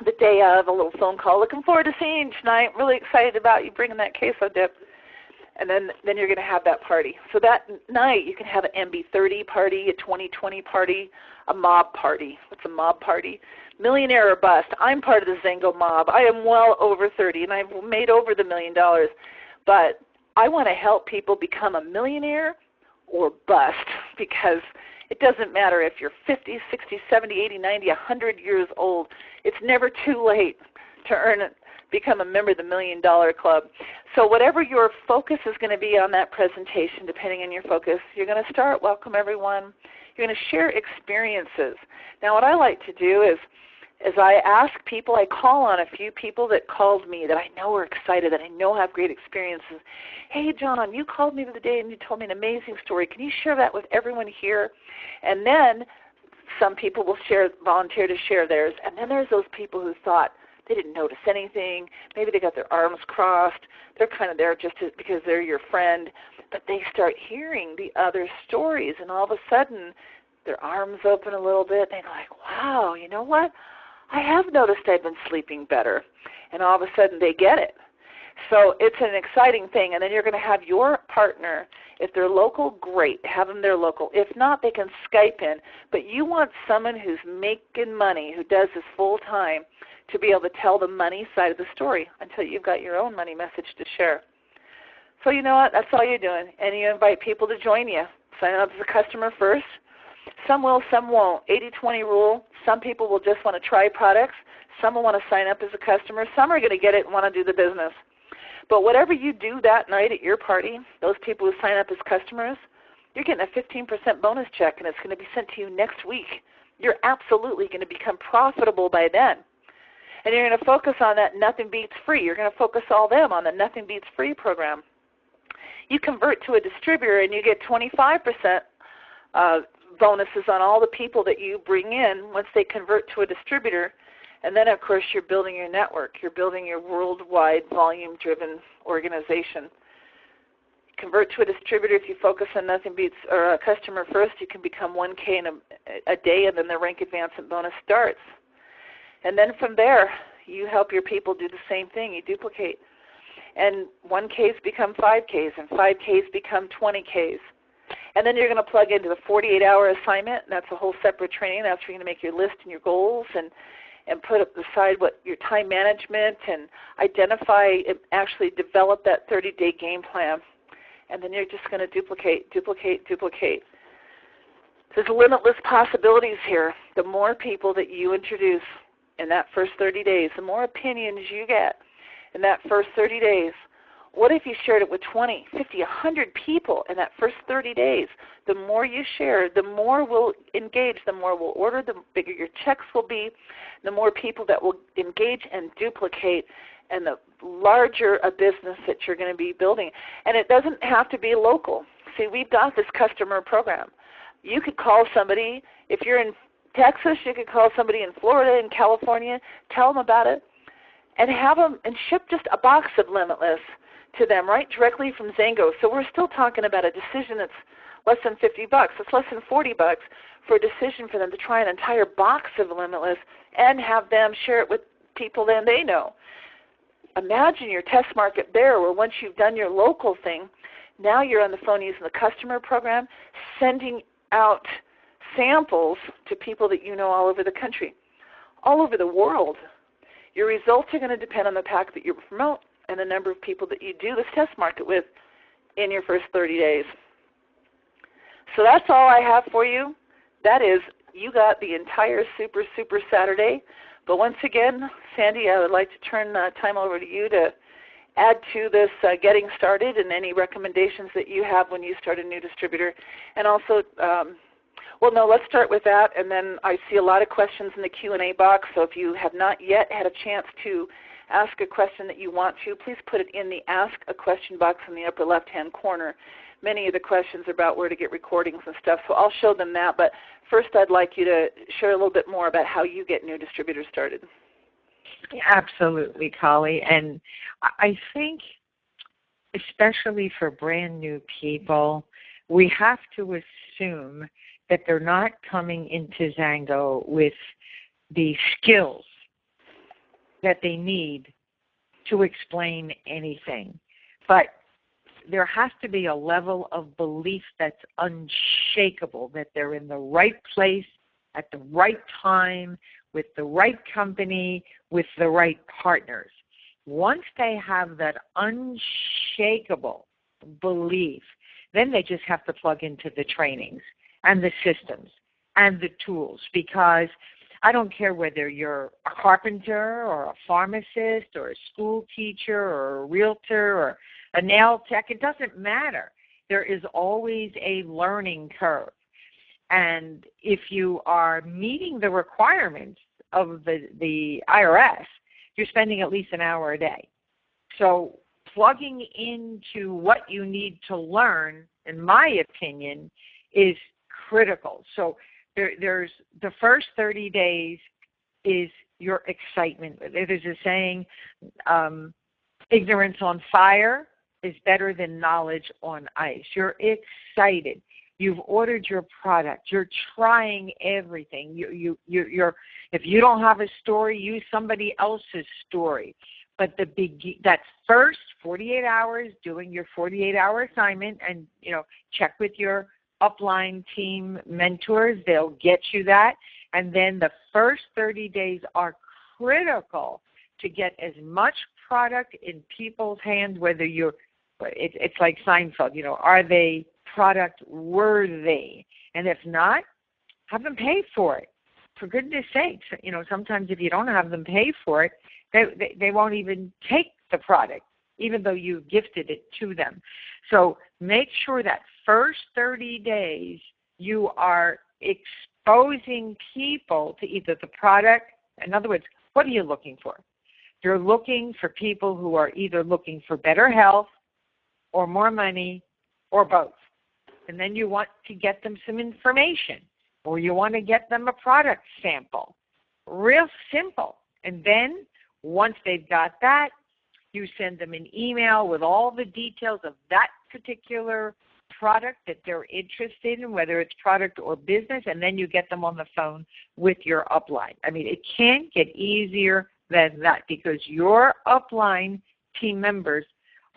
Speaker 3: The day of, a little phone call. Looking forward to seeing you tonight. Really excited about you bringing that queso dip. And then you're going to have that party. So that night you can have an MB30 party, a 2020 party, a mob party. What's a mob party? Millionaire or bust. I'm part of the XANGO mob. I am well over 30, and I've made over the $1 million. But I want to help people become a millionaire or bust, because it doesn't matter if you're 50, 60, 70, 80, 90, 100 years old. It's never too late to earn it. Become a member of the $1 Million Club. So whatever your focus is going to be on that presentation, depending on your focus, you're going to start, welcome everyone. You're going to share experiences. Now what I like to do is, as I ask people, I call on a few people that called me that I know are excited, that I know have great experiences. Hey, John, you called me the other day and you told me an amazing story. Can you share that with everyone here? And then Some people will volunteer to share theirs. And then there's those people who thought they didn't notice anything. Maybe they got their arms crossed. They're kind of there just because they're your friend. But they start hearing the other stories, and all of a sudden their arms open a little bit. They're like, wow, you know what? I have noticed I've been sleeping better. And all of a sudden they get it. So it's an exciting thing. And then you're going to have your partner. If they're local, great. Have them there local. If not, they can Skype in. But you want someone who's making money, who does this full time, to be able to tell the money side of the story until you've got your own money message to share. So you know what? That's all you're doing. And you invite people to join you. Sign up as a customer first. Some will, some won't. 80-20 rule. Some people will just want to try products. Some will want to sign up as a customer. Some are going to get it and want to do the business. But whatever you do that night at your party, those people who sign up as customers, you're getting a 15% bonus check, and it's going to be sent to you next week. You're absolutely going to become profitable by then. And you're going to focus on that Nothing Beats Free. You're going to focus all them on the Nothing Beats Free program. You convert to a distributor, and you get 25% bonuses on all the people that you bring in once they convert to a distributor. And then, of course, you're building your network. You're building your worldwide volume-driven organization. Convert to a distributor. If you focus on Nothing Beats or a customer first, you can become 1K in a day, and then the rank advancement bonus starts. And then from there, you help your people do the same thing. You duplicate. And 1Ks become 5Ks, and 5Ks become 20Ks. And then you're going to plug into the 48-hour assignment, and that's a whole separate training. That's where you're going to make your list and your goals and put aside what your time management and identify and actually develop that 30-day game plan. And then you're just going to duplicate, duplicate, duplicate. There's limitless possibilities here. The more people that you introduce in that first 30 days, the more opinions you get in that first 30 days. What if you shared it with 20, 50, 100 people in that first 30 days? The more you share, the more will engage, the more will order, the bigger your checks will be, the more people that will engage and duplicate, and the larger a business that you're going to be building. And it doesn't have to be local. See, we've got this customer program. You could call somebody, if you're in Texas, you could call somebody in Florida, in California, tell them about it, and have them and ship just a box of Limitless to them right directly from XANGO. So we're still talking about a decision that's less than $50. It's less than $40 for a decision for them to try an entire box of Limitless and have them share it with people that they know. Imagine your test market there, where once you've done your local thing, now you're on the phone using the customer program, sending out samples to people that you know all over the country, all over the world. Your results are going to depend on the pack that you promote and the number of people that you do this test market with in your first 30 days. So that's all I have for you. That is, you got the entire Super Saturday. But once again, Sandy, I would like to turn time over to you to add to this getting started and any recommendations that you have when you start a new distributor. And also, well, no, let's start with that. And then I see a lot of questions in the Q&A box. So if you have not yet had a chance to ask a question that you want to, please put it in the Ask a Question box in the upper left-hand corner. Many of the questions are about where to get recordings and stuff, so I'll show them that. But first, I'd like you to share a little bit more about how you get new distributors started.
Speaker 1: Yeah, absolutely, Colli. And I think, especially for brand new people, we have to assume that they're not coming into XANGO with the skills that they need to explain anything. But there has to be a level of belief that's unshakable, that they're in the right place at the right time with the right company, with the right partners. Once they have that unshakable belief, then they just have to plug into the trainings and the systems and the tools, because I don't care whether you're a carpenter or a pharmacist or a school teacher or a realtor or a nail tech. It doesn't matter. There is always a learning curve. And if you are meeting the requirements of the IRS, you're spending at least an hour a day. So plugging into what you need to learn, in my opinion, is critical. So there's the first 30 days is your excitement. There's a saying, ignorance on fire is better than knowledge on ice. You're excited. You've ordered your product. You're trying everything. You're if you don't have a story, use somebody else's story. But that first 48 hours, doing your 48-hour assignment, and check with your upline team mentors. They'll get you that. And then the first 30 days are critical to get as much product in people's hands, whether it's like Seinfeld, are they product worthy? And if not, have them pay for it. For goodness sakes, sometimes if you don't have them pay for it, they won't even take the product, even though you gifted it to them. So make sure that first 30 days you are exposing people to either the product. In other words, what are you looking for? You're looking for people who are either looking for better health or more money or both. And then you want to get them some information, or you want to get them a product sample. Real simple. And then once they've got that, you send them an email with all the details of that particular product that they're interested in, whether it's product or business, and then you get them on the phone with your upline. I mean, it can't get easier than that, because your upline team members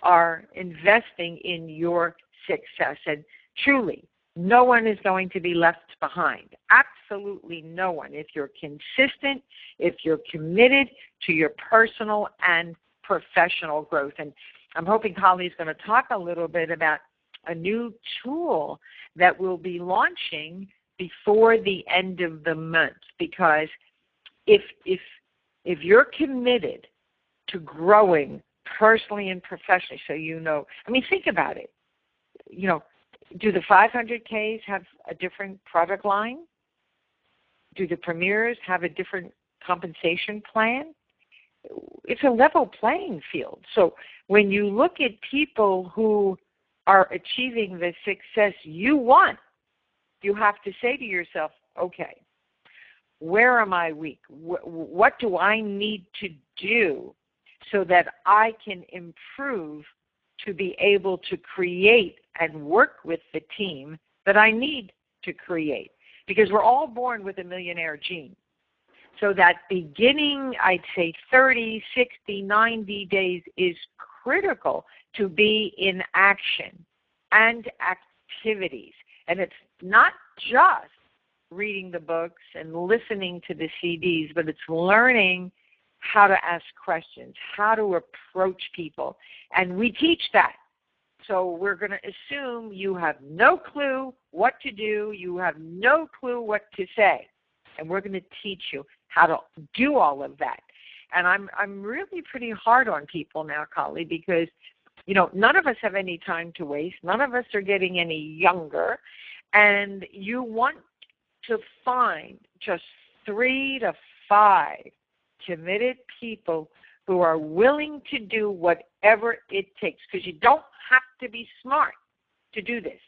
Speaker 1: are investing in your success. And truly, no one is going to be left behind. Absolutely no one. If you're consistent, if you're committed to your personal and professional growth. And I'm hoping Colli is going to talk a little bit about a new tool that we'll be launching before the end of the month. Because if you're committed to growing personally and professionally, think about it. Do the 500Ks have a different product line? Do the premiers have a different compensation plan? It's a level playing field. So when you look at people who are achieving the success you want, you have to say to yourself, okay, where am I weak? What do I need to do so that I can improve to be able to create and work with the team that I need to create? Because we're all born with a millionaire gene. So that beginning, I'd say 30, 60, 90 days is critical to be in action and activities. And it's not just reading the books and listening to the CDs, but it's learning how to ask questions, how to approach people. And we teach that. So we're going to assume you have no clue what to do, you have no clue what to say. And we're going to teach you how to do all of that. And I'm really pretty hard on people now, Colli, because, none of us have any time to waste. None of us are getting any younger. And you want to find just 3 to 5 committed people who are willing to do whatever it takes, because you don't have to be smart to do this,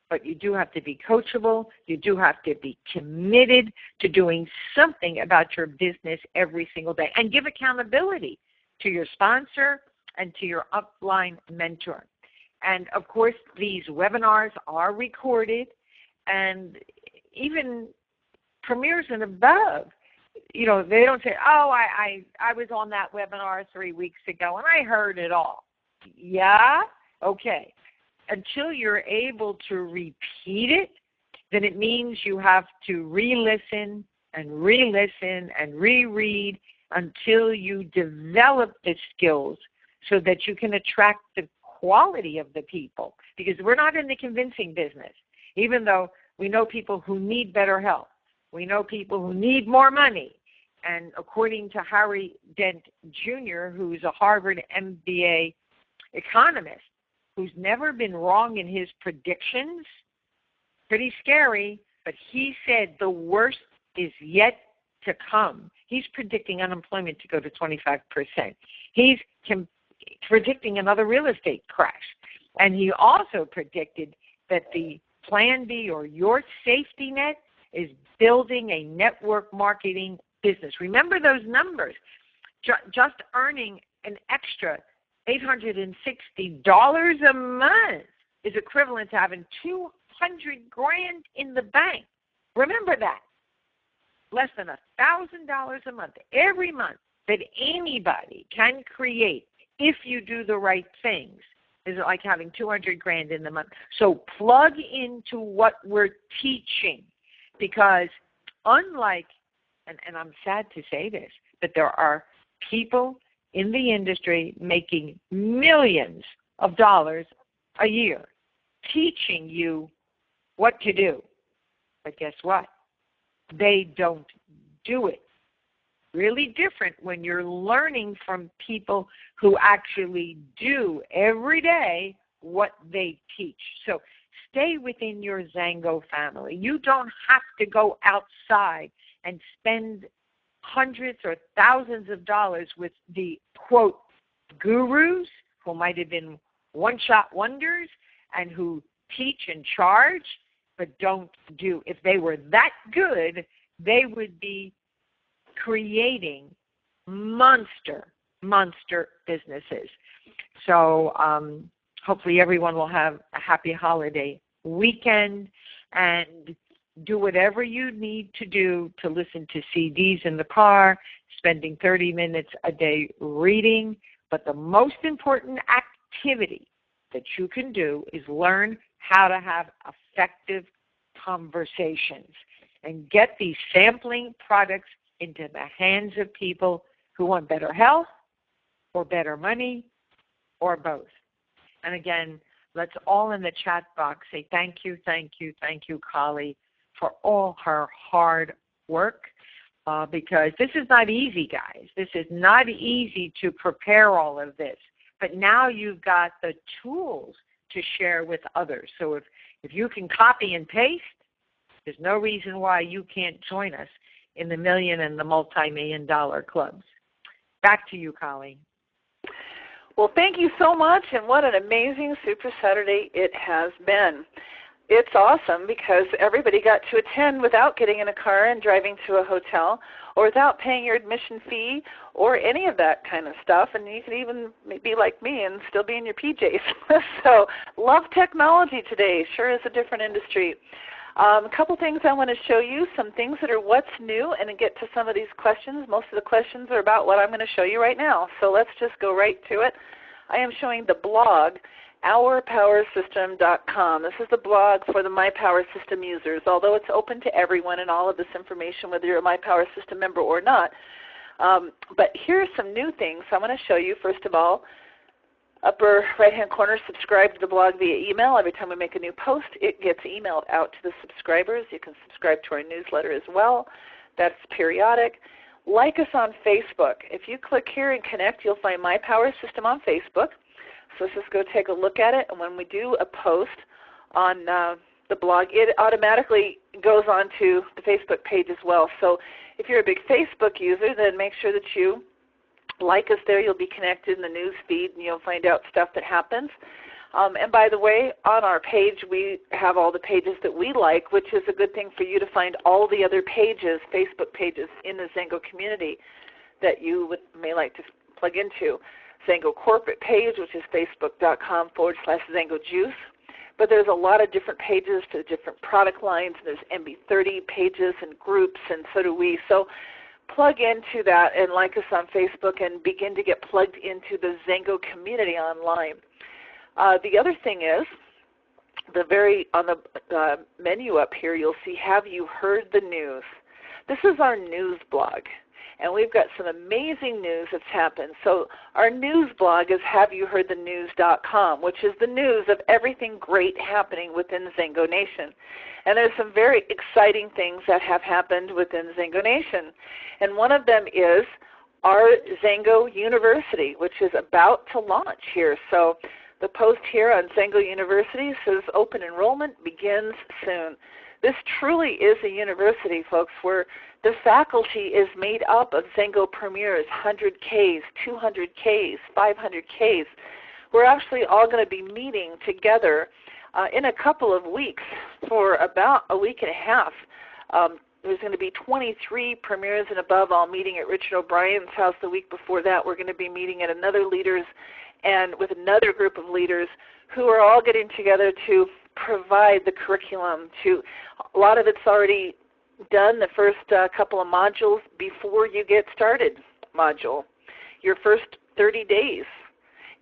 Speaker 1: but you do have to be coachable. You do have to be committed to doing something about your business every single day, and give accountability to your sponsor and to your upline mentor. And of course, these webinars are recorded, and even premiers and above, they don't say, oh, I was on that webinar 3 weeks ago and I heard it all. Yeah? Okay. Until you're able to repeat it, then it means you have to re-listen and re-listen and reread until you develop the skills so that you can attract the quality of the people. Because we're not in the convincing business, even though we know people who need better health. We know people who need more money. And according to Harry Dent Jr., who's a Harvard MBA economist, who's never been wrong in his predictions, pretty scary, but he said the worst is yet to come. He's predicting unemployment to go to 25%. He's predicting another real estate crash. And he also predicted that the Plan B, or your safety net, is building a network marketing business. Remember those numbers. Just earning an extra $860 a month is equivalent to having $200,000 in the bank. Remember that. Less than $1,000 a month every month that anybody can create if you do the right things is like having $200,000 in the month. So plug into what we're teaching, because unlike, and I'm sad to say this, but there are people in the industry making millions of dollars a year teaching you what to do. But guess what? They don't do it. Really different when you're learning from people who actually do every day what they teach. So stay within your XANGO family. You don't have to go outside and spend hundreds or thousands of dollars with the, quote, gurus who might have been one-shot wonders and who teach and charge but don't do. If they were that good, they would be creating monster businesses. So hopefully everyone will have a happy holiday weekend and do whatever you need to do to listen to CDs in the car, spending 30 minutes a day reading. But the most important activity that you can do is learn how to have effective conversations and get these sampling products into the hands of people who want better health or better money or both. And again, let's all in the chat box say thank you, Colli, for all her hard work, because this is not easy, guys. This is not easy to prepare all of this. But now you've got the tools to share with others. So if you can copy and paste, there's no reason why you can't join us in the million and the multi-million-dollar clubs. Back to you, Colli.
Speaker 3: Well, thank you so much, and what an amazing Super Saturday it has been. It's awesome because everybody got to attend without getting in a car and driving to a hotel, or without paying your admission fee or any of that kind of stuff. And you could even be like me and still be in your PJs. So love technology today. Sure is a different industry. A couple things I want to show you, some things that are what's new, and then get to some of these questions. Most of the questions are about what I'm going to show you right now. So let's just go right to it. I am showing the blog, ourpowersystem.com. This is the blog for the My Power System users, although it's open to everyone and all of this information, whether you're a My Power System member or not. But here are some new things I want to show you. First of all, upper right-hand corner, subscribe to the blog via email. Every time we make a new post, it gets emailed out to the subscribers. You can subscribe to our newsletter as well. That's periodic. Like us on Facebook. If you click here and connect, you'll find My Power System on Facebook. So let's just go take a look at it. And when we do a post on the blog, it automatically goes onto the Facebook page as well. So if you're a big Facebook user, then make sure that you like us there. You'll be connected in the news feed, and you'll find out stuff that happens. And by the way, on our page, we have all the pages that we like, which is a good thing for you to find all the other pages, Facebook pages in the XANGO community that you may like to plug into. XANGO corporate page, which is facebook.com/XANGO Juice. But there's a lot of different pages to different product lines. There's MB30 pages and groups, and so do we. So plug into that and like us on Facebook and begin to get plugged into the XANGO community online. The other thing is, on the menu up here, you'll see Have You Heard the News? This is our news blog, and we've got some amazing news that's happened. So our news blog is HaveYouHeardTheNews.com, which is the news of everything great happening within XANGO Nation. And there's some very exciting things that have happened within XANGO Nation. And one of them is our XANGO University, which is about to launch here. So the post here on XANGO University says open enrollment begins soon. This truly is a university, folks, where the faculty is made up of XANGO premiers, 100Ks, 200Ks, 500Ks. We're actually all going to be meeting together in a couple of weeks for about a week and a half There's going to be 23 premiers and above all meeting at Richard O'Brien's house. The week before that, we're going to be meeting at another leaders and with another group of leaders who are all getting together to provide the curriculum. A lot of it's already done, the first couple of modules before you get started module. Your first 30 days,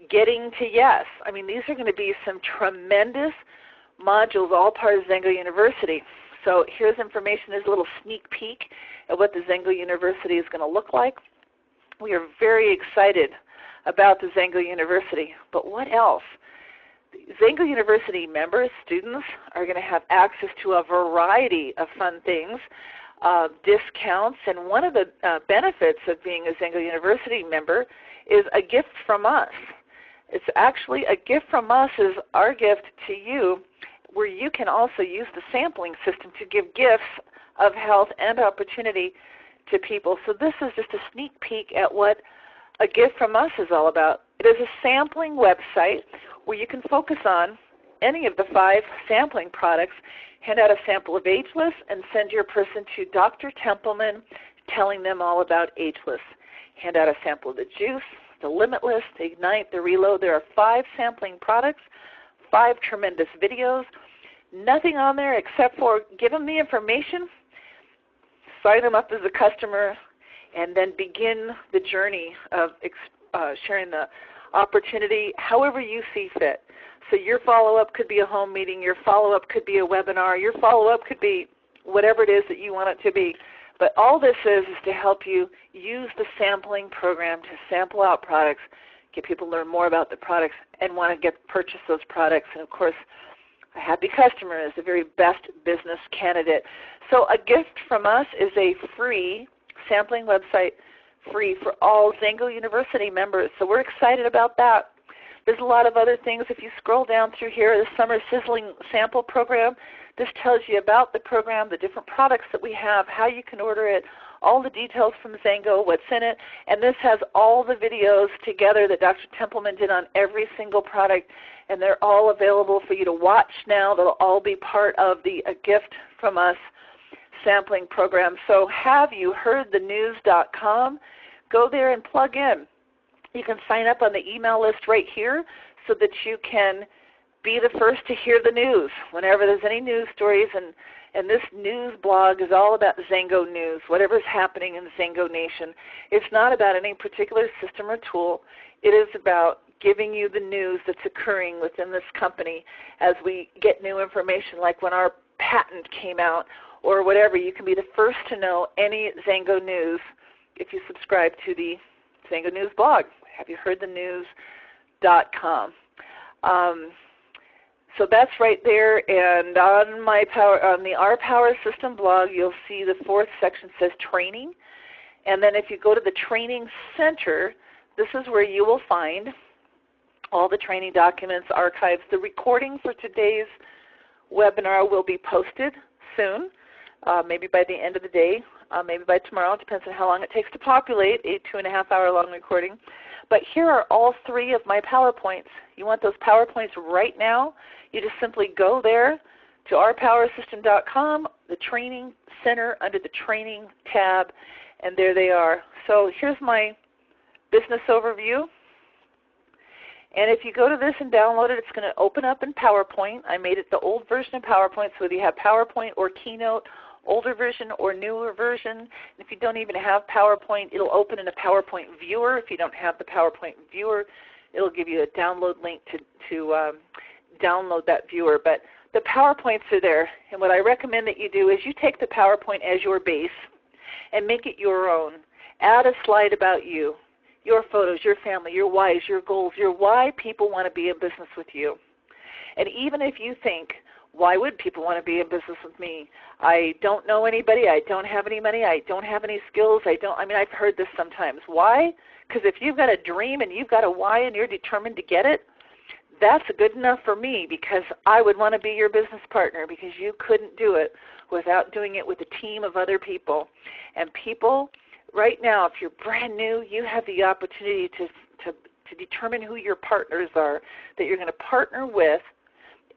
Speaker 3: getting to yes. I mean, these are going to be some tremendous modules, all part of XANGO University. So here's information. There's a little sneak peek at what the XANGO University is going to look like. We are very excited about the XANGO University. But what else? XANGO University members, students, are going to have access to a variety of fun things, discounts, and one of the benefits of being a XANGO University member is a gift from us. It's actually a gift from us is our gift to you, where you can also use the sampling system to give gifts of health and opportunity to people. So this is just a sneak peek at what a gift from us is all about. It is a sampling website where you can focus on any of the 5 sampling products, hand out a sample of Ageless, and send your person to Dr. Templeman telling them all about Ageless. Hand out a sample of the Juice, the Limitless, the Ignite, the Reload. There are 5 sampling products, 5 tremendous videos, nothing on there except for give them the information, sign them up as a customer, and then begin the journey of sharing the opportunity however you see fit. So your follow-up could be a home meeting, your follow-up could be a webinar, your follow-up could be whatever it is that you want it to be. But all this is to help you use the sampling program to sample out products, get people to learn more about the products and want to purchase those products. And of course, a happy customer is the very best business candidate. So a gift from us is a free sampling website, free for all XANGO University members. So we're excited about that. There's a lot of other things. If you scroll down through here, the Summer Sizzling Sample Program, this tells you about the program, the different products that we have, how you can order it, all the details from XANGO, what's in it, and this has all the videos together that Dr. Templeman did on every single product, and they're all available for you to watch now. They'll all be part of the A Gift from Us sampling program. So have you heard the news.com? Go there and plug in. You can sign up on the email list right here so that you can be the first to hear the news whenever there's any news stories. And this news blog is all about XANGO news, whatever's happening in the XANGO Nation. It's not about any particular system or tool. It is about giving you the news that's occurring within this company as we get new information, like when our patent came out or whatever. You can be the first to know any XANGO news if you subscribe to the XANGO News blog. Have you heard the news.com? So that's right there, and on the Our Power System blog, you'll see the 4th section says Training, and then if you go to the Training Center, this is where you will find all the training documents, archives. The recording for today's webinar will be posted soon, maybe by the end of the day, maybe by tomorrow. It depends on how long it takes to populate a 2.5-hour long recording. But here are all 3 of my PowerPoints. You want those PowerPoints right now? You just simply go there to ourpowersystem.com, the Training Center under the Training tab, and there they are. So here's my business overview. And if you go to this and download it, it's going to open up in PowerPoint. I made it the old version of PowerPoint, so whether you have PowerPoint or Keynote, older version or newer version. And if you don't even have PowerPoint, it'll open in a PowerPoint viewer. If you don't have the PowerPoint viewer, it'll give you a download link to download that viewer. But the PowerPoints are there, and what I recommend that you do is you take the PowerPoint as your base and make it your own. Add a slide about you, your photos, your family, your whys, your goals, your why people want to be in business with you. And even if you think, why would people want to be in business with me? I don't know anybody. I don't have any money. I don't have any skills. I've heard this sometimes. Why? Because if you've got a dream and you've got a why and you're determined to get it, that's good enough for me, because I would want to be your business partner, because you couldn't do it without doing it with a team of other people. And people, right now, if you're brand new, you have the opportunity to determine who your partners are that you're going to partner with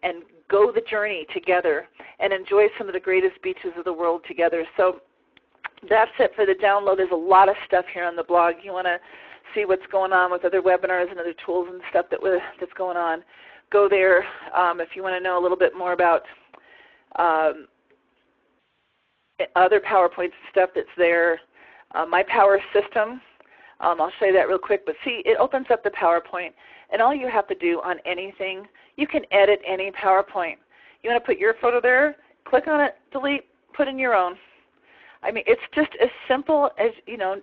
Speaker 3: and go the journey together and enjoy some of the greatest beaches of the world together. So that's it for the download. There's a lot of stuff here on the blog. You want to see what's going on with other webinars and other tools and stuff that's going on, go there. If you want to know a little bit more about other PowerPoints and stuff that's there, my power system, I'll show you that real quick. But see, it opens up the PowerPoint, and all you have to do on anything, you can edit any PowerPoint. You want to put your photo there, click on it, delete, put in your own. I mean, it's just as simple as,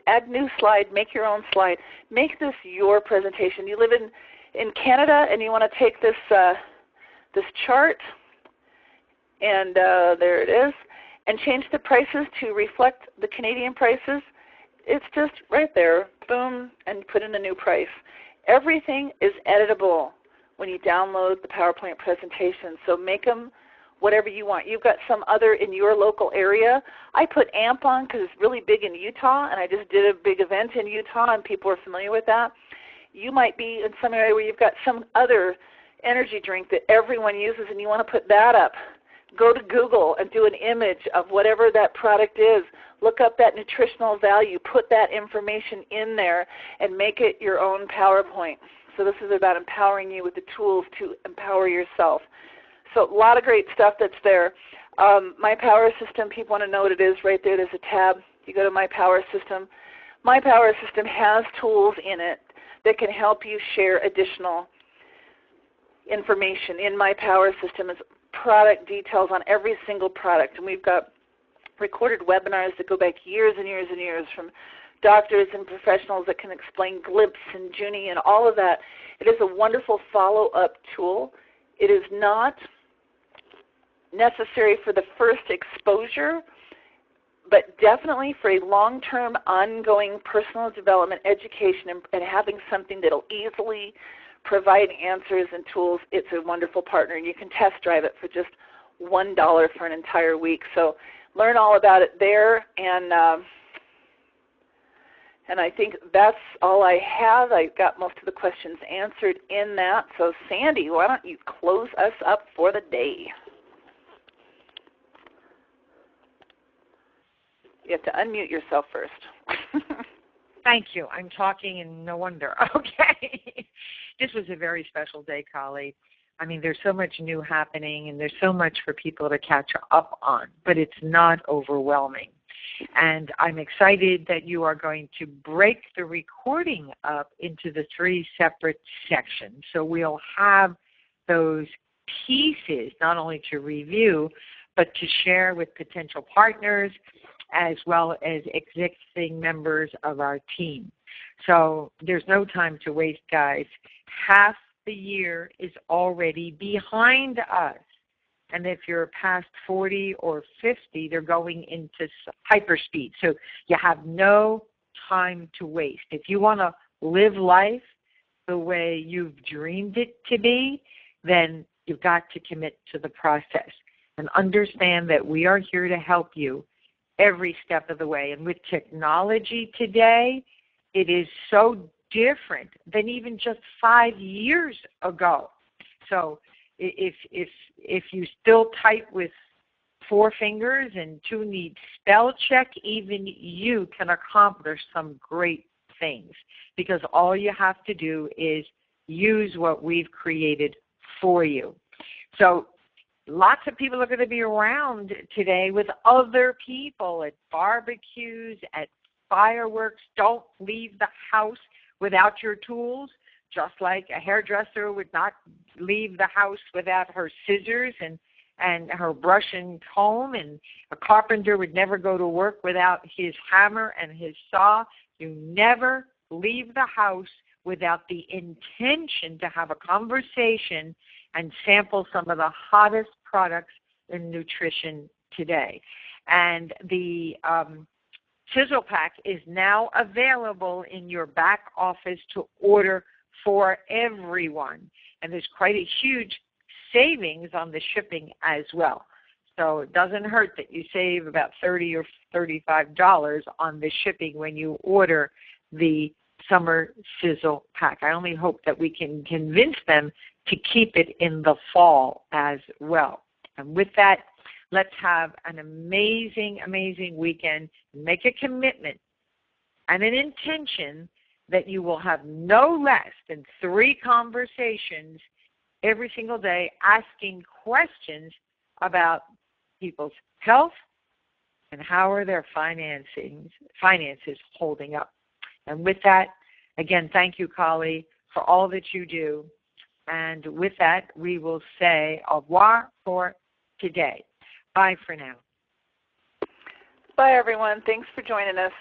Speaker 3: add new slide, make your own slide. Make this your presentation. You live in Canada and you want to take this, this chart, and there it is, and change the prices to reflect the Canadian prices. It's just right there, boom, and put in a new price. Everything is editable when you download the PowerPoint presentation, so make them whatever you want. You've got some other in your local area. I put AMP on because it's really big in Utah, and I just did a big event in Utah, and people are familiar with that. You might be in some area where you've got some other energy drink that everyone uses, and you want to put that up. Go to Google and do an image of whatever that product is. Look up that nutritional value. Put that information in there and make it your own PowerPoint. So this is about empowering you with the tools to empower yourself. So a lot of great stuff that's there. My Power System, people want to know what it is. Right there, there's a tab. You go to My Power System. My Power System has tools in it that can help you share additional information. In My Power System is product details on every single product. And we've got recorded webinars that go back years and years and years from doctors and professionals that can explain GLIPS and Junie and all of that. It is a wonderful follow-up tool. It is not necessary for the first exposure, but definitely for a long-term, ongoing personal development, education, and having something that will easily provide answers and tools. It's a wonderful partner, and you can test drive it for just $1 for an entire week. So learn all about it there, and I think that's all I have. I got most of the questions answered in that. So Sandy, why don't you close us up for the day? You have to unmute yourself first.
Speaker 1: Thank you. I'm talking and no wonder. Okay. This was a very special day, Colli. I mean, there's so much new happening and there's so much for people to catch up on, but it's not overwhelming. And I'm excited that you are going to break the recording up into the 3 separate sections. So we'll have those pieces not only to review, but to share with potential partners as well as existing members of our team. So there's no time to waste, guys. Half the year is already behind us. And if you're past 40 or 50, they're going into hyperspeed. So you have no time to waste. If you want to live life the way you've dreamed it to be, then you've got to commit to the process and understand that we are here to help you every step of the way. And with technology today, it is so different than even just 5 years ago. So if you still type with 4 fingers and 2 need spell check, even you can accomplish some great things, because all you have to do is use what we've created for you. So lots of people are going to be around today with other people at barbecues, at fireworks. Don't leave the house without your tools, just like a hairdresser would not leave the house without her scissors and her brush and comb, and a carpenter would never go to work without his hammer and his saw. You never leave the house without the intention to have a conversation and sample some of the hottest products in nutrition today. And the Sizzle Pack is now available in your back office to order for everyone. And there's quite a huge savings on the shipping as well. So it doesn't hurt that you save about $30 or $35 on the shipping when you order the Summer Sizzle Pack. I only hope that we can convince them to keep it in the fall as well. And with that, let's have an amazing, amazing weekend. Make a commitment and an intention that you will have no less than 3 conversations every single day asking questions about people's health and how are their finances holding up. And with that, again, thank you, Colli, for all that you do. And with that, we will say au revoir for today. Bye for now.
Speaker 3: Bye, everyone. Thanks for joining us.